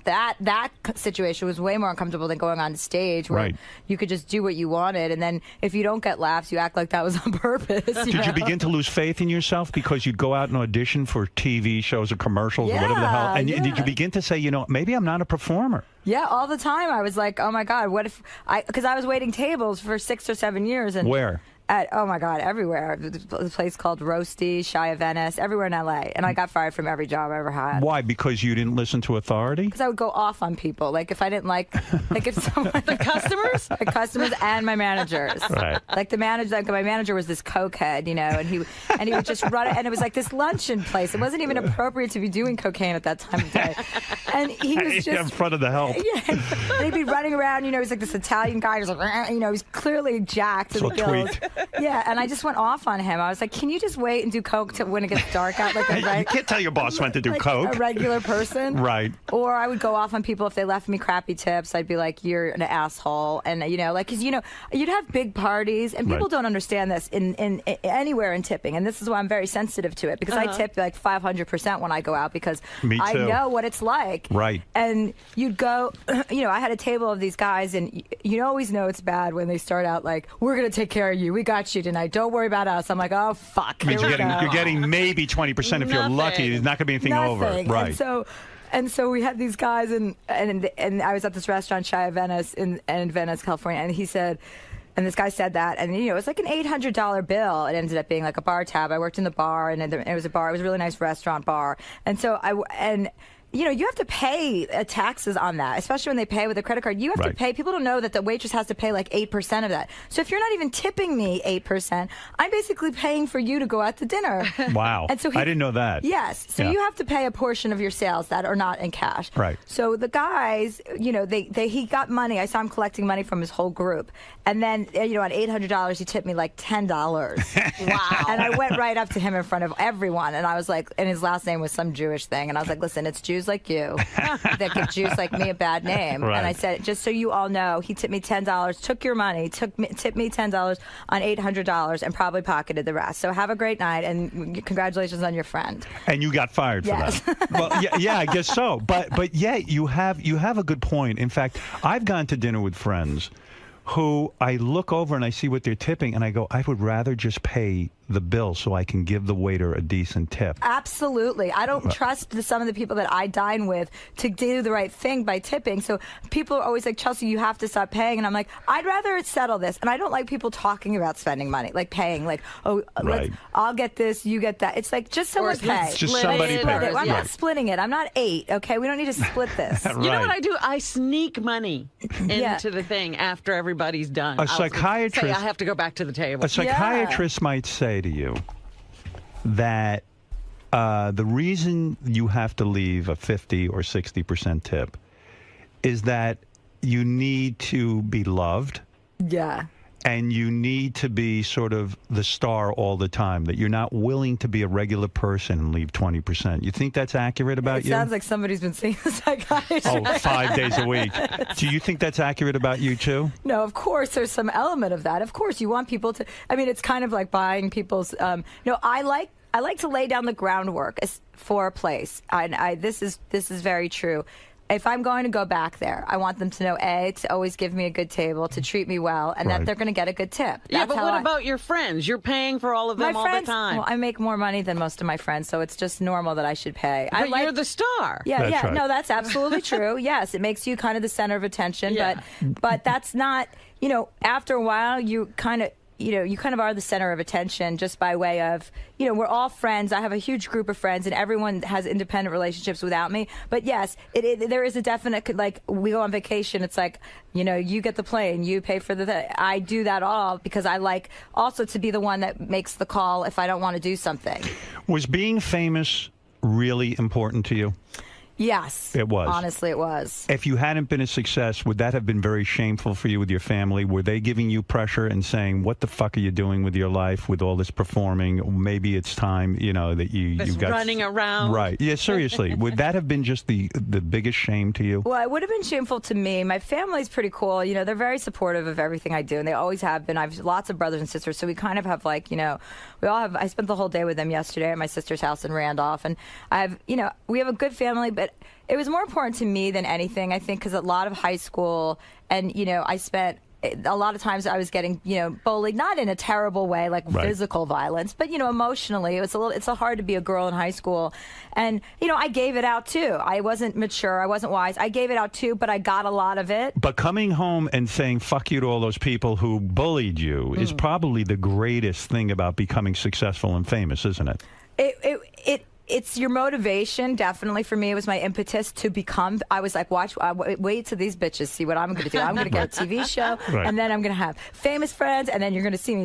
that situation was way more uncomfortable than going on stage where you could just do what you wanted. And then if you don't get laughs, you act like that was on purpose. Did you begin to lose faith in yourself because you'd go out and audition for TV shows or commercials or whatever the hell? And did you begin to say, maybe I'm not a performer? Yeah, all the time. I was like, oh my God, what if because I was waiting tables for 6 or 7 years. And where? Oh my God, everywhere. A place called Roasty, Shy of Venice, everywhere in LA. And I got fired from every job I ever had. Why? Because you didn't listen to authority? Because I would go off on people. If I didn't if someone... The customers? The customers and my managers. Right. My manager was this cokehead, and he would just run it. And it was like this luncheon place. It wasn't even appropriate to be doing cocaine at that time of day. And he was just... in front of the help. Yeah. They'd be running around, he's like this Italian guy. He was like, he's clearly jacked. So tweaked. Yeah, and I just went off on him. I was like, can you just wait and do coke till when it gets dark out? You can't tell your boss when to do coke. A regular person. Right. Or I would go off on people if they left me crappy tips. I'd be like, you're an asshole. And, because, you'd have big parties, and people don't understand this in anywhere in tipping. And this is why I'm very sensitive to it, because I tip 500% when I go out, because I know what it's like. Right. And you'd go, I had a table of these guys, and you always know it's bad when they start out like, we're going to take care of you. We got you tonight. Don't worry about us. I'm like, oh, fuck. Means you're getting maybe 20% if you're lucky. There's not going to be anything over. Right. And so we had these guys, and I was at this restaurant, Shy of Venice, in Venice, California, and he said, and this guy said that, and it was like an $800 bill. It ended up being like a bar tab. I worked in the bar, and it was a bar. It was a really nice restaurant bar. And so you know, you have to pay taxes on that, especially when they pay with a credit card. You have to pay. People don't know that the waitress has to pay like 8% of that. So if you're not even tipping me 8%, I'm basically paying for you to go out to dinner. Wow. And so I didn't know that. Yes. So you have to pay a portion of your sales that are not in cash. Right. So the guys, you know, he got money. I saw him collecting money from his whole group. And then, you know, on $800, he tipped me like $10. Wow. And I went right up to him in front of everyone. And I was like, and his last name was some Jewish thing. And I was like, listen, it's Jews like you that give Jews like me a bad name. Right. And I said, just so you all know, he tipped me $10, took your money, tipped me $10 on $800, and probably pocketed the rest. So have a great night, and congratulations on your friend. And you got fired for that. Well, yeah, I guess so. But yeah, you have a good point. In fact, I've gone to dinner with friends who I look over and I see what they're tipping, and I go, I would rather just pay the bill so I can give the waiter a decent tip. Absolutely. I don't trust some of the people that I dine with to do the right thing by tipping. So people are always like, Chelsea, you have to stop paying. And I'm like, I'd rather settle this. And I don't like people talking about spending money, like paying, like, oh, I'll get this, you get that. It's like, just someone pay. Just somebody pay. I'm not splitting it. I'm not 8, okay? We don't need to split this. You know what I do? I sneak money into the thing after everybody's done. A psychiatrist... Say I have to go back to the table. A psychiatrist might say to you that the reason you have to leave a 50 or 60% tip is that you need to be loved. Yeah. And you need to be sort of the star all the time, that you're not willing to be a regular person and leave 20%. You think that's accurate about you? It sounds like somebody's been seeing a psychiatrist. Oh, 5 days a week. Do you think that's accurate about you, too? No, of course, there's some element of that. Of course, you want people to, I mean, it's kind of like buying people's, no, I like to lay down the groundwork for a place. This is very true. If I'm going to go back there, I want them to know, A, to always give me a good table, to treat me well, and that they're going to get a good tip. Yeah, but what about your friends? You're paying for all of them all the time. Well, I make more money than most of my friends, so it's just normal that I should pay. But you're the star. Yeah, right. No, that's absolutely true. Yes, it makes you kind of the center of attention, but that's not, you know, after a while, you kind of are the center of attention just by way of, you know, we're all friends. I have a huge group of friends, and everyone has independent relationships without me. But yes, there is a definite, like, we go on vacation. It's like, you know, you get the plane, you pay for I do that all because I like also to be the one that makes the call if I don't want to do something. Was being famous really important to you? Yes. It was. Honestly, it was. If you hadn't been a success, would that have been very shameful for you with your family? Were they giving you pressure and saying, what the fuck are you doing with your life with all this performing? Maybe it's time, you know, that you've got... running around. Right. Yeah, seriously. Would that have been just the biggest shame to you? Well, it would have been shameful to me. My family's pretty cool. You know, they're very supportive of everything I do, and they always have been. I have lots of brothers and sisters, so we kind of have, like, you know, I spent the whole day with them yesterday at my sister's house in Randolph, and we have a good family, but it was more important to me than anything, I think, because a lot of high school, and, you know, I spent a lot of times I was getting, you know, bullied, not in a terrible way, like physical violence, but, you know, emotionally. It's so hard to be a girl in high school. And, you know, I gave it out, too. I wasn't mature. I wasn't wise. I gave it out, too, but I got a lot of it. But coming home and saying fuck you to all those people who bullied you is probably the greatest thing about becoming successful and famous, isn't it? It's your motivation, definitely. For me, it was my impetus to become. I was like, wait till these bitches see what I'm going to do. I'm going to get a TV show, and then I'm going to have famous friends, and then you're going to see me,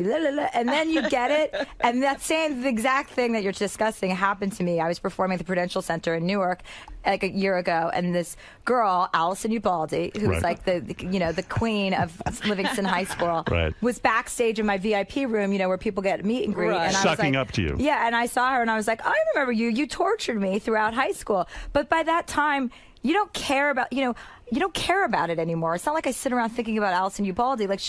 and then you get it. And that the exact thing that you're discussing happened to me. I was performing at the Prudential Center in Newark like a year ago, and this girl, Allison Ubaldi, who was like the queen of Livingston High School, was backstage in my VIP room, you know, where people get meet and greet. And sucking up to you. Yeah, and I saw her, and I was like, I remember you. You tortured me throughout high school. But by that time, you don't care about, you don't care about it anymore. It's not like I sit around thinking about Allison Ubaldi. Like,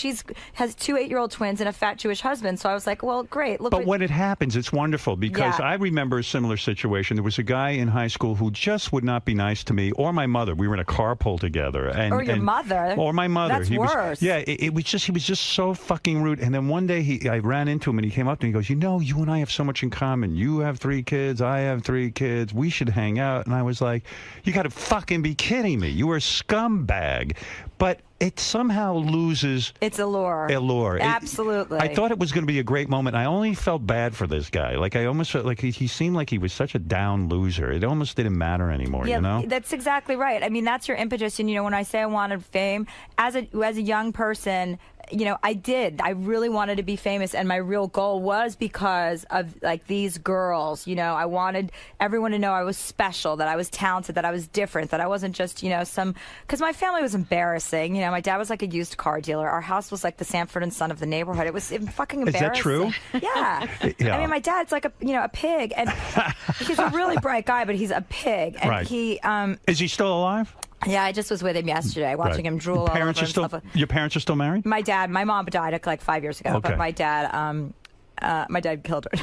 has 2 8-year-old twins and a fat Jewish husband. So I was like, well, great. But when it happens, it's wonderful, because I remember a similar situation. There was a guy in high school who just would not be nice to me or my mother. We were in a carpool together. Or your mother. Or my mother. That's worse. He was just so fucking rude. And then one day I ran into him, and he came up to me and he goes, you know, you and I have so much in common. You have 3 kids. I have 3 kids. We should hang out. And I was like, you got to fucking be kidding me. You were a scumbag. But it somehow loses its allure. Absolutely. I thought it was going to be a great moment. I only felt bad for this guy. Like, I almost felt like he seemed like he was such a down loser. It almost didn't matter anymore, you know? That's exactly right. I mean, that's your impetus. And, you know, when I say I wanted fame, as a young person, you know, I did. I really wanted to be famous, and my real goal was because of, like, these girls. You know, I wanted everyone to know I was special, that I was talented, that I was different, that I wasn't just, you know, because my family was embarrassing. You know, my dad was like a used car dealer. Our house was like the Sanford and Son of the neighborhood. It was fucking embarrassing. Is that true? Yeah. Yeah. I mean, my dad's like a pig, and he's a really bright guy, but he's a pig. And Right. he Is he still alive? Yeah, I just was with him yesterday, watching him drool all over himself. Your parents are still married? My mom died like 5 years ago, Okay. but my dad killed her.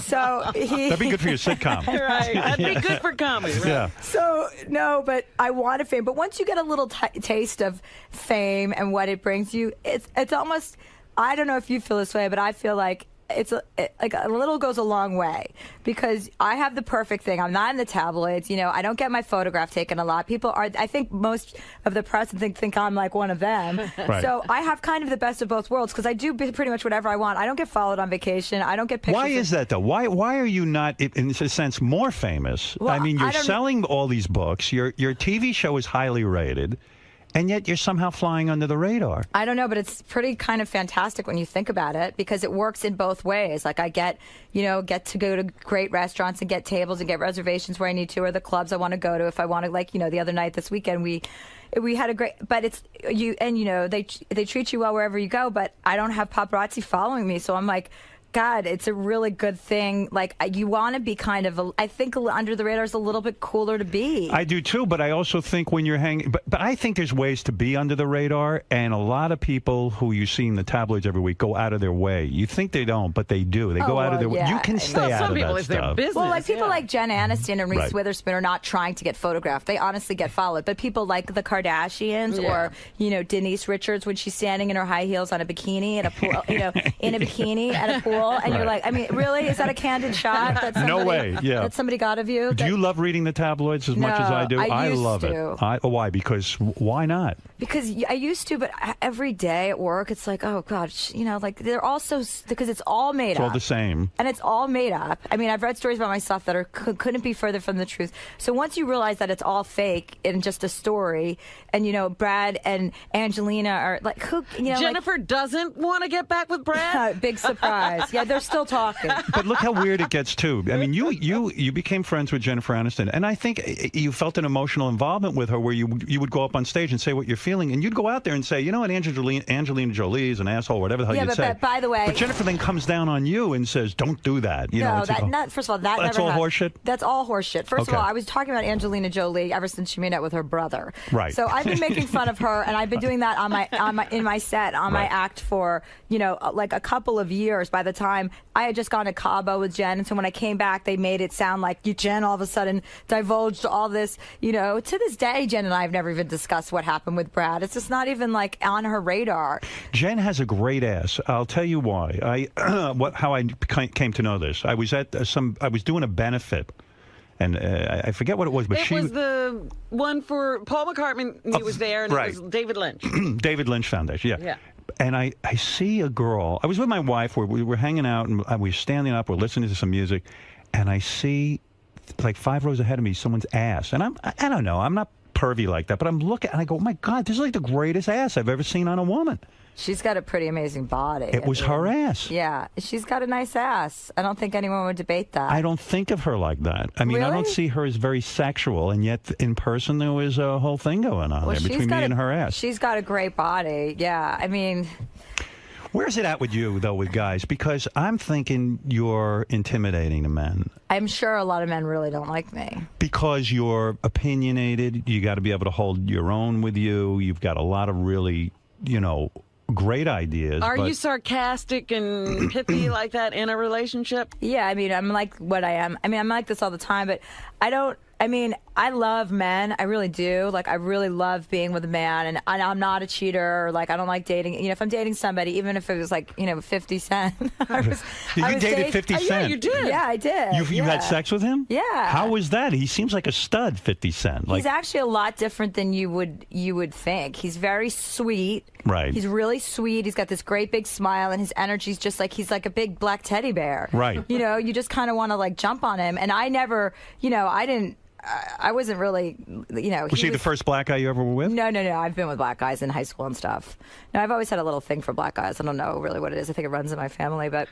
So he... That'd be good for your sitcom. Right. That'd be good for comedy. Right? Yeah. So, no, but I wanted fame. But once you get a little taste of fame and what it brings you, it's almost... I don't know if you feel this way, but I feel like like a little goes a long way, because I have the perfect thing. I'm not in the tabloids, you know. I don't get my photograph taken a lot. People are, I think most of the press think I'm like one of them. Right. So I have kind of the best of both worlds, because I do pretty much whatever I want. I don't get followed on vacation. I don't get pictures. Why is that, though? Why are you not, in a sense, more famous? Well, I mean, you're selling all these books. Your TV show is highly rated. And yet you're somehow flying under the radar. I don't know, but it's pretty kind of fantastic when you think about it, because it works in both ways. Like, I get to go to great restaurants and get tables and get reservations where I need to, or the clubs I want to go to. If I want to, like, you know, the other night this weekend we had a great, but it's you, and you know, they treat you well wherever you go, but I don't have paparazzi following me, so I'm like, God, it's a really good thing. Like, you want to be kind of, I think under the radar is a little bit cooler to be. I do too, but I also think when you're hanging, but I think there's ways to be under the radar, and a lot of people who you see in the tabloids every week go out of their way. You think they don't, but they do. They go out of their way. You can stay out of that stuff. Well, like people like Jen Aniston and Reese Witherspoon are not trying to get photographed. They honestly get followed. But people like the Kardashians or, you know, Denise Richards, when she's standing in her high heels on a bikini at a pool, you know, in a bikini at a pool. And you're like, I mean, really? Is that a candid shot? That No way, yeah. That somebody got of you? Do you love reading the tabloids as much as I do? I love it. Why? Because why not? Because I used to, but every day at work, it's like, oh, God, you know, like, they're all so, because it's all made up. It's all the same. And it's all made up. I mean, I've read stories about myself that couldn't be further from the truth. So once you realize that it's all fake and just a story, and, you know, Brad and Angelina are like, who, you know, Jennifer doesn't want to get back with Brad? Big surprise. Yeah, they're still talking. But look how weird it gets, too. I mean, you became friends with Jennifer Aniston, and I think you felt an emotional involvement with her where you would go up on stage and say what you're feeling, and you'd go out there and say, you know what, Angelina Jolie is an asshole, whatever the hell you'd say. But by the way... But Jennifer then comes down on you and says, don't do that. You know, first of all, that that's never all horseshit? That's all horseshit. First of all, I was talking about Angelina Jolie ever since she made out with her brother. Right. So I've been making fun of her, and I've been doing that in my set, on my act for, you know, like a couple of years. By the time I had just gone to Cabo with Jen, and so when I came back, they made it sound like Jen all of a sudden divulged all this. You know, to this day, Jen and I have never even discussed what happened with Brad. It's just not even like on her radar. Jen has a great ass. I'll tell you why. How I came to know this. I was at I was doing a benefit, and I forget what it was, but it was the one for Paul McCartney. He was there, and it was David Lynch. David Lynch Foundation. Yeah. And I see a girl. I was with my wife. We were hanging out, and we were standing up. We're listening to some music, and I see, like 5 rows ahead of me, someone's ass. And I don't know. I'm not pervy like that, but I'm looking, and I go, oh my God, this is like the greatest ass I've ever seen on a woman. She's got a pretty amazing body. It was her ass. Yeah, she's got a nice ass. I don't think anyone would debate that. I don't think of her like that. I mean, really? I don't see her as very sexual, and yet in person there was a whole thing going on there between me and her ass. She's got a great body. Yeah, I mean... Where's it at with you, though, with guys? Because I'm thinking you're intimidating to men. I'm sure a lot of men really don't like me. Because you're opinionated. You got to be able to hold your own with you. You've got a lot of really, you know, great ideas. Are you sarcastic and pithy like that in a relationship? Yeah, I mean, I'm like what I am. I mean, I'm like this all the time, but I don't... I mean, I love men. I really do. Like, I really love being with a man, and I'm not a cheater. Or, like, I don't like dating. You know, if I'm dating somebody, even if it was like, 50 Cent. You dated 50 Cent? Yeah, you did. Yeah, I did. You had sex with him? Yeah. How was that? He seems like a stud, 50 Cent. He's actually a lot different than you would think. He's very sweet. Right. He's really sweet. He's got this great big smile, and his energy's just like he's like a big black teddy bear. Right. You just kind of want to like jump on him. And I never, I wasn't really, Was he the first black guy you ever were with? No. I've been with black guys in high school and stuff. No, I've always had a little thing for black guys. I don't know really what it is. I think it runs in my family, but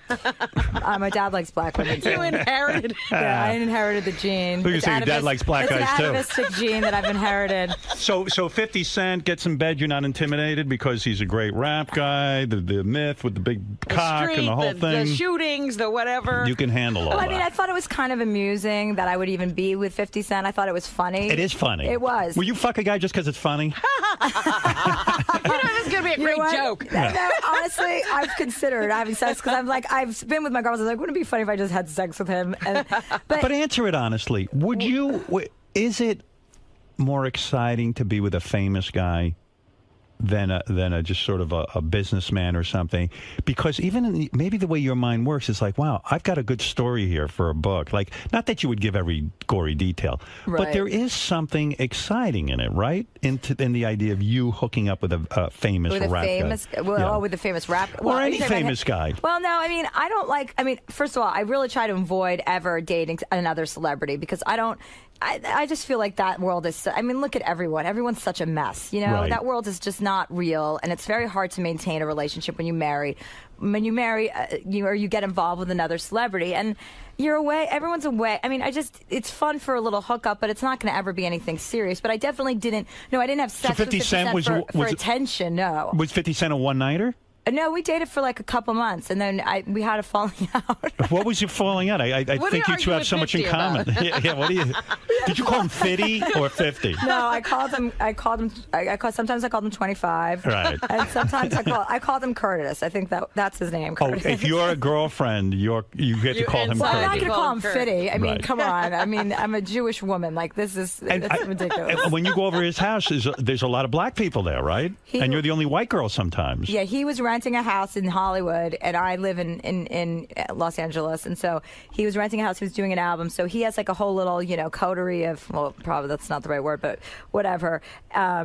my dad likes black women too. You inherited. Yeah, I inherited the gene. You say your dad likes black guys too. It's an atavistic gene that I've inherited. So 50 Cent gets in bed, you're not intimidated because he's a great rap guy, the myth with the big cock and the whole thing. The shootings, the whatever. You can handle all that. I mean, I thought it was kind of amusing that I would even be with 50 Cent. I thought it was funny. It is funny. It was. Will you fuck a guy just because it's funny? This is going to be a great joke. No, honestly, I've considered having sex because I've been with my girls. I was like, wouldn't it be funny if I just had sex with him? But answer it honestly. Is it more exciting to be with a famous guy than a just sort of a businessman or something? Because even maybe the way your mind works is like, wow, I've got a good story here for a book. Like, not that you would give every gory detail, but there is something exciting in it, right? In the idea of you hooking up with a famous rap guy. With a famous rap. Or any famous guy. Well, no, I mean, first of all, I really try to avoid ever dating another celebrity because I just feel like that world is, look at everyone. Everyone's such a mess, Right. That world is just not real, and it's very hard to maintain a relationship when you marry. When you marry, or you get involved with another celebrity, and you're away, everyone's away. It's fun for a little hookup, but it's not going to ever be anything serious. But I definitely didn't have sex with 50 Cent for attention, no. Was 50 Cent a one-nighter? No, we dated for like a couple months, and then we had a falling out. What was your falling out? I think you two have so much in common. Yeah, what do you? Did you call him 50 or 50? No, I called him. Sometimes I called him 25. Right. And sometimes I called him Curtis. I think that's his name. Curtis. Oh, if you're a girlfriend, you get to call him Well, Curtis. I'm not going to call him Fitty. Right. Come on. I'm a Jewish woman. Like, this is ridiculous. And when you go over his house, there's a lot of black people there, right? And you're the only white girl sometimes. Yeah, he was renting a house in Hollywood, and I live in Los Angeles, and so he was renting a house. He was doing an album, so he has like a whole little coterie of, well, probably that's not the right word, but whatever.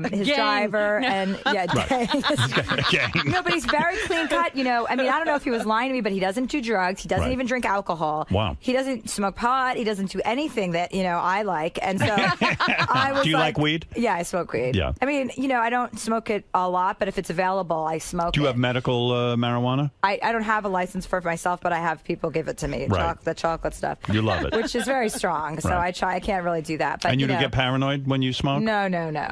His driver and no, but he's very clean cut. I don't know if he was lying to me, but he doesn't do drugs. He doesn't even drink alcohol. Wow. He doesn't smoke pot. He doesn't do anything that I like, and so I was. Do you like weed? Yeah, I smoke weed. Yeah. I don't smoke it a lot, but if it's available, I smoke. Do you have medical marijuana? I don't have a license for myself, but I have people give it to me. Right. The chocolate stuff. You love it. Which is very strong. So Right. I try. I can't really do that. But And you don't get paranoid when you smoke? No.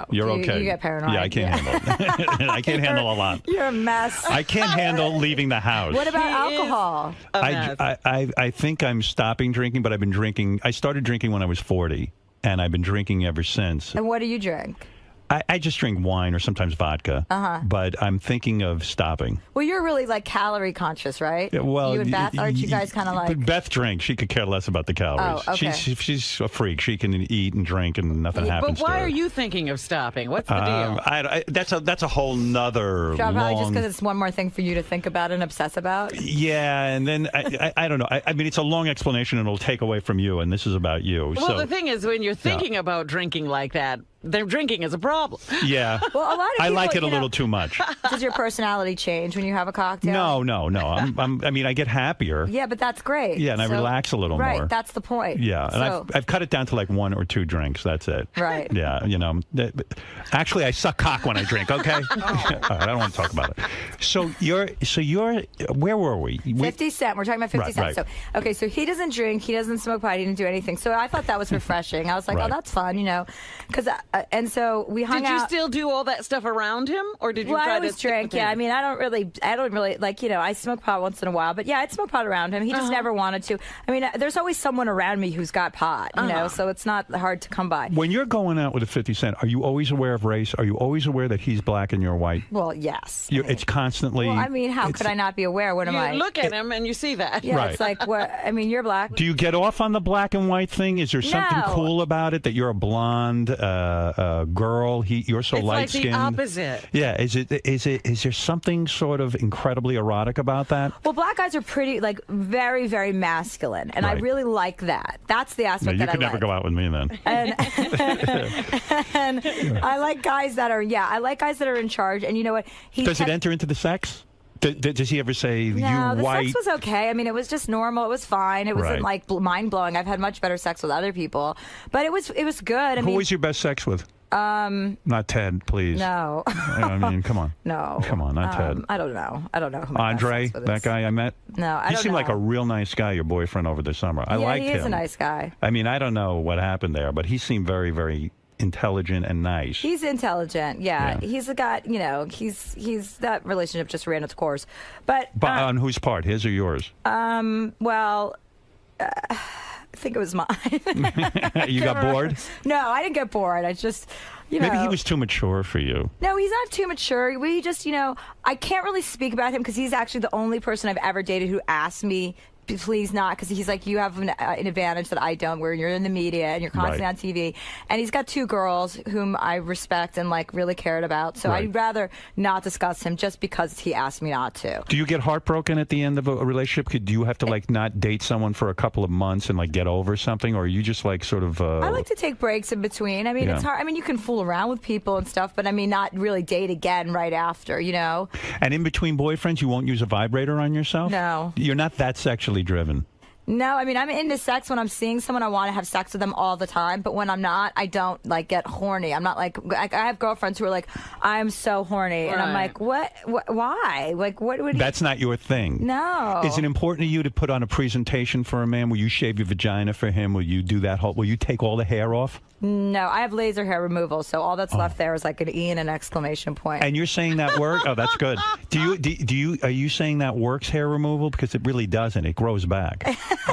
You're okay. You get paranoid. Yeah, I can't handle it. I can't handle a lot. You're a mess. I can't handle leaving the house. What about alcohol? I think I'm stopping drinking, but I've been drinking. I started drinking when I was 40, and I've been drinking ever since. And what do you drink? I just drink wine or sometimes vodka, but I'm thinking of stopping. Well, you're really like calorie conscious, right? Yeah, well, you and Beth, aren't you guys kind of like? Beth drinks. She could care less about the calories. Oh, okay. She's a freak. She can eat and drink and nothing happens But why to her. are you thinking of stopping? What's the deal? That's a whole nother Probably just because it's one more thing for you to think about and obsess about. Yeah, and then I don't know. It's a long explanation and it'll take away from you, and this is about you. Well, the thing is, when you're thinking about drinking like that, their drinking is a problem. Yeah. Well, a lot of I people, like it a little too much. Does your personality change when you have a cocktail? No. I get happier. Yeah, but that's great. Yeah, and I relax a little more. Right, that's the point. Yeah, and I've cut it down to like 1 or 2 drinks. That's it. Right. Yeah, actually, I suck cock when I drink. Okay. All right, I don't want to talk about it. So you're. Where were we? 50 Cent. We're talking about 50 Cent. Right. So he doesn't drink. He doesn't smoke pot. He didn't do anything. So I thought that was refreshing. I was like, Right. oh, that's fun, because And so we hung out. Did you still do all that stuff around him, or did you try I to always drink, yeah. I mean, I don't really, like, you know, I smoke pot once in a while, but yeah, I'd smoke pot around him. He just never wanted to. I mean, there's always someone around me who's got pot, you know, so it's not hard to come by. When you're going out with a 50 Cent, are you always aware of race? Are you always aware that he's black and you're white? Well, yes. It's constantly... Well, I mean, how could I not be aware? What am I? You look at him and you see that. Yeah, Right. it's like, what? I mean, you're black. Do you get off on the black and white thing? Is there something cool about it that you're a blonde girl? You're so light-skinned. It's like the opposite. Yeah, is there something sort of incredibly erotic about that? Well, black guys are pretty, like, very, very masculine, and I really like that. That's the aspect that I like. You could never go out with me then. And I like guys that are, I like guys that are in charge. And you know what? Does it enter into the sex? Does he ever say, no, you the white? sex was okay. I mean, it was just normal. It was fine. It wasn't like mind-blowing. I've had much better sex with other people. But it was good. Who was your best sex with? Not Ted, please. No. I mean, come on. No. Come on, not Ted. I don't know. Who my Andre, best sex with that is. guy I met? No, I don't know. He seemed like a real nice guy, your boyfriend over the summer. I liked him. Yeah, he is a nice guy. I mean, I don't know what happened there, but he seemed very, very intelligent and nice. He's intelligent, yeah. He's a guy, you know, he's that relationship just ran its course. But on whose part, his or yours? Well, I think it was mine. You got bored? No, I didn't get bored. I just, you know. Maybe he was too mature for you. No, he's not too mature. We just, you know, I can't really speak about him because he's actually the only person I've ever dated who asked me, please not, because he's like, you have an advantage that I don't, where you're in the media and you're constantly on TV. And he's got 2 girls whom I respect and like really cared about. So I'd rather not discuss him just because he asked me not to. Do you get heartbroken at the end of a relationship? Do you have to like not date someone for a couple of months and like get over something, or are you just like sort of? I like to take breaks in between. I mean, it's hard. I mean, you can fool around with people and stuff, but I mean, not really date again right after, you know. And in between boyfriends, you won't use a vibrator on yourself? No. You're not that sexually driven. No, I mean, I'm into sex. When I'm seeing someone, I want to have sex with them all the time. But when I'm not, I don't, like, get horny. I'm not, like I have girlfriends who are like, I'm so horny. And I'm like, what? Why? Like, what would That's not your thing. No. Is it important to you to put on a presentation for a man? Will you shave your vagina for him? Will you do that whole, will you take all the hair off? No, I have laser hair removal, so all that's left there is like an E and an exclamation point. And you're saying that works? Oh, that's good. Are you saying that works, hair removal? Because it really doesn't. It grows back.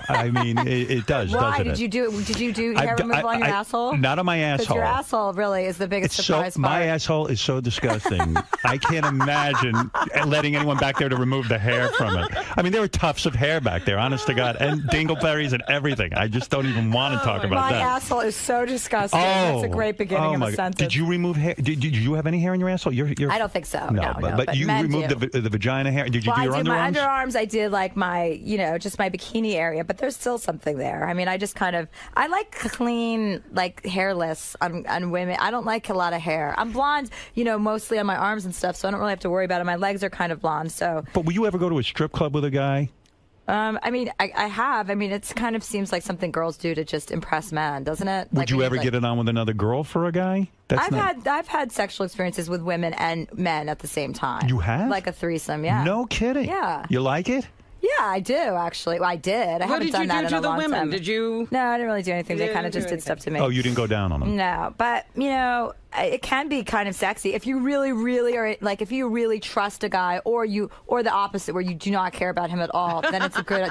I mean, it does. Why doesn't did you do it? Did you do hair removal on your asshole? Not on my asshole. Your asshole really is the biggest surprise part. My asshole is so disgusting. I can't imagine letting anyone back there to remove the hair from it. I mean, there were tufts of hair back there, honest to God, and dingleberries and everything. I just don't even want to talk about that. My asshole is so disgusting. That's a great beginning of a sentence. Did you remove hair? Did you have any hair in your asshole? I don't think so. No, but you removed the vagina hair. Did you do your underarms? My underarms, I did like my, just my bikini area, but there's still something there. I mean, I just I like clean, like hairless on women. I don't like a lot of hair. I'm blonde, mostly on my arms and stuff, so I don't really have to worry about it. My legs are kind of blonde, so. But will you ever go to a strip club with a guy? I mean, I have. I mean, it kind of seems like something girls do to just impress men, doesn't it? Would you ever get it on with another girl for a guy? I've had sexual experiences with women and men at the same time. You have? Like a threesome, yeah. No kidding. Yeah. You like it? Yeah, I do, actually. Well, I did. I haven't done that in a long time. What did you do to the women? Did you? No, I didn't really do anything. They kind of just did stuff to me. Oh, you didn't go down on them? No, but, it can be kind of sexy. If you really, really are, like, if you really trust a guy or the opposite, where you do not care about him at all, then it's a good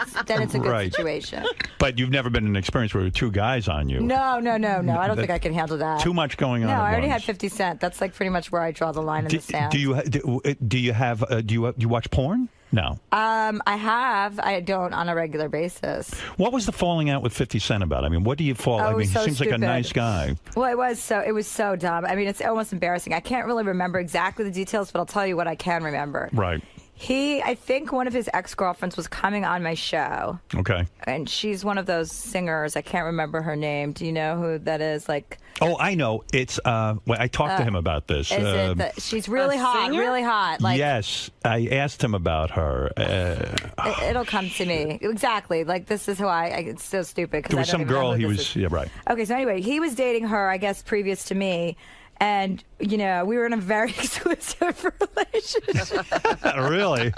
situation. But you've never been in an experience where there were 2 guys on you? No. I don't think I can handle that. Too much going on. No, I already had 50 Cent. That's, like, pretty much where I draw the line in the sand. Do you watch porn? No. I have. I don't on a regular basis. What was the falling out with 50 Cent about? I mean, what do you fall? I mean, he seems like a nice guy. Well, it was so dumb. I mean, it's almost embarrassing. I can't really remember exactly the details, but I'll tell you what I can remember. Right. I think one of his ex-girlfriends was coming on my show. Okay. And she's one of those singers. I can't remember her name. Do you know who that is? Like. Oh, I know. It's. I talked to him about this. She's really hot. Singer? Really hot. Like, yes, I asked him about her. It'll come to me exactly. Like this is who it's so stupid. There was some girl he was. Yeah, right. Okay, so anyway, he was dating her, I guess, previous to me. And, you know, we were in a very exclusive relationship. Really?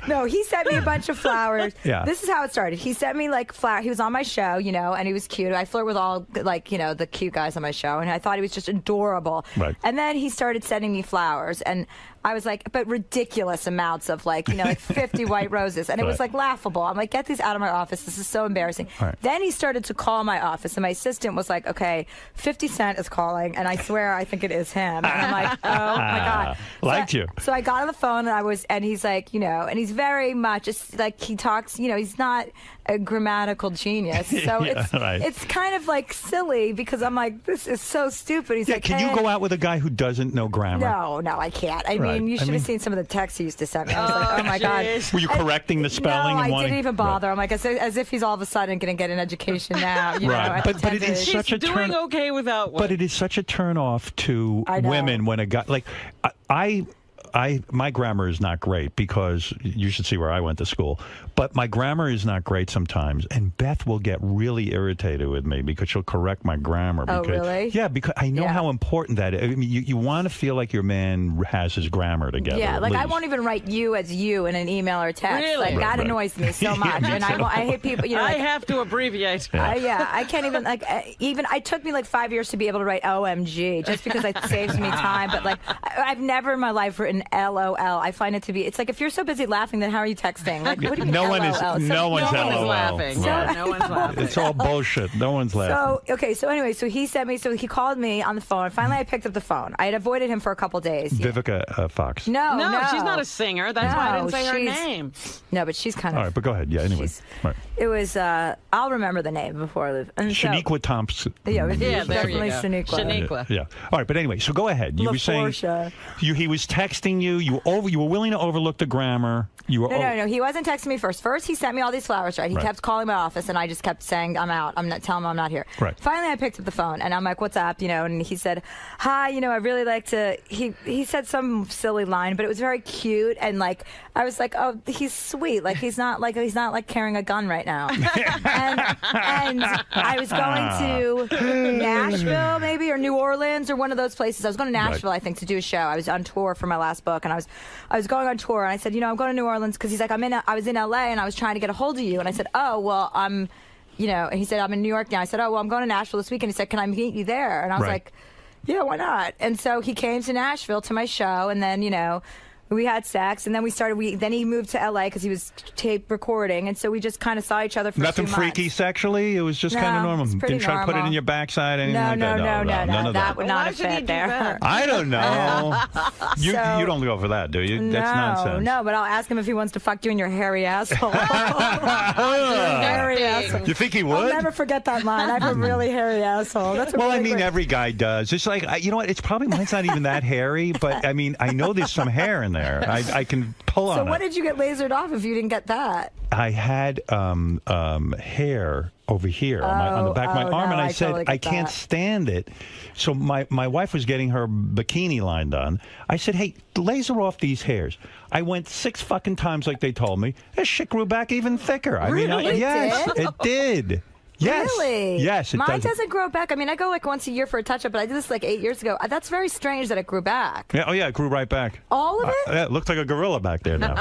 No, he sent me a bunch of flowers. Yeah. This is how it started. He sent me, like, flowers. He was on my show, you know, and he was cute. I flirt with all, like, you know, the cute guys on my show, and I thought he was just adorable. Right. And then he started sending me flowers, and I was like, but ridiculous amounts of, like, you know, like 50 white roses. And it was, like, laughable. I'm like, get these out of my office. This is so embarrassing. Right. Then he started to call my office, and my assistant was like, okay, 50 Cent is calling, and I swear I think it is him. And I'm like, oh, my God. Liked you. So I got on the phone, and he's like, you know, and he's very much, it's like he talks, you know, he's not a grammatical genius. So it's kind of like silly because I'm like, this is so stupid. He's like, can you go out with a guy who doesn't know grammar? No, I can't. I mean, you should have seen some of the texts he used to send me. I was like, oh my God. Were you correcting the spelling? No, and I didn't even bother. I'm like, as if he's all of a sudden going to get an education now. You know, but it is such a turn. Doing okay without one. But it is such a turn off to women when a guy like my grammar is not great because you should see where I went to school. But my grammar is not great sometimes, and Beth will get really irritated with me because she'll correct my grammar. Oh, really? Yeah, because I know how important that is. I mean, you want to feel like your man has his grammar together. Yeah, like least. I won't even write you as you in an email or text. Really? Like that annoys me so much, and I hate people. You know, I like, have to abbreviate. I can't even it took me like 5 years to be able to write OMG just because it saves me time. But like I've never in my life written LOL. I find it to be. It's like if you're so busy laughing, then how are you texting? Like what do you mean? No one's laughing. No one's laughing. It's all bullshit. No one's laughing. So anyway, he sent me. So he called me on the phone. Finally, I picked up the phone. I had avoided him for a couple days. Vivica Fox. No, she's not a singer. That's why I didn't say her name. No, but she's kind of. All right, but go ahead. Yeah. Anyway, right. It was. I'll remember the name before I leave. Shaniqua Thompson. Yeah, there definitely you go. Shaniqua. Yeah. All right, but anyway, so go ahead. You were saying he was texting you. You were willing to overlook the grammar. No. He wasn't texting me first. First, he sent me all these flowers. Right. He kept calling my office, and I just kept saying, "I'm out. I'm not telling him I'm not here." Right. Finally, I picked up the phone, and I'm like, "What's up?" You know, and he said, "Hi. You know, I really like to." He said some silly line, but it was very cute, and like I was like, "Oh, he's sweet. Like he's not like carrying a gun right now." and I was going to Nashville, maybe, or New Orleans, or one of those places. I was going to Nashville, I think, to do a show. I was on tour for my last book, and I was going on tour, and I said, "You know, I'm going to New Orleans," because he's like, I was in L.A. and I was trying to get a hold of you, and I said, "Oh, well, I'm." You know, and he said, "I'm in New York now." I said, "Oh, well, I'm going to Nashville this weekend." He said, "Can I meet you there?" And I was like, "Yeah, why not?" And so he came to Nashville to my show, and then, you know, we had sex, and then then he moved to L.A. because he was tape recording, and so we just kind of saw each other for Nothing 2 months. freaky sexually? It was just kind of normal. Didn't try to put it in your backside, anything like that? No, none of that would not have fit there. I don't know. You don't go for that, do you? That's nonsense. No, but I'll ask him if he wants to fuck you in your hairy asshole. Hairy asshole. You think he would? I'll never forget that line. I have a really hairy asshole. That's well, really I mean, every guy does. It's like, you know what? It's probably mine's not even that hairy, but I mean, I know there's some hair in there. I can pull on it. So what did you get lasered off if you didn't get that? I had hair over here on the back of my arm, and I said, totally I can't stand it. So my wife was getting her bikini line done. I said, hey, laser off these hairs. I went 6 fucking times like they told me. This shit grew back even thicker. Yes, it did. Yes. Really? Yes, Mine doesn't grow back. I mean, I go like once a year for a touch-up, but I did this like 8 years ago. That's very strange that it grew back. Yeah, it grew right back. All of it? Yeah, it looked like a gorilla back there now.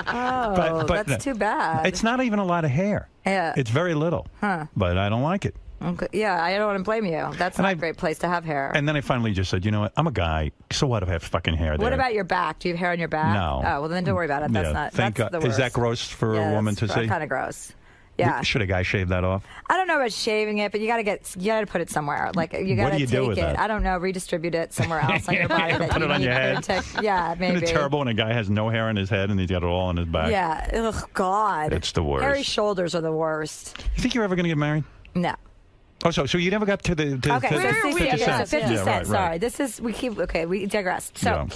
but that's too bad. It's not even a lot of hair. Yeah. It's very little. Huh. But I don't like it. Okay. Yeah, I don't want to blame you. That's not a great place to have hair. And then I finally just said, you know what? I'm a guy. So what if I have fucking hair there? What about your back? Do you have hair on your back? No. Oh, well, then don't worry about it. That's not. Thank God. The worst. Is that gross for a woman to see? Kind of gross. Yeah. Should a guy shave that off? I don't know about shaving it, but you got to put it somewhere. Like you got to take it. That? I don't know. Redistribute it somewhere else on your body. Put it on your head. Yeah, maybe. Isn't it terrible when a guy has no hair on his head and he's got it all on his back? Yeah. Ugh, God. It's the worst. Hairy shoulders are the worst. You think you're ever going to get married? No. Oh, so you never got to the 50 Cent. 50 Cent. Sorry, this is we digress. So. Yeah.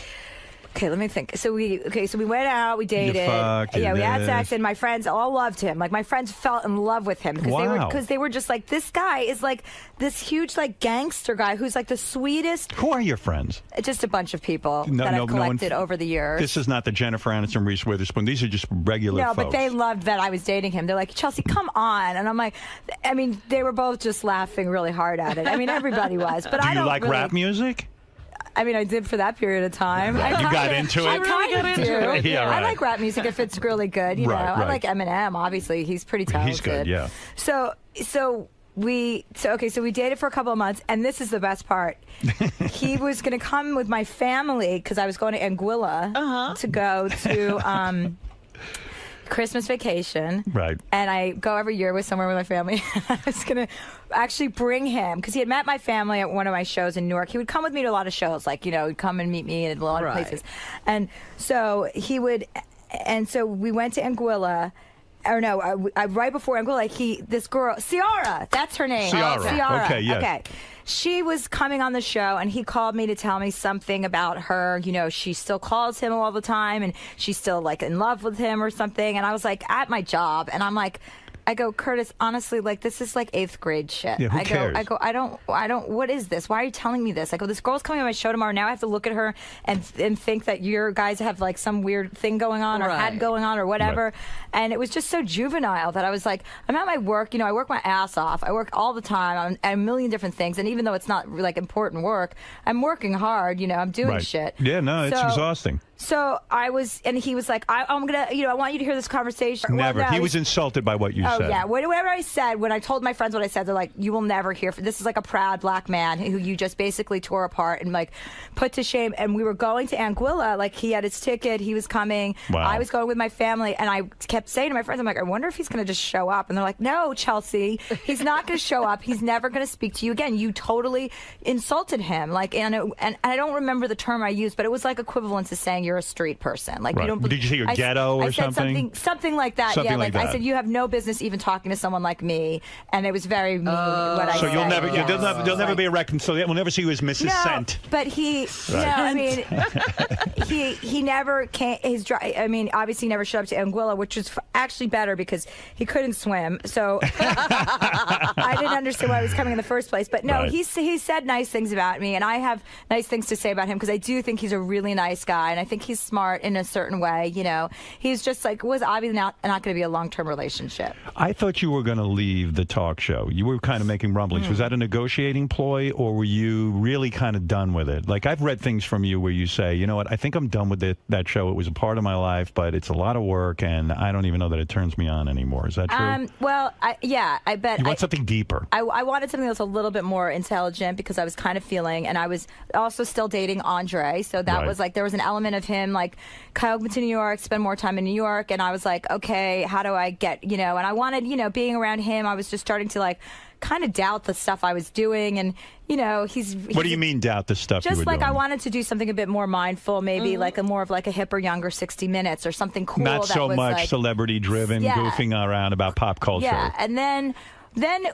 Okay, let me think. So we went out, we dated. We had sex, and my friends all loved him. Like my friends fell in love with him because they were just like, this guy is like this huge like gangster guy who's like the sweetest. Who are your friends? Just a bunch of people that I've collected over the years. This is not the Jennifer Aniston, Reese Witherspoon. These are just regular folks. No, but they loved that I was dating him. They're like, Chelsea, come on. And I'm like, I mean, they were both just laughing really hard at it. I mean, everybody was. But Do you like rap music? I mean, I did for that period of time. You got into it? I kind of do. Yeah, right. I like rap music if it's really good, you know. I like Eminem, obviously. He's pretty talented. He's good, yeah. So we dated for a couple of months, and this is the best part. He was going to come with my family because I was going to Anguilla to go to Christmas vacation. Right. And I go every year somewhere with my family. I was going to actually bring him because he had met my family at one of my shows in Newark. He would come with me to a lot of shows, like, you know, he'd come and meet me in a lot of places. And so so we went to Anguilla. Or no, right before Anguilla, this girl, Ciara, that's her name. Ciara. Okay, yes. Okay. She was coming on the show, and he called me to tell me something about her. You know, she still calls him all the time, and she's still, like, in love with him or something. And I was, like, at my job, and I'm like, I go, Curtis, honestly, like, this is like 8th grade shit. Yeah, who cares? I go, I don't, what is this? Why are you telling me this? I go, this girl's coming on my show tomorrow. Now I have to look at her and think that your guys have, like, some weird thing going on or had going on or whatever. Right. And it was just so juvenile that I was like, I'm at my work. You know, I work my ass off. I work all the time on a million different things. And even though it's not, like, important work, I'm working hard. You know, I'm doing shit. Yeah, no, it's exhausting. So I was, and he was like, I'm going to, you know, I want you to hear this conversation. Never. Well, no, he was insulted by what you said. Oh, yeah. Whatever I said, when I told my friends what I said, they're like, you will never hear. This is like a proud black man who you just basically tore apart and, like, put to shame. And we were going to Anguilla. Like, he had his ticket. He was coming. Wow. I was going with my family. And I kept saying to my friends, I'm like, I wonder if he's going to just show up. And they're like, no, Chelsea, he's not going to show up. He's never going to speak to you again. You totally insulted him. Like, and I don't remember the term I used, but it was like equivalent to saying you're a street person. Like, you don't. Did you say you're ghetto or something? Something like that. Something yeah, like that. I said, you have no business even talking to someone like me, and it was very mean what I said. So you'll never, there'll never be a reconciliation. We'll never see you as Mrs. Scent. But he, I mean, he never came. I mean, obviously, he never showed up to Anguilla, which was actually better because he couldn't swim. So I didn't understand why he was coming in the first place. But no, he said nice things about me, and I have nice things to say about him because I do think he's a really nice guy, and I think he's smart in a certain way. You know, he's just like was obviously not going to be a long-term relationship. I thought you were going to leave the talk show. You were kind of making rumblings. Was that a negotiating ploy, or were you really kind of done with it? Like, I've read things from you where you say, you know what, I think I'm done with that show. It was a part of my life, but it's a lot of work, and I don't even know that it turns me on anymore. Is that true? Well, I bet. You want something deeper. I wanted something that was a little bit more intelligent because I was kind of feeling, and I was also still dating Andre, so that was like, there was an element of him, like, come to New York, spend more time in New York, and I was like, okay, how do I get, you know, and I wanted, you know, being around him, I was just starting to, like, kind of doubt the stuff I was doing, and, you know, he's what do you mean doubt the stuff you were doing? Just like I wanted to do something a bit more mindful, maybe like a more of like a hipper, younger 60 Minutes or something cool. Not that so was much like, celebrity-driven, goofing around about pop culture. Yeah, and then,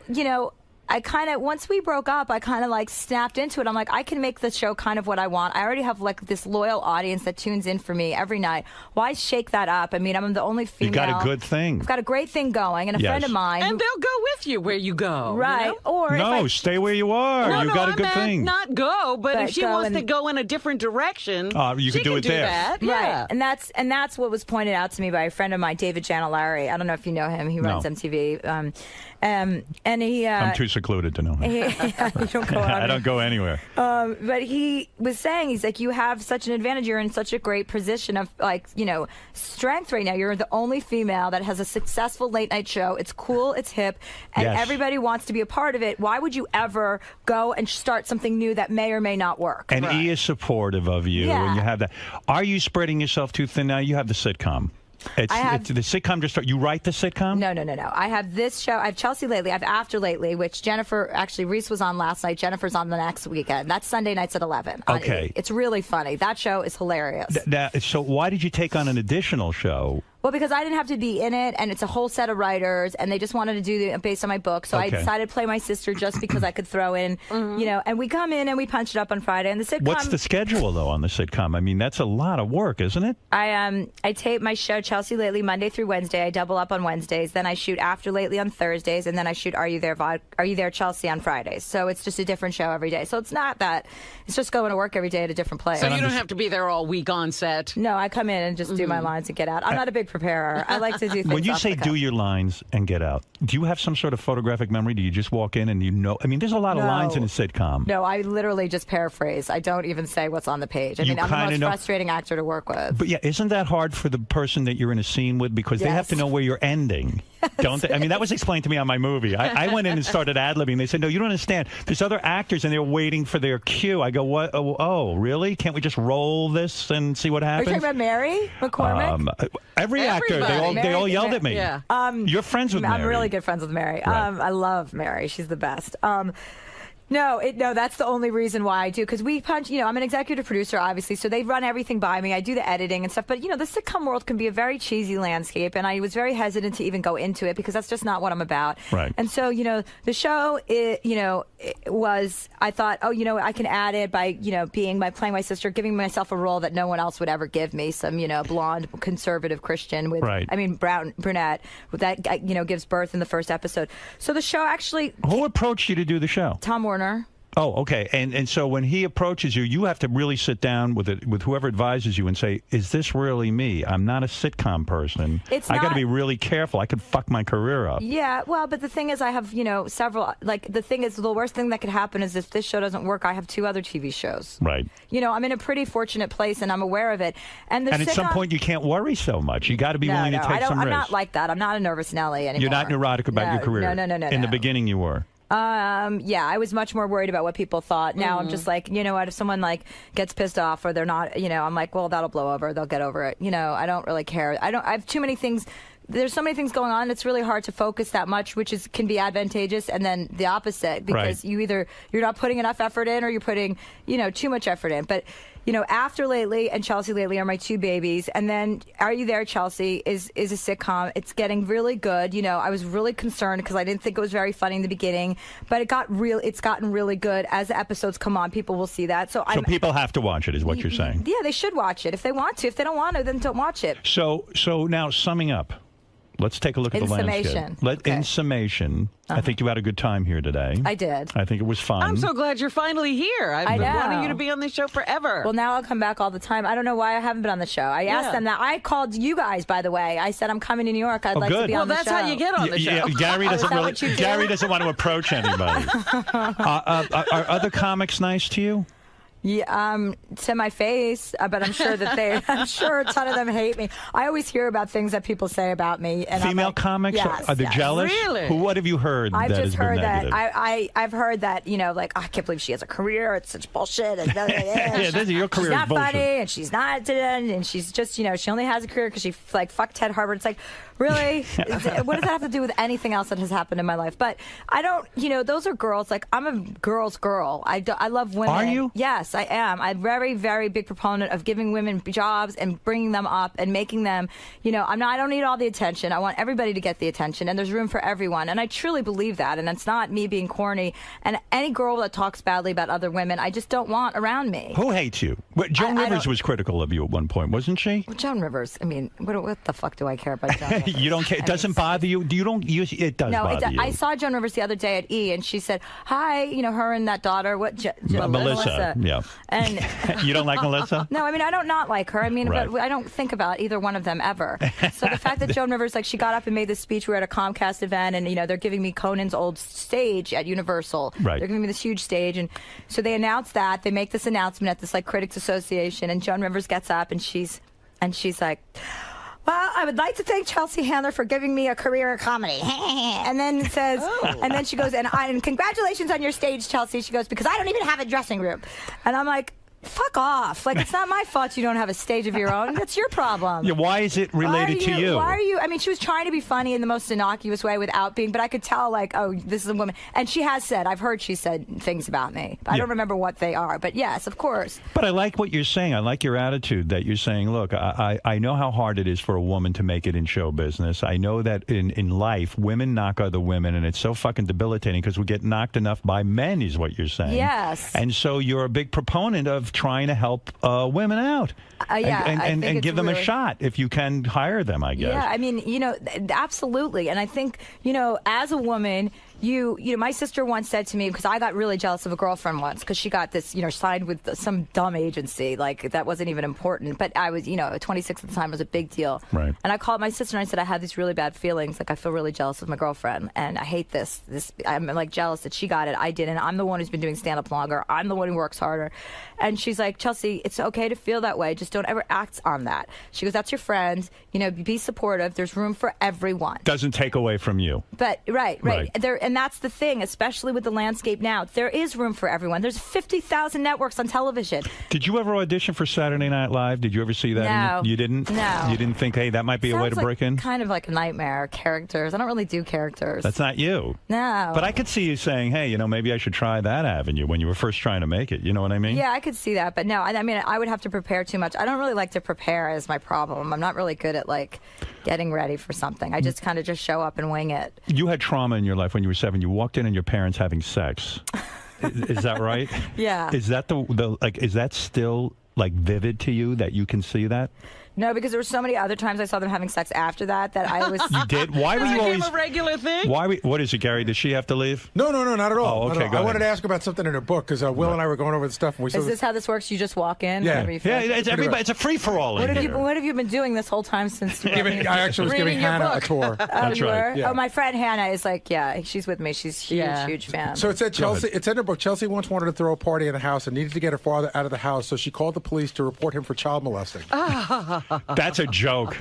you know, I kind of, once we broke up, I kind of like snapped into it. I'm like, I can make the show kind of what I want. I already have like this loyal audience that tunes in for me every night. Why shake that up? I mean, I'm the only female. You got a good thing. I've got a great thing going, and a friend of mine. And they'll go with you where you go. Right. You know? Or no, stay where you are. No, you got a good thing. Not go, but if she wants to go in a different direction, you can do it there. That. Yeah. Right. And that's what was pointed out to me by a friend of mine, David Janellari. I don't know if you know him. He runs MTV. And he. I'm too secluded to know him. You don't go I don't go anywhere. But he was saying, he's like, you have such an advantage. You're in such a great position of, like, you know, strength right now. You're the only female that has a successful late night show. It's cool, it's hip, and everybody wants to be a part of it. Why would you ever go and start something new that may or may not work? And he is supportive of you, and you have that. Are you spreading yourself too thin now? You have the sitcom. It's the sitcom just started. You write the sitcom? No. I have this show. I have Chelsea Lately. I have After Lately, which Reese was on last night. Jennifer's on the next weekend. That's Sunday nights at 11. Okay. It's really funny. That show is hilarious. So why did you take on an additional show? Well, because I didn't have to be in it, and it's a whole set of writers, and they just wanted to do it based on my book. So I decided to play my sister just because I could throw in, you know, and we come in and we punch it up on Friday. And the sitcom. What's the schedule, though, on the sitcom? I mean, that's a lot of work, isn't it? I tape my show, Chelsea Lately, Monday through Wednesday. I double up on Wednesdays. Then I shoot After Lately on Thursdays, and then I shoot Are You There, Chelsea on Fridays. So it's just a different show every day. So it's not that. It's just going to work every day at a different place. So you don't have to be there all week on set? No, I come in and just do my lines and get out. I'm not a big preparer. I like to do things. When you say do your lines and get out, do you have some sort of photographic memory? Do you just walk in and you know? I mean, there's a lot of lines in a sitcom. No, I literally just paraphrase. I don't even say what's on the page. I mean, I'm the most frustrating actor to work with. But yeah, isn't that hard for the person that you're in a scene with? Because they have to know where you're ending. Don't they? I mean, that was explained to me on my movie. I went in and started ad-libbing. They said, no, you don't understand. There's other actors, and they're waiting for their cue. I go, what? Oh, really? Can't we just roll this and see what happens? Are you talking about Mary McCormick? Every actor, they all yelled at me. Yeah. You're friends with Mary. I'm really good friends with Mary. Right. I love Mary. She's the best. No, that's the only reason why I do, because we punch, I'm an executive producer, obviously, so they run everything by me. I do the editing and stuff, but, the sitcom world can be a very cheesy landscape, and I was very hesitant to even go into it because that's just not what I'm about. Right. And so, the show, I thought, I can add it by, playing my sister, giving myself a role that no one else would ever give me, some, blonde, conservative Christian with, brunette, that, gives birth in the first episode. So the show actually... Who approached you to do the show? Tom Warner. Oh, okay. And so when he approaches you, you have to really sit down with whoever advises you and say, is this really me? I'm not a sitcom person. I got to be really careful. I could fuck my career up. Yeah, well, but the thing is, I have, several, the thing is, the worst thing that could happen is if this show doesn't work, I have 2 other TV shows. Right. I'm in a pretty fortunate place, and I'm aware of it. And at some point, you can't worry so much. You got to be willing to take some risks. I'm not like that. I'm not a nervous Nelly anymore. You're not neurotic about your career. No. In the beginning, you were. Yeah, I was much more worried about what people thought. Now I'm just like, what, if someone gets pissed off or they're not, I'm like, well, that'll blow over. They'll get over it. I don't really care. I have too many things. There's so many things going on. It's really hard to focus that much, which can be advantageous, and then the opposite, because you're not putting enough effort in, or you're putting, too much effort in. But, After Lately and Chelsea Lately are my 2 babies, and then Are You There, Chelsea is a sitcom. It's getting really good. I was really concerned because I didn't think it was very funny in the beginning, but it's gotten really good as the episodes come on. People will see that. So people have to watch it, is what you're saying. Yeah, they should watch it if they want to. If they don't want to, then don't watch it. So now summing up. Let's take a look at the landscape. In summation, I think you had a good time here today. I did. I think it was fun. I'm so glad you're finally here. I've been wanting you to be on this show forever. Well, now I'll come back all the time. I don't know why I haven't been on the show. I asked them that. I called you guys, by the way. I said I'm coming to New York. I'd like to be on the show. Well, that's how you get on the show. Yeah, Gary doesn't want to approach anybody. Are other comics nice to you? Yeah, to my face, but I'm sure that I'm sure a ton of them hate me. I always hear about things that people say about me. And female comics? Yes, are they jealous? Really? What have you heard? I've just heard that. I've heard that, I can't believe she has a career. It's such bullshit. And your career she's not is bullshit. funny, and she's not, and she's just, she only has a career because she fucked Ted Harper. It's like, really? What does that have to do with anything else that has happened in my life? But I don't, those are girls. I'm a girl's girl. I love women. Are you? Yes, I am. I'm a very, very big proponent of giving women jobs and bringing them up and making them, I don't need all the attention. I want everybody to get the attention, and there's room for everyone. And I truly believe that. And it's not me being corny. And any girl that talks badly about other women, I just don't want around me. Who hates you? Joan Rivers was critical of you at one point, wasn't she? Well, Joan Rivers. I mean, what the fuck do I care about Joan Rivers? You don't care? It doesn't bother you? It does bother you. I saw Joan Rivers the other day at E, and she said, hi, her and that daughter. Melissa. Yeah. And you don't like Melissa? No, I mean, I don't not like her. I mean, right. But I don't think about either one of them ever. So the fact that Joan Rivers, she got up and made this speech. We were at a Comcast event, and, they're giving me Conan's old stage at Universal. Right. They're giving me this huge stage. And so they announced that. They make this announcement at this, Critics Association, and Joan Rivers gets up, and she's like, well, I would like to thank Chelsea Handler for giving me a career in comedy. And then says, and then she goes, and congratulations on your stage, Chelsea. She goes, because I don't even have a dressing room. And I'm like, fuck off. It's not my fault you don't have a stage of your own. That's your problem. Yeah, why is it related to you? Why are you? I mean, she was trying to be funny in the most innocuous way without being, but I could tell, oh, this is a woman. And she has said, I've heard she said things about me. I don't remember what they are, but yes, of course. But I like what you're saying. I like your attitude that you're saying, look, I know how hard it is for a woman to make it in show business. I know that in life, women knock other women, and it's so fucking debilitating because we get knocked enough by men, is what you're saying. Yes. And so you're a big proponent of trying to help women out. And give them a shot if you can hire them, I guess. Yeah, I mean, absolutely. And I think, as a woman, my sister once said to me, because I got really jealous of a girlfriend once, because she got this, signed with some dumb agency, like that wasn't even important. But I was, 26 at the time, was a big deal. Right. And I called my sister and I said, I have these really bad feelings. Like, I feel really jealous of my girlfriend, and I hate this. I'm like jealous that she got it. I didn't. I'm the one who's been doing stand-up longer. I'm the one who works harder. And she's like, Chelsea, it's okay to feel that way. Just don't ever act on that. She goes, that's your friend. Be supportive. There's room for everyone. Doesn't take away from you. But right. And that's the thing, especially with the landscape now. There is room for everyone. There's 50,000 networks on television. Did you ever audition for Saturday Night Live? Did you ever see that? No. You didn't? No. You didn't think, hey, that might be a way to break in? Kind of like a nightmare. Characters. I don't really do characters. That's not you. No. But I could see you saying, hey, maybe I should try that avenue when you were first trying to make it. You know what I mean? Yeah, I could see that. But no, I mean, I would have to prepare too much. I don't really like to prepare is my problem. I'm not really good at, getting ready for something. I just kind of just show up and wing it. You had trauma in your life when you were 7. You walked in and your parents having sex. Is that right? Yeah. Is that is that still vivid to you that you can see that? No, because there were so many other times I saw them having sex after that I was... You did? Why were you always... a regular thing? What is it, Gary? Does she have to leave? No, not at all. Oh, okay, I wanted to ask about something in her book, because Will and I were going over the stuff. And we Is this how this works? You just walk in? Yeah. It's everybody. It's a free-for-all in here. What have you been doing this whole time since... I actually was giving Hannah a tour. That's right. Yeah. Oh, my friend Hannah is she's with me. She's huge fan. So it said Chelsea. It's in her book. Chelsea once wanted to throw a party in the house and needed to get her father out of the house, so she called the police to report him for child molesting. That's a joke.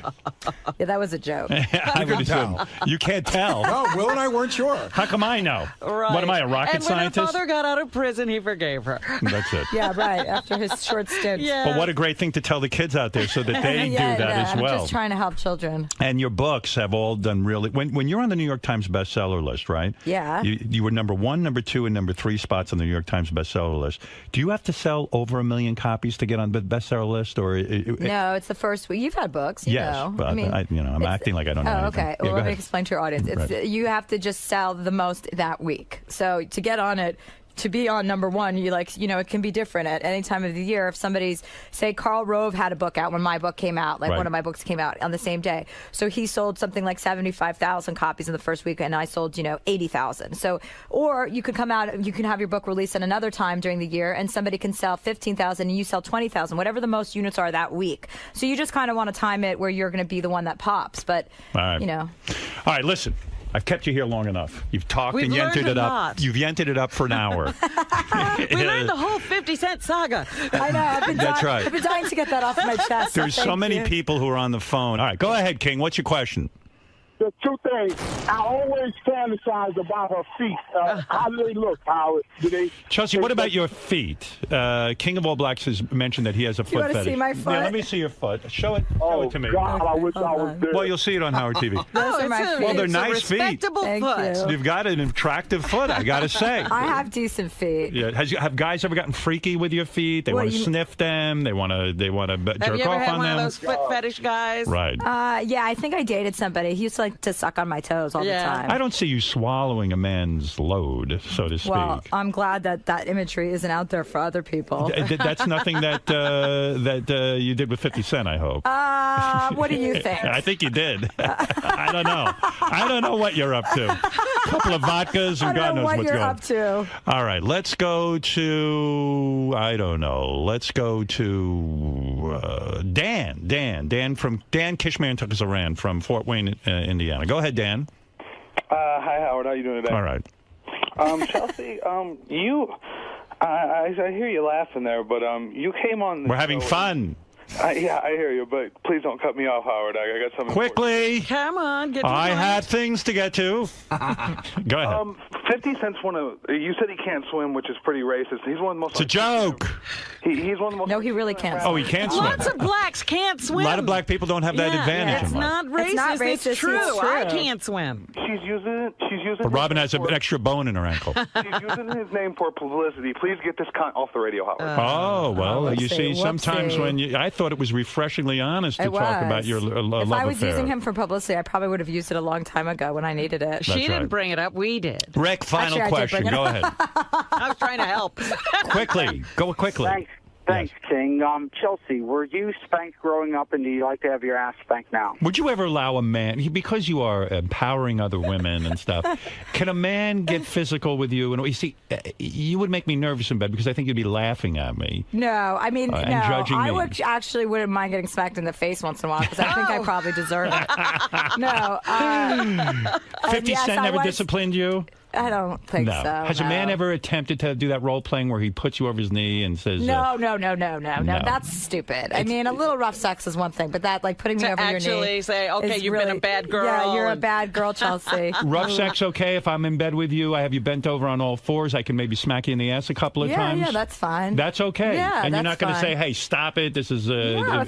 Yeah, that was a joke. I would assume. You can't tell. No, Will and I weren't sure. How come I know? Right. What am I, a rocket scientist? And when her father got out of prison, he forgave her. That's it. Yeah, right. After his short stint. Yeah. But what a great thing to tell the kids out there so that they do that as well. I'm just trying to help children. And your books have all done really... When you're on the New York Times bestseller list, right? Yeah. You were number 1, number 2, and number 3 spots on the New York Times bestseller list. Do you have to sell over 1 million copies to get on the bestseller list? Or No, it's the first week. You've had books, yes, know. But I'm acting like I don't know anything. Okay. Yeah, well, let me explain to your audience. You have to just sell the most that week. So to get on it, to be on number 1, it can be different at any time of the year. If somebody's, say, Karl Rove had a book out when my book came out, one of my books came out on the same day. So he sold something like 75,000 copies in the first week, and I sold, 80,000. So, or you could come out, you can have your book released at another time during the year, and somebody can sell 15,000 and you sell 20,000, whatever the most units are that week. So you just kind of want to time it where you're going to be the one that pops. But, All right, listen. I've kept you here long enough. You've talked and yented it up. You've yented it up for an hour. We learned the whole 50 Cent saga. I know. That's right. I've been dying to get that off my chest. There's so many people who are on the phone. All right, go ahead, King. What's your question? There's 2 things. I always fantasize about her feet. How do they look, Howard? Chelsea, what about your feet? King of All Blacks has mentioned that he has a foot fetish. You want to see my foot? Yeah, let me see your foot. Show it to me. God, I wish I was there. Well, you'll see it on Howard TV. Those are my feet. Well, they're nice feet. Respectable foot. You've got an attractive foot, I got to say. I have decent feet. Yeah. Have guys ever gotten freaky with your feet? They want to sniff them. They want to jerk off on them. Have you ever had one of those foot fetish guys? Right. Yeah, I think I dated somebody. He used to suck on my toes all the time. I don't see you swallowing a man's load, so to speak. Well, I'm glad that imagery isn't out there for other people. That's nothing that you did with 50 Cent, I hope. What do you think? I think you did. I don't know. I don't know what you're up to. A couple of vodkas and God knows what's going on. Up to. All right, let's go to, I don't know, let's go to Dan Kishmer and Tuckasaran from Fort Wayne, Indiana. Go ahead, Dan. Hi, Howard. How you doing today? All right. Chelsea, I hear you laughing there, but you came on. We're having fun. Yeah, I hear you, but please don't cut me off, Howard. I got something. Quickly. Come on, get to I have things to get to. Go ahead. 50 Cent's you said he can't swim, which is pretty racist. He's one of the most. It's a joke. He's one of the most. No, he really can't. Oh, he can't swim. Lots of blacks can't swim. A lot of black people don't have that advantage. It's not racist. It's not racist. It's true. It's true. I can't swim. She's using. But Robin has an extra bone in her ankle. She's using his name for publicity. Please get this cunt off the radio, Howard. Well, you see, sometimes when I thought it was refreshingly honest to talk about your love affair. If I was using him for publicity, I probably would have used it a long time ago when I needed it. She didn't bring it up. We did. Rick, final question. Go ahead. I was trying to help. Quickly. Go quickly. Thanks. Thanks, King. Chelsea, were you spanked growing up, and do you like to have your ass spanked now? Would you ever allow a man, because you are empowering other women and stuff, can a man get physical with you? And you see, you would make me nervous in bed because I think you'd be laughing at me. No, I mean, no. I wouldn't mind getting smacked in the face once in a while because I think I probably deserve it. No. 50 Cent never disciplined you? I don't think so. Has a man ever attempted to do that role playing where he puts you over his knee and says, No. That's stupid. I mean, a little rough sex is one thing, but that, like, putting me over your knee. To actually say, okay, you've been a bad girl. Yeah, you're a bad girl, Chelsea. Rough sex, okay? If I'm in bed with you, I have you bent over on all fours, I can maybe smack you in the ass a couple of times? Yeah, that's fine. That's okay? Yeah, and you're not going to fine. say, hey, stop it, this is if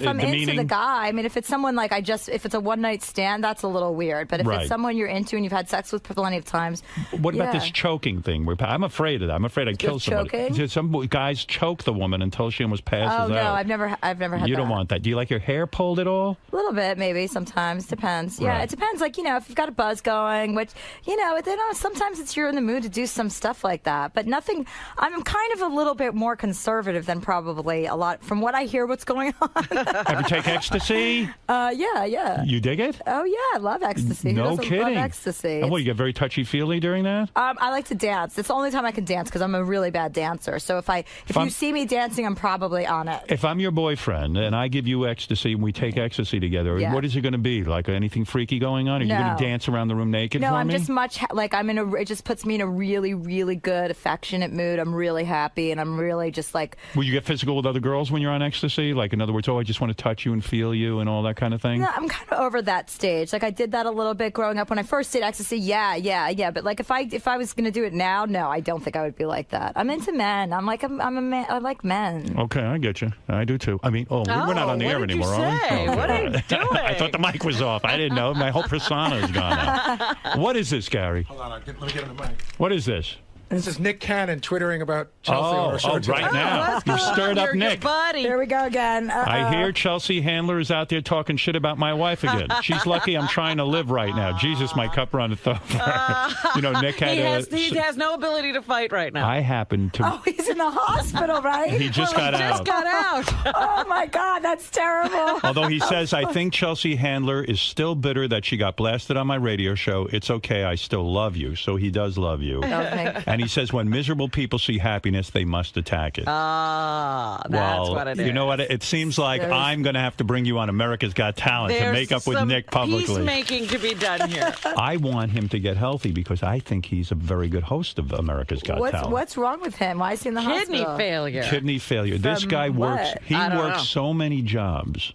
I'm demeaning? into the guy, I mean, if it's someone like if it's a one-night stand, that's a little weird. But if it's someone you're into and you've had sex with plenty of times. What about this choking thing? I'm afraid of that. I'm afraid I'd kill somebody. Choking? Some guys choke the woman until she almost passes out. Oh, no, I've never had that. You don't want that. Do you like your hair pulled at all? A little bit, maybe, sometimes. Depends. Yeah, Right. it depends. Like, if you've got a buzz going, which, sometimes you're in the mood to do some stuff like that. But nothing, I'm kind of a little bit more conservative than probably a lot, from what I hear what's going on. Ever take ecstasy? Yeah. You dig it? Oh, yeah, I love ecstasy. Who No doesn't kidding. love ecstasy? And what, you get very touchy-feely during that? I like to dance. It's the only time I can dance because I'm a really bad dancer. So if you see me dancing, I'm probably on it. If I'm your boyfriend and I give you ecstasy and we take ecstasy together, what is it going to be? Like anything freaky going on? Are you going to dance around the room naked for me? No, I'm just it just puts me in a really, really good, affectionate mood. I'm really happy and I'm really just like... Will you get physical with other girls when you're on ecstasy? Like, in other words, I just want to touch you and feel you and all that kind of thing? No, I'm kind of over that stage. Like, I did that a little bit growing up. When I first did ecstasy, yeah. But like, if I was going to do it now, no, I don't think I would be like that. I'm into men. I'm a man. I like men. Okay, I get you. I do too. I mean, we're not on the air anymore, are we? Oh, what are you doing? I thought the mic was off. I didn't know. My whole persona is gone now. What is this, Gary? Hold on, let me get him the mic. What is this? This is Nick Cannon twittering about Chelsea on our show today. Right now. You stirred up Nick. Here we go again. I hear Chelsea Handler is out there talking shit about my wife again. She's lucky I'm trying to live right now. Jesus, my cup runneth over. Nick had he has no ability to fight right now. I happened to... Oh, he's in the hospital, right? He just got out. Oh, my God, that's terrible. Although he says, I think Chelsea Handler is still bitter that she got blasted on my radio show. It's okay, I still love you. So he does love you. And he says, when miserable people see happiness, they must attack it. That's what it is. You know what? It seems like I'm going to have to bring you on America's Got Talent to make up with Nick publicly. There's some peacemaking to be done here. I want him to get healthy because I think he's a very good host of America's Got Talent. What's wrong with him? Why is he in the hospital? Kidney failure. This guy works. He works so many jobs.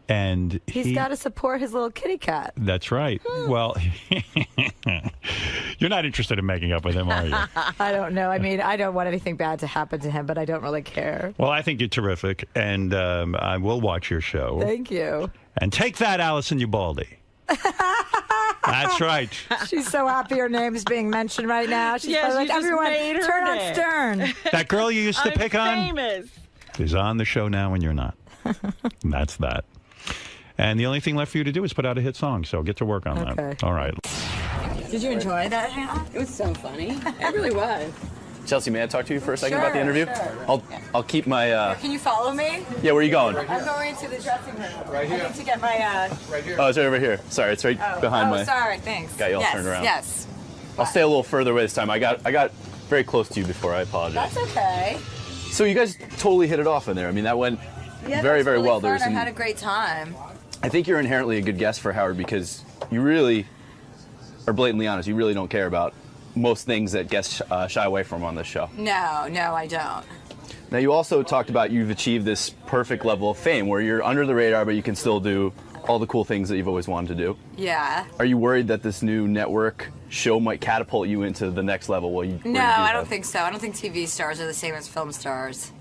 And he's got to support his little kitty cat. That's right. Well, you're not interested in making up with him, are you? I don't know. I mean, I don't want anything bad to happen to him, but I don't really care. Well, I think you're terrific, and I will watch your show. Thank you. And take that, Allison Ubaldi. That's right. She's so happy her name's being mentioned right now. She's like, everyone, turn on Stern. That girl you used to pick famous. On is on the show now, and you're not. And that's that. And the only thing left for you to do is put out a hit song, so get to work on that. All right. Did you enjoy that, Hannah? It was so funny. It really was. Chelsea, may I talk to you for a second about the interview? Sure. I'll keep my... Can you follow me? Yeah, where are you going? I'm going to the dressing room. Right here. I need to get my... Right here. Oh, it's right over here. Sorry, it's right behind my... Oh, sorry, thanks. Got you all turned around. Yes. I'll stay a little further away this time. I got very close to you before. I apologize. That's okay. So you guys totally hit it off in there. I mean, that went very, very well. Fun. I had a great time. I think you're inherently a good guest for Howard because you really are blatantly honest. You really don't care about most things that guests shy away from on this show. No, I don't. Now, you also talked about you've achieved this perfect level of fame where you're under the radar, but you can still do all the cool things that you've always wanted to do. Yeah. Are you worried that this new network show might catapult you into the next level? No, I don't think so. I don't think TV stars are the same as film stars.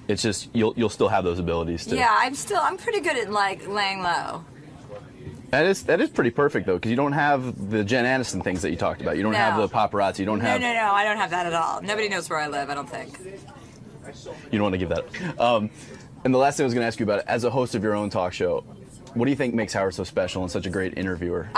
It's just you'll still have those abilities to... Yeah, I'm pretty good at like laying low. That is pretty perfect though, because you don't have the Jen Aniston things that you talked about. You don't have the paparazzi. You don't have... No, I don't have that at all. Nobody knows where I live, I don't think. You don't want to give that up. And the last thing I was going to ask you about, as a host of your own talk show, What do you think makes Howard so special and such a great interviewer?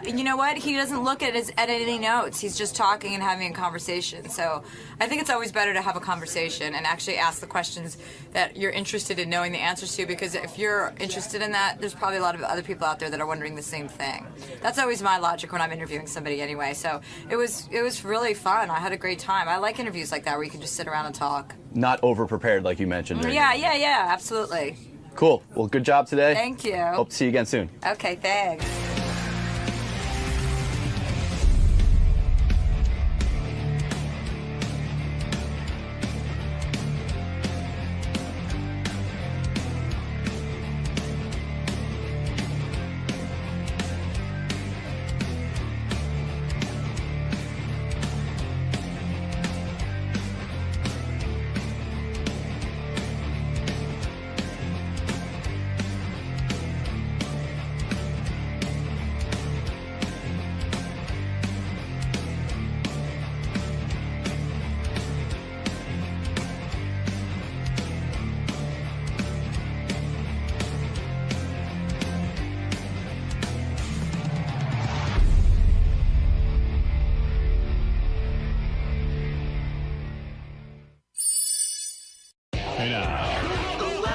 You know what? He doesn't look at any notes. He's just talking and having a conversation. So I think it's always better to have a conversation and actually ask the questions that you're interested in knowing the answers to, because if you're interested in that, there's probably a lot of other people out there that are wondering the same thing. That's always my logic when I'm interviewing somebody anyway. So it was really fun. I had a great time. I like interviews like that where you can just sit around and talk. Not over-prepared like you mentioned. Yeah, absolutely. Cool. Well, good job today. Thank you. Hope to see you again soon. Okay, thanks.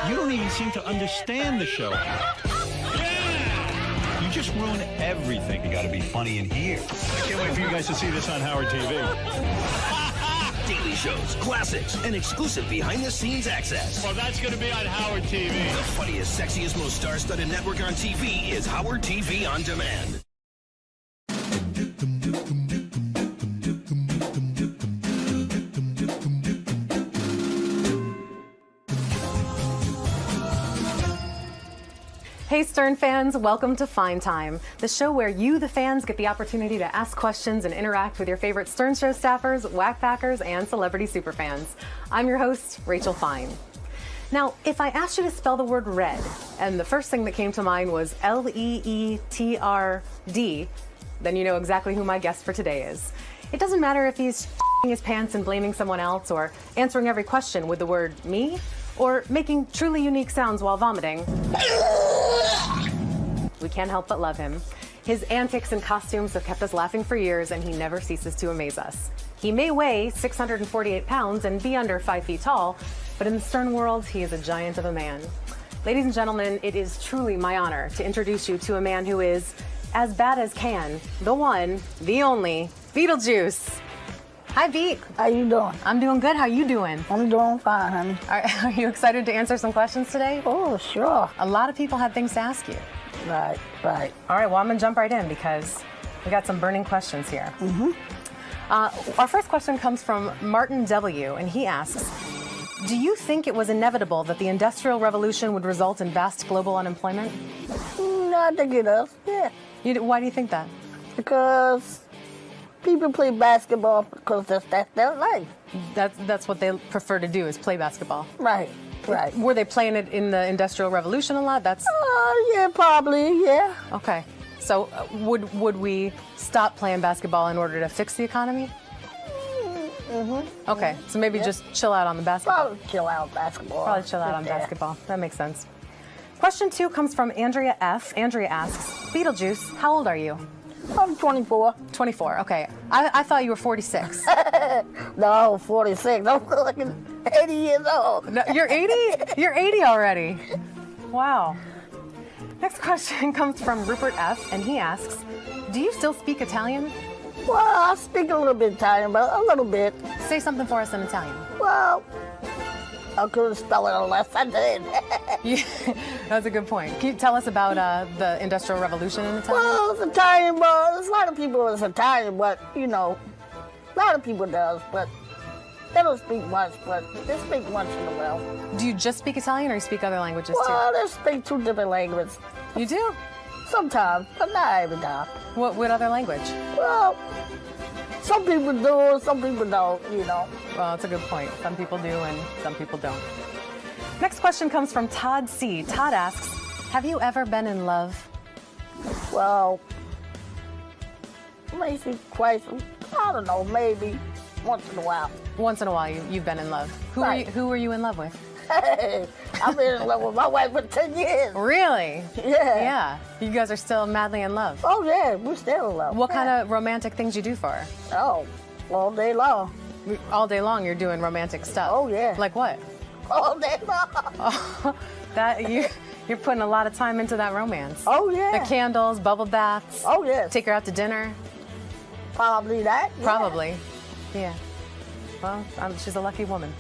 You don't even seem to understand the show. You just ruin everything. You got to be funny in here. I can't wait for you guys to see this on Howard TV. Daily shows, classics, and exclusive behind-the-scenes access. Well, that's going to be on Howard TV. The funniest, sexiest, most star-studded network on TV is Howard TV On Demand. Hey Stern fans, welcome to Fine Time, the show where you, the fans, get the opportunity to ask questions and interact with your favorite Stern Show staffers, whack packers, and celebrity superfans. I'm your host, Rachel Fine. Now, if I asked you to spell the word red, and the first thing that came to mind was Leetrd, then you know exactly who my guest for today is. It doesn't matter if he's his pants and blaming someone else, or answering every question with the word me, or making truly unique sounds while vomiting. We can't help but love him. His antics and costumes have kept us laughing for years, and he never ceases to amaze us. He may weigh 648 pounds and be under 5 feet tall, but in the Stern world, he is a giant of a man. Ladies and gentlemen, it is truly my honor to introduce you to a man who is as bad as can, the one, the only, Beetlejuice. Hi, Beat. How you doing? I'm doing good. How you doing? I'm doing fine, honey. Are you excited to answer some questions today? Oh, sure. A lot of people have things to ask you. Right. All right, well, I'm going to jump right in because we got some burning questions here. Our first question comes from Martin W., and he asks, do you think it was inevitable that the Industrial Revolution would result in vast global unemployment? I think it does, yeah. Why do you think that? Because people play basketball because that's their life. That's what they prefer to do, is play basketball. Right. Were they playing it in the Industrial Revolution a lot? Yeah, probably, yeah. Okay. So would we stop playing basketball in order to fix the economy? Okay, so maybe just chill out on the basketball. Probably chill out on basketball. That makes sense. Question 2 comes from Andrea F. Andrea asks, Beetlejuice, how old are you? I'm 24. 24, okay. I thought you were 46. No, 46. I'm like 80 years old. No, you're 80? You're 80 already. Wow. Next question comes from Rupert F., and he asks, do you still speak Italian? Well, I speak a little bit Italian, but a little bit. Say something for us in Italian. Well, I couldn't spell it unless I did. That's a good point. Can you tell us about the Industrial Revolution in Italian? Well, it's Italian, but there's a lot of people that's Italian, but, you know, a lot of people does, but they don't speak much, but they speak once in a while. Do you just speak Italian, or you speak other languages, too? Well, they speak 2 different languages. You do? Sometimes, but not every time. What other language? Well, some people do, some people don't, you know. Well, that's a good point. Some people do and some people don't. Next question comes from Todd C. Todd asks, have you ever been in love? Well, maybe twice, I don't know, maybe once in a while. Once in a while you've been in love. Who were you in love with? Hey, I've been in love with my wife for 10 years. Really? Yeah. Yeah. You guys are still madly in love. Oh, yeah, we're still in love. What kind of romantic things you do for her? Oh, all day long. All day long you're doing romantic stuff? Oh, yeah. Like what? All day long. Oh, you're putting a lot of time into that romance. Oh, yeah. The candles, bubble baths. Oh, yeah. Take her out to dinner. Probably that. Yeah. Probably. Yeah. Well, she's a lucky woman.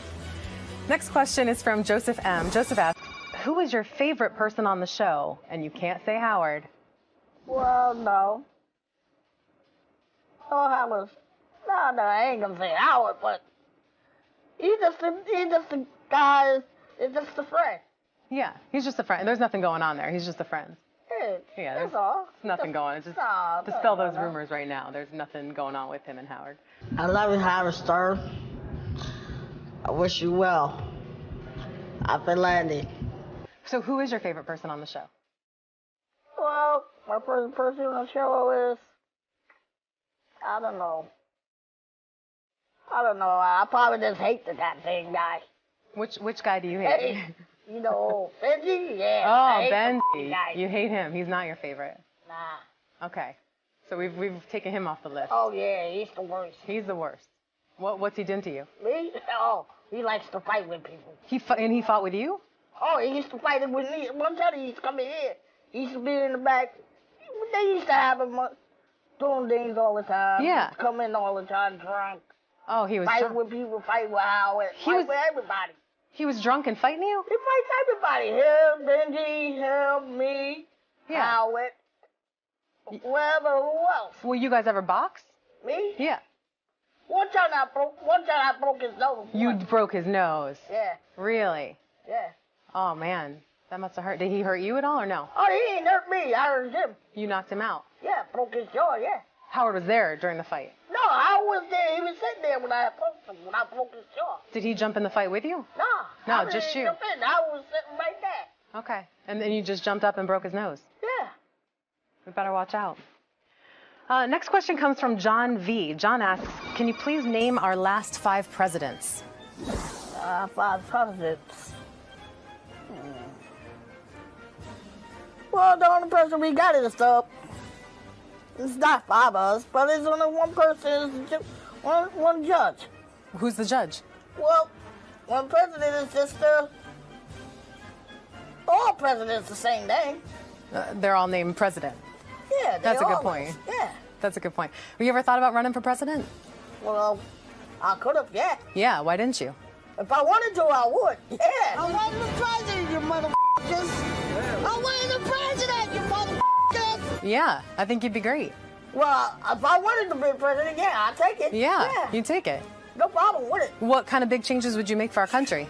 Next question is from Joseph M. Joseph asks, who is your favorite person on the show? And you can't say Howard. Well, no. Oh, Howard. No, I ain't gonna say Howard, but he's just a guy. He's just a friend. Yeah, he's just a friend. There's nothing going on there. He's just a friend. Yeah, that's all. Nothing going on. Just dispel those rumors right now. There's nothing going on with him and Howard. I love you, Howard Stern. I wish you well. Happy landing. So who is your favorite person on the show? Well, my favorite person on the show is, I don't know. I probably just hate the goddamn guy. Which guy do you hate? Hey, you know, Benji? Yeah. Oh, Benji. You hate him. He's not your favorite. Nah. Okay. So we've taken him off the list. Oh, yeah, he's the worst. He's the worst. What's he done to you? Me? Oh, he likes to fight with people. He fought with you? Oh, he used to fight with me. One time he used to come in here. He used to be in the back. They used to have him doing things all the time. Yeah. Come in all the time drunk. Oh, he was fight drunk. with people, fight with Howard, fight with everybody. He was drunk and fighting you? He fights everybody. Him, Benji, him, me, Howard, whoever, who else? Will you guys ever box? Me? Yeah. One time I broke his nose. You broke his nose? Yeah. Really? Yeah. Oh, man. That must have hurt. Did he hurt you at all or no? Oh, he ain't hurt me. I hurt him. You knocked him out? Yeah, broke his jaw, yeah. Howard was there during the fight? No, I was there. He was sitting there when I broke his jaw. Did he jump in the fight with you? No. No, just you. I was sitting right there. Okay. And then you just jumped up and broke his nose? Yeah. We better watch out. Next question comes from John V. John asks, can you please name our last 5 presidents? 5 presidents. Well, the only person we got is it's not 5 of us, but it's only one person, one judge. Who's the judge? Well, one president is just all presidents the same name. They're all named president. Yeah, that's a good point. Yeah. That's a good point. Have you ever thought about running for president? Well, I could have, yeah. Yeah, why didn't you? If I wanted to, I would. Yeah. I wanted the president, you motherfuckers. I wanted the president, you motherfuckers. Yeah, I think you'd be great. Well, if I wanted to be president, yeah, I'd take it. Yeah, you'd take it. No problem with it. What kind of big changes would you make for our country?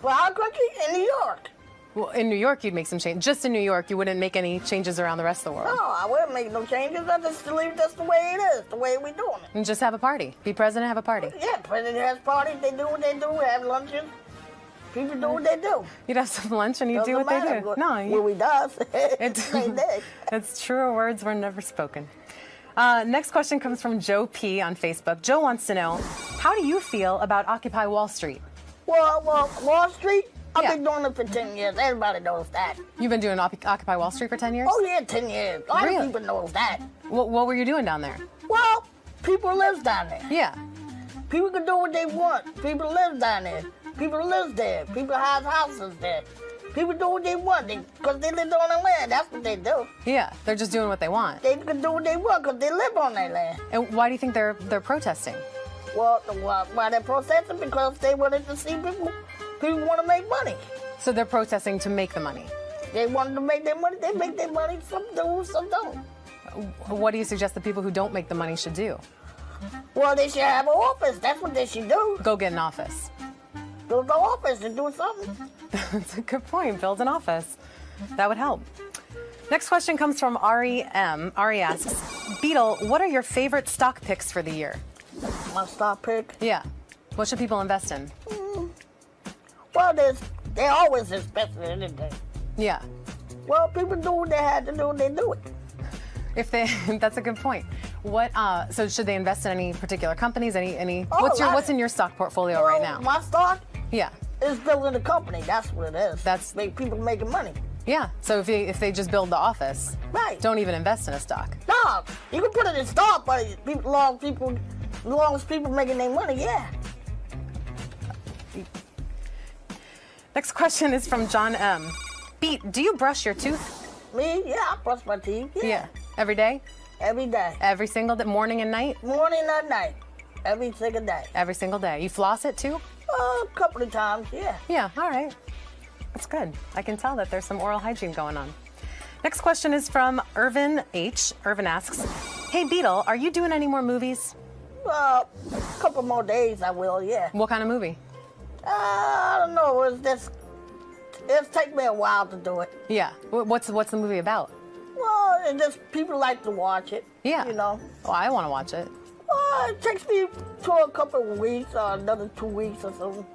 For our country? In New York. Well, in New York, you'd make some change. Just in New York, you wouldn't make any changes around the rest of the world. No, I wouldn't make no changes. I just leave this the way it is, the way we're doing it. And just have a party. Be president, have a party. Yeah, president has parties. They do what they do. Have lunches. People do what they do. You'd have some lunch and you do what they do. No, well, we does. It's truer words were never spoken. Next question comes from Joe P. on Facebook. Joe wants to know, how do you feel about Occupy Wall Street? Well, Wall Street? I've been doing it for 10 years. Everybody knows that. You've been doing Occupy Wall Street for 10 years? Oh, yeah, 10 years. A lot of people know that. What were you doing down there? Well, people live down there. Yeah. People can do what they want. People live down there. People live there. People have houses there. People do what they want because they live on their land. That's what they do. Yeah, they're just doing what they want. They can do what they want because they live on their land. And why do you think they're protesting? Well, why they're protesting? Because they wanted to see people want to make money. So they're protesting to make the money? They wanted to make their money. They make their money. Some do, some don't. What do you suggest the people who don't make the money should do? Well, they should have an office. That's what they should do. Go get an office. Go to the office and do something. That's a good point. Build an office. That would help. Next question comes from Ari M. Ari asks, Beetle, what are your favorite stock picks for the year? My stock pick? Yeah. What should people invest in? Well, they always invest in anything. Yeah. Well, people do what they had to do, they do it. That's a good point. So should they invest in any particular companies? What's in your stock portfolio right now? My stock? Yeah. It's building a company. That's what it is. That's make people making money. Yeah. So if they just build the office, right? Don't even invest in a stock. No, you can put it in stock, but as long as people making their money, yeah. Next question is from John M. Beat, do you brush your tooth? Me? Yeah, I brush my teeth. Yeah. Every day? Every day. Every single day, morning and night? Morning and night. Every single day. Every single day. You floss it too? A couple of times, yeah. Yeah, all right. That's good. I can tell that there's some oral hygiene going on. Next question is from Irvin H. Irvin asks, hey, Beetle, are you doing any more movies? A couple more days I will, yeah. What kind of movie? I don't know. It's take me a while to do it. Yeah. What's the movie about? Well, it's just people like to watch it. Yeah. You know. Well, I want to watch it. Well, it takes me to a couple of weeks or another 2 weeks or so.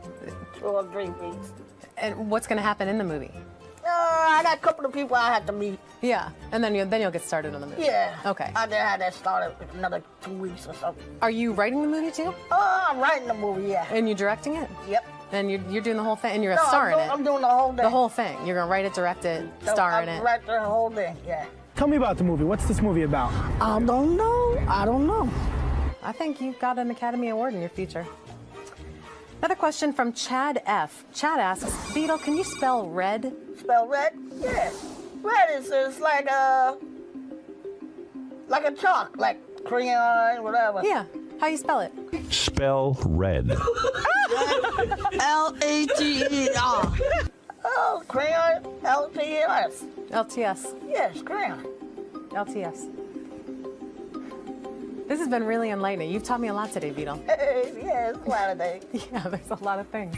2 or 3 weeks. And what's going to happen in the movie? I got a couple of people I have to meet. Yeah. And then you'll get started on the movie. Yeah. Okay. I just had that started another 2 weeks or something. Are you writing the movie too? I'm writing the movie, yeah. And you're directing it? Yep. And you're doing the whole thing, and you're a star in it. I'm doing the whole thing. The whole thing. You're gonna write it, direct it, star in it. Write the whole thing, yeah. Tell me about the movie. What's this movie about? I don't know. I think you got an Academy Award in your future. Another question from Chad F. Chad asks, Beetle, can you spell red? Spell red? Yeah. Red is like a chalk, like crayon, whatever. Yeah. How you spell it? Spell red. L-A-T-E-R. Oh, crayon, L-T-S. LTS. Yes, crayon. LTS. This has been really enlightening. You've taught me a lot today, Beetle. Yeah, it's a lot of things. Yeah, there's a lot of things.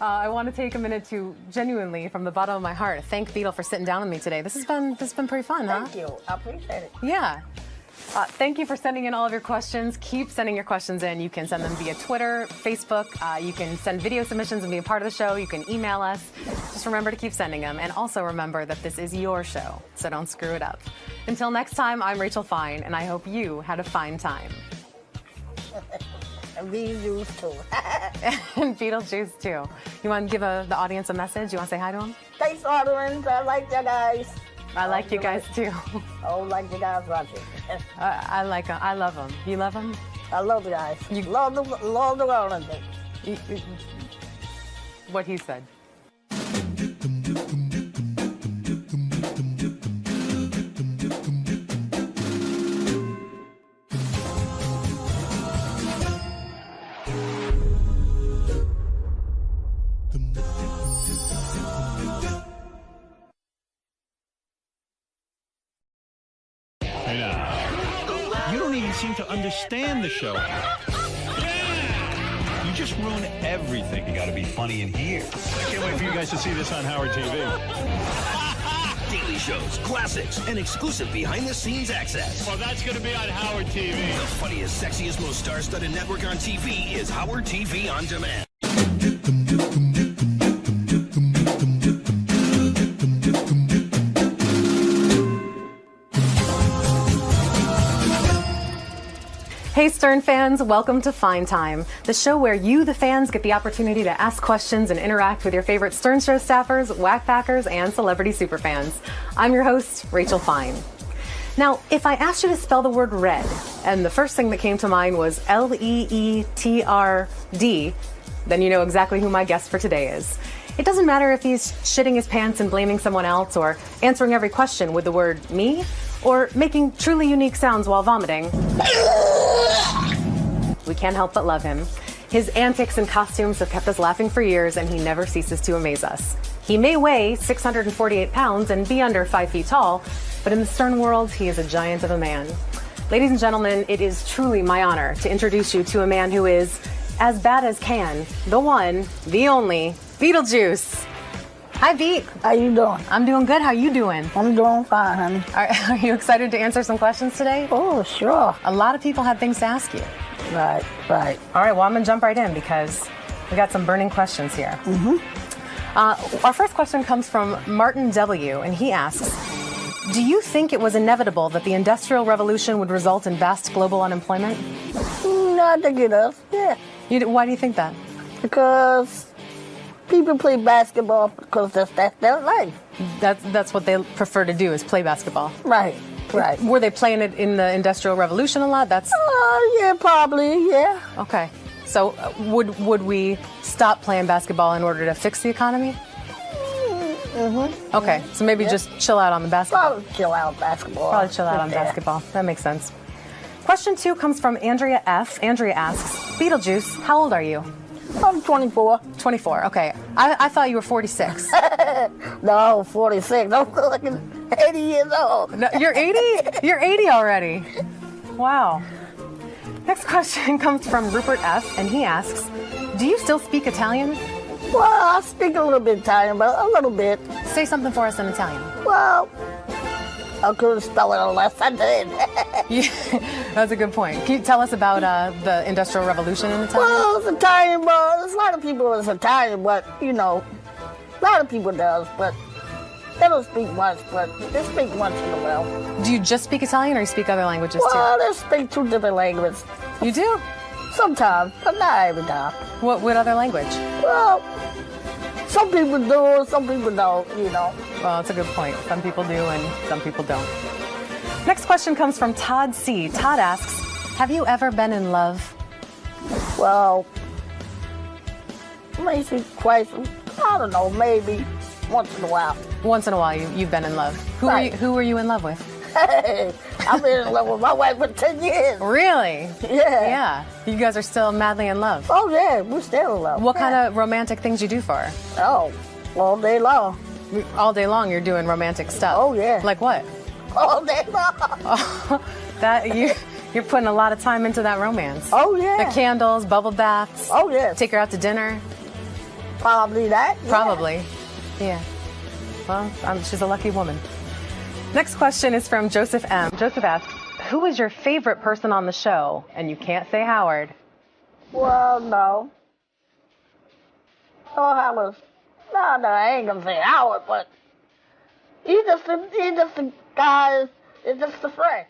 I want to take a minute to genuinely, from the bottom of my heart, thank Beetle for sitting down with me today. This has been pretty fun, huh? Thank you. I appreciate it. Yeah. Thank you for sending in all of your questions. Keep sending your questions in. You can send them via Twitter, Facebook. You can send video submissions and be a part of the show. You can email us. Just remember to keep sending them. And also remember that this is your show, so don't screw it up. Until next time, I'm Rachel Fine, and I hope you had a fine time. And Beetlejuice, too. And Beetlejuice, too. You want to give the audience a message? You want to say hi to them? Thanks, audience. I like you guys. I like you guys, too. I like you guys watching. I like them. I love them. You love them? I love you guys. You love the world, what he said. You don't even seem to understand the show. You just ruin everything. You got to be funny in here. I can't wait for you guys to see this on Howard TV. Daily shows, classics, and exclusive behind-the-scenes access. Well, that's going to be on Howard TV. The funniest, sexiest, most star-studded network on TV is Howard TV On Demand. Hey Stern fans, welcome to Fine Time, the show where you, the fans, get the opportunity to ask questions and interact with your favorite Stern Show staffers, whack packers, and celebrity superfans. I'm your host, Rachel Fine. Now, if I asked you to spell the word red, and the first thing that came to mind was L-E-E-T-R-D, then you know exactly who my guest for today is. It doesn't matter if he's shitting his pants and blaming someone else, or answering every question with the word me, or making truly unique sounds while vomiting. We can't help but love him. His antics and costumes have kept us laughing for years, and he never ceases to amaze us. He may weigh 648 pounds and be under 5 feet tall, but in the Stern world, he is a giant of a man. Ladies and gentlemen, it is truly my honor to introduce you to a man who is as bad as can, the one, the only, Beetlejuice. Hi, Beat. How you doing? I'm doing good. How you doing? I'm doing fine, honey. Are you excited to answer some questions today? Oh, sure. A lot of people have things to ask you. Right. All right, well, I'm going to jump right in because we got some burning questions here. Our first question comes from Martin W., and he asks, do you think it was inevitable that the Industrial Revolution would result in vast global unemployment? I think it is, yeah. Why do you think that? Because People play basketball because that's their life. That's what they prefer to do is play basketball. Right. Were they playing it in the Industrial Revolution a lot? Yeah, probably, yeah. Okay. So would we stop playing basketball in order to fix the economy? Mm-hmm. Okay, so maybe just chill out on the basketball. Probably chill out basketball. Probably chill out on basketball. That makes sense. Question 2 comes from Andrea F. Andrea asks, Beetlejuice, how old are you? I'm 24. 24, okay. I thought you were 46. No, 46. I'm looking 80 years old. No, you're 80? You're 80 already. Wow. Next question comes from Rupert F., and he asks, do you still speak Italian? Well, I speak a little bit Italian, but a little bit. Say something for us in Italian. Well, I couldn't spell it unless I did. Yeah, that's a good point. Can you tell us about the Industrial Revolution in Italian? Well, it's Italian, but there's a lot of people that's Italian, but, you know, a lot of people does, but they don't speak much, but they speak once in a while. Do you just speak Italian or you speak other languages too? Well, they speak 2 different languages. You do? Sometimes, but not every time. What other language? Well, some people do, some people don't, you know. Well, that's a good point. Some people do and some people don't. Next question comes from Todd C. Todd asks, have you ever been in love? Well, maybe twice, I don't know, maybe once in a while. Once in a while you've been in love. Who were you in love with? Hey, I've been in love with my wife for 10 years. Really? Yeah. Yeah. You guys are still madly in love. Oh, yeah, we're still in love. What kind of romantic things you do for her? Oh, all day long. All day long you're doing romantic stuff? Oh, yeah. Like what? All day long. Oh, you're putting a lot of time into that romance. Oh, yeah. The candles, bubble baths. Oh, yeah. Take her out to dinner. Probably that. Yeah. Probably. Yeah. Well, she's a lucky woman. Next question is from Joseph M. Joseph asks, who is your favorite person on the show? And you can't say Howard. Well, no. Oh, Howard. No, I ain't gonna say Howard, but he's just a guy, he's just a friend.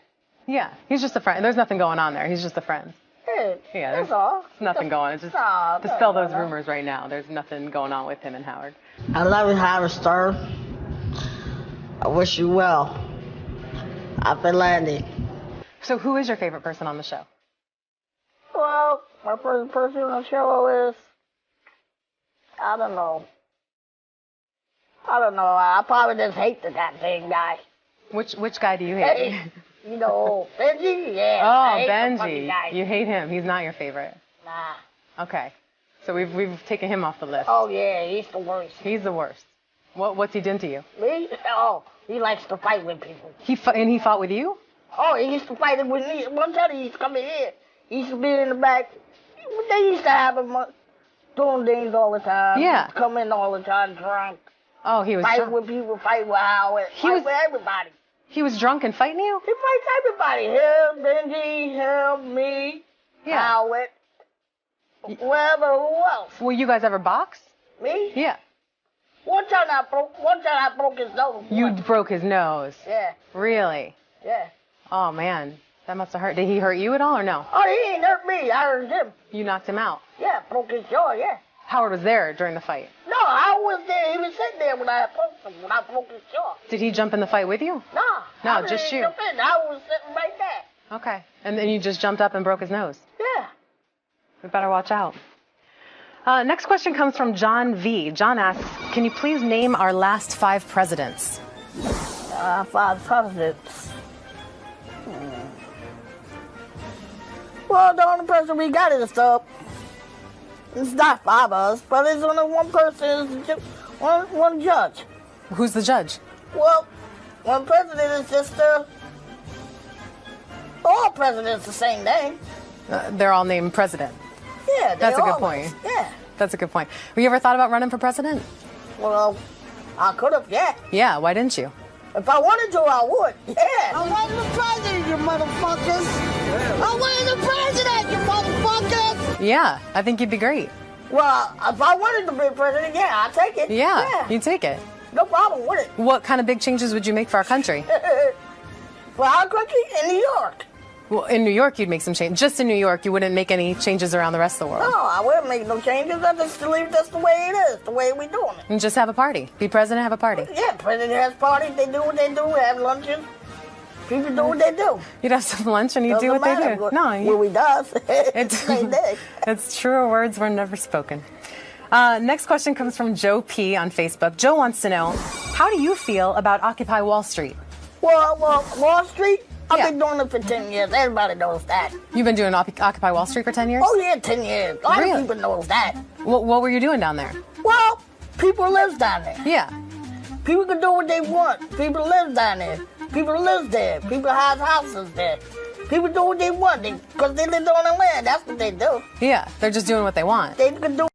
Yeah, he's just a friend. There's nothing going on there. He's just a friend. Yeah, that's all. Nothing going on. Just dispel those rumors right now. There's nothing going on with him and Howard. I love you, Howard Stern. I wish you well. Happy landing. So who is your favorite person on the show? Well, my favorite person on the show is, I don't know. I probably just hate the goddamn guy. Which guy do you hate? Hey, you know, Benji? Yeah. Oh, Benji. You hate him. He's not your favorite. Nah. Okay. So we've taken him off the list. Oh, yeah, he's the worst. He's the worst. What's he done to you? Me? Oh, he likes to fight with people. He fought with you? Oh, he used to fight with me. One time he used to come in here. He used to be in the back. They used to have him doing things all the time. Yeah. Come in all the time drunk. Oh, he was fight drunk. with people, fight with Howard, fight with everybody. He was drunk and fighting you? He fights everybody. Him, Benji, him, me, Howard, whoever, who else. Will you guys ever box? Me? Yeah. One time I broke his nose. You broke his nose? Yeah. Really? Yeah. Oh, man. That must have hurt. Did he hurt you at all or no? Oh, he ain't hurt me. I hurt him. You knocked him out? Yeah, broke his jaw, yeah. Howard was there during the fight? No, I was there. He was sitting there when I broke his jaw. Did he jump in the fight with you? No, just you. Jump in. I was sitting right there. Okay. And then you just jumped up and broke his nose? Yeah. We better watch out. Next question comes from John V. John asks, can you please name our last 5 presidents? 5 presidents. Well, the only person we got is it's not 5 of us, but it's only one person, one judge. Who's the judge? Well, one president is just all presidents the same name. They're all named president. Yeah, that's a good point. Yeah. That's a good point. Have you ever thought about running for president? Well, I could have, yeah. Yeah, why didn't you? If I wanted to, I would, yeah. I wanted the president, you motherfuckers. I wanted the president, you motherfuckers. Yeah, I think you'd be great. Well, if I wanted to be president, yeah, I'd take it. Yeah, you'd take it. No problem with it. What kind of big changes would you make for our country? For our country? In New York. Well, in New York, you'd make some change. Just in New York, you wouldn't make any changes around the rest of the world. Oh. No, I wouldn't make no changes. I just leave this the way it is, the way we doing it. And just have a party. Be president, have a party. Yeah, president has parties. They do what they do. Have lunches. People do what they do. You'd have some lunch and you do what they do. Well, we does. It's truer words were never spoken. Next question comes from Joe P. on Facebook. Joe wants to know, how do you feel about Occupy Wall Street? Well, Wall Street? I've been doing it for 10 years. Everybody knows that. You've been doing Occupy Wall Street for 10 years? Oh, yeah, 10 years. A lot of people knows that. What were you doing down there? Well, people live down there. Yeah. People can do what they want. People live down there. People live there. People have houses there. People do what they want because they live on the land. That's what they do. Yeah, they're just doing what they want. They can do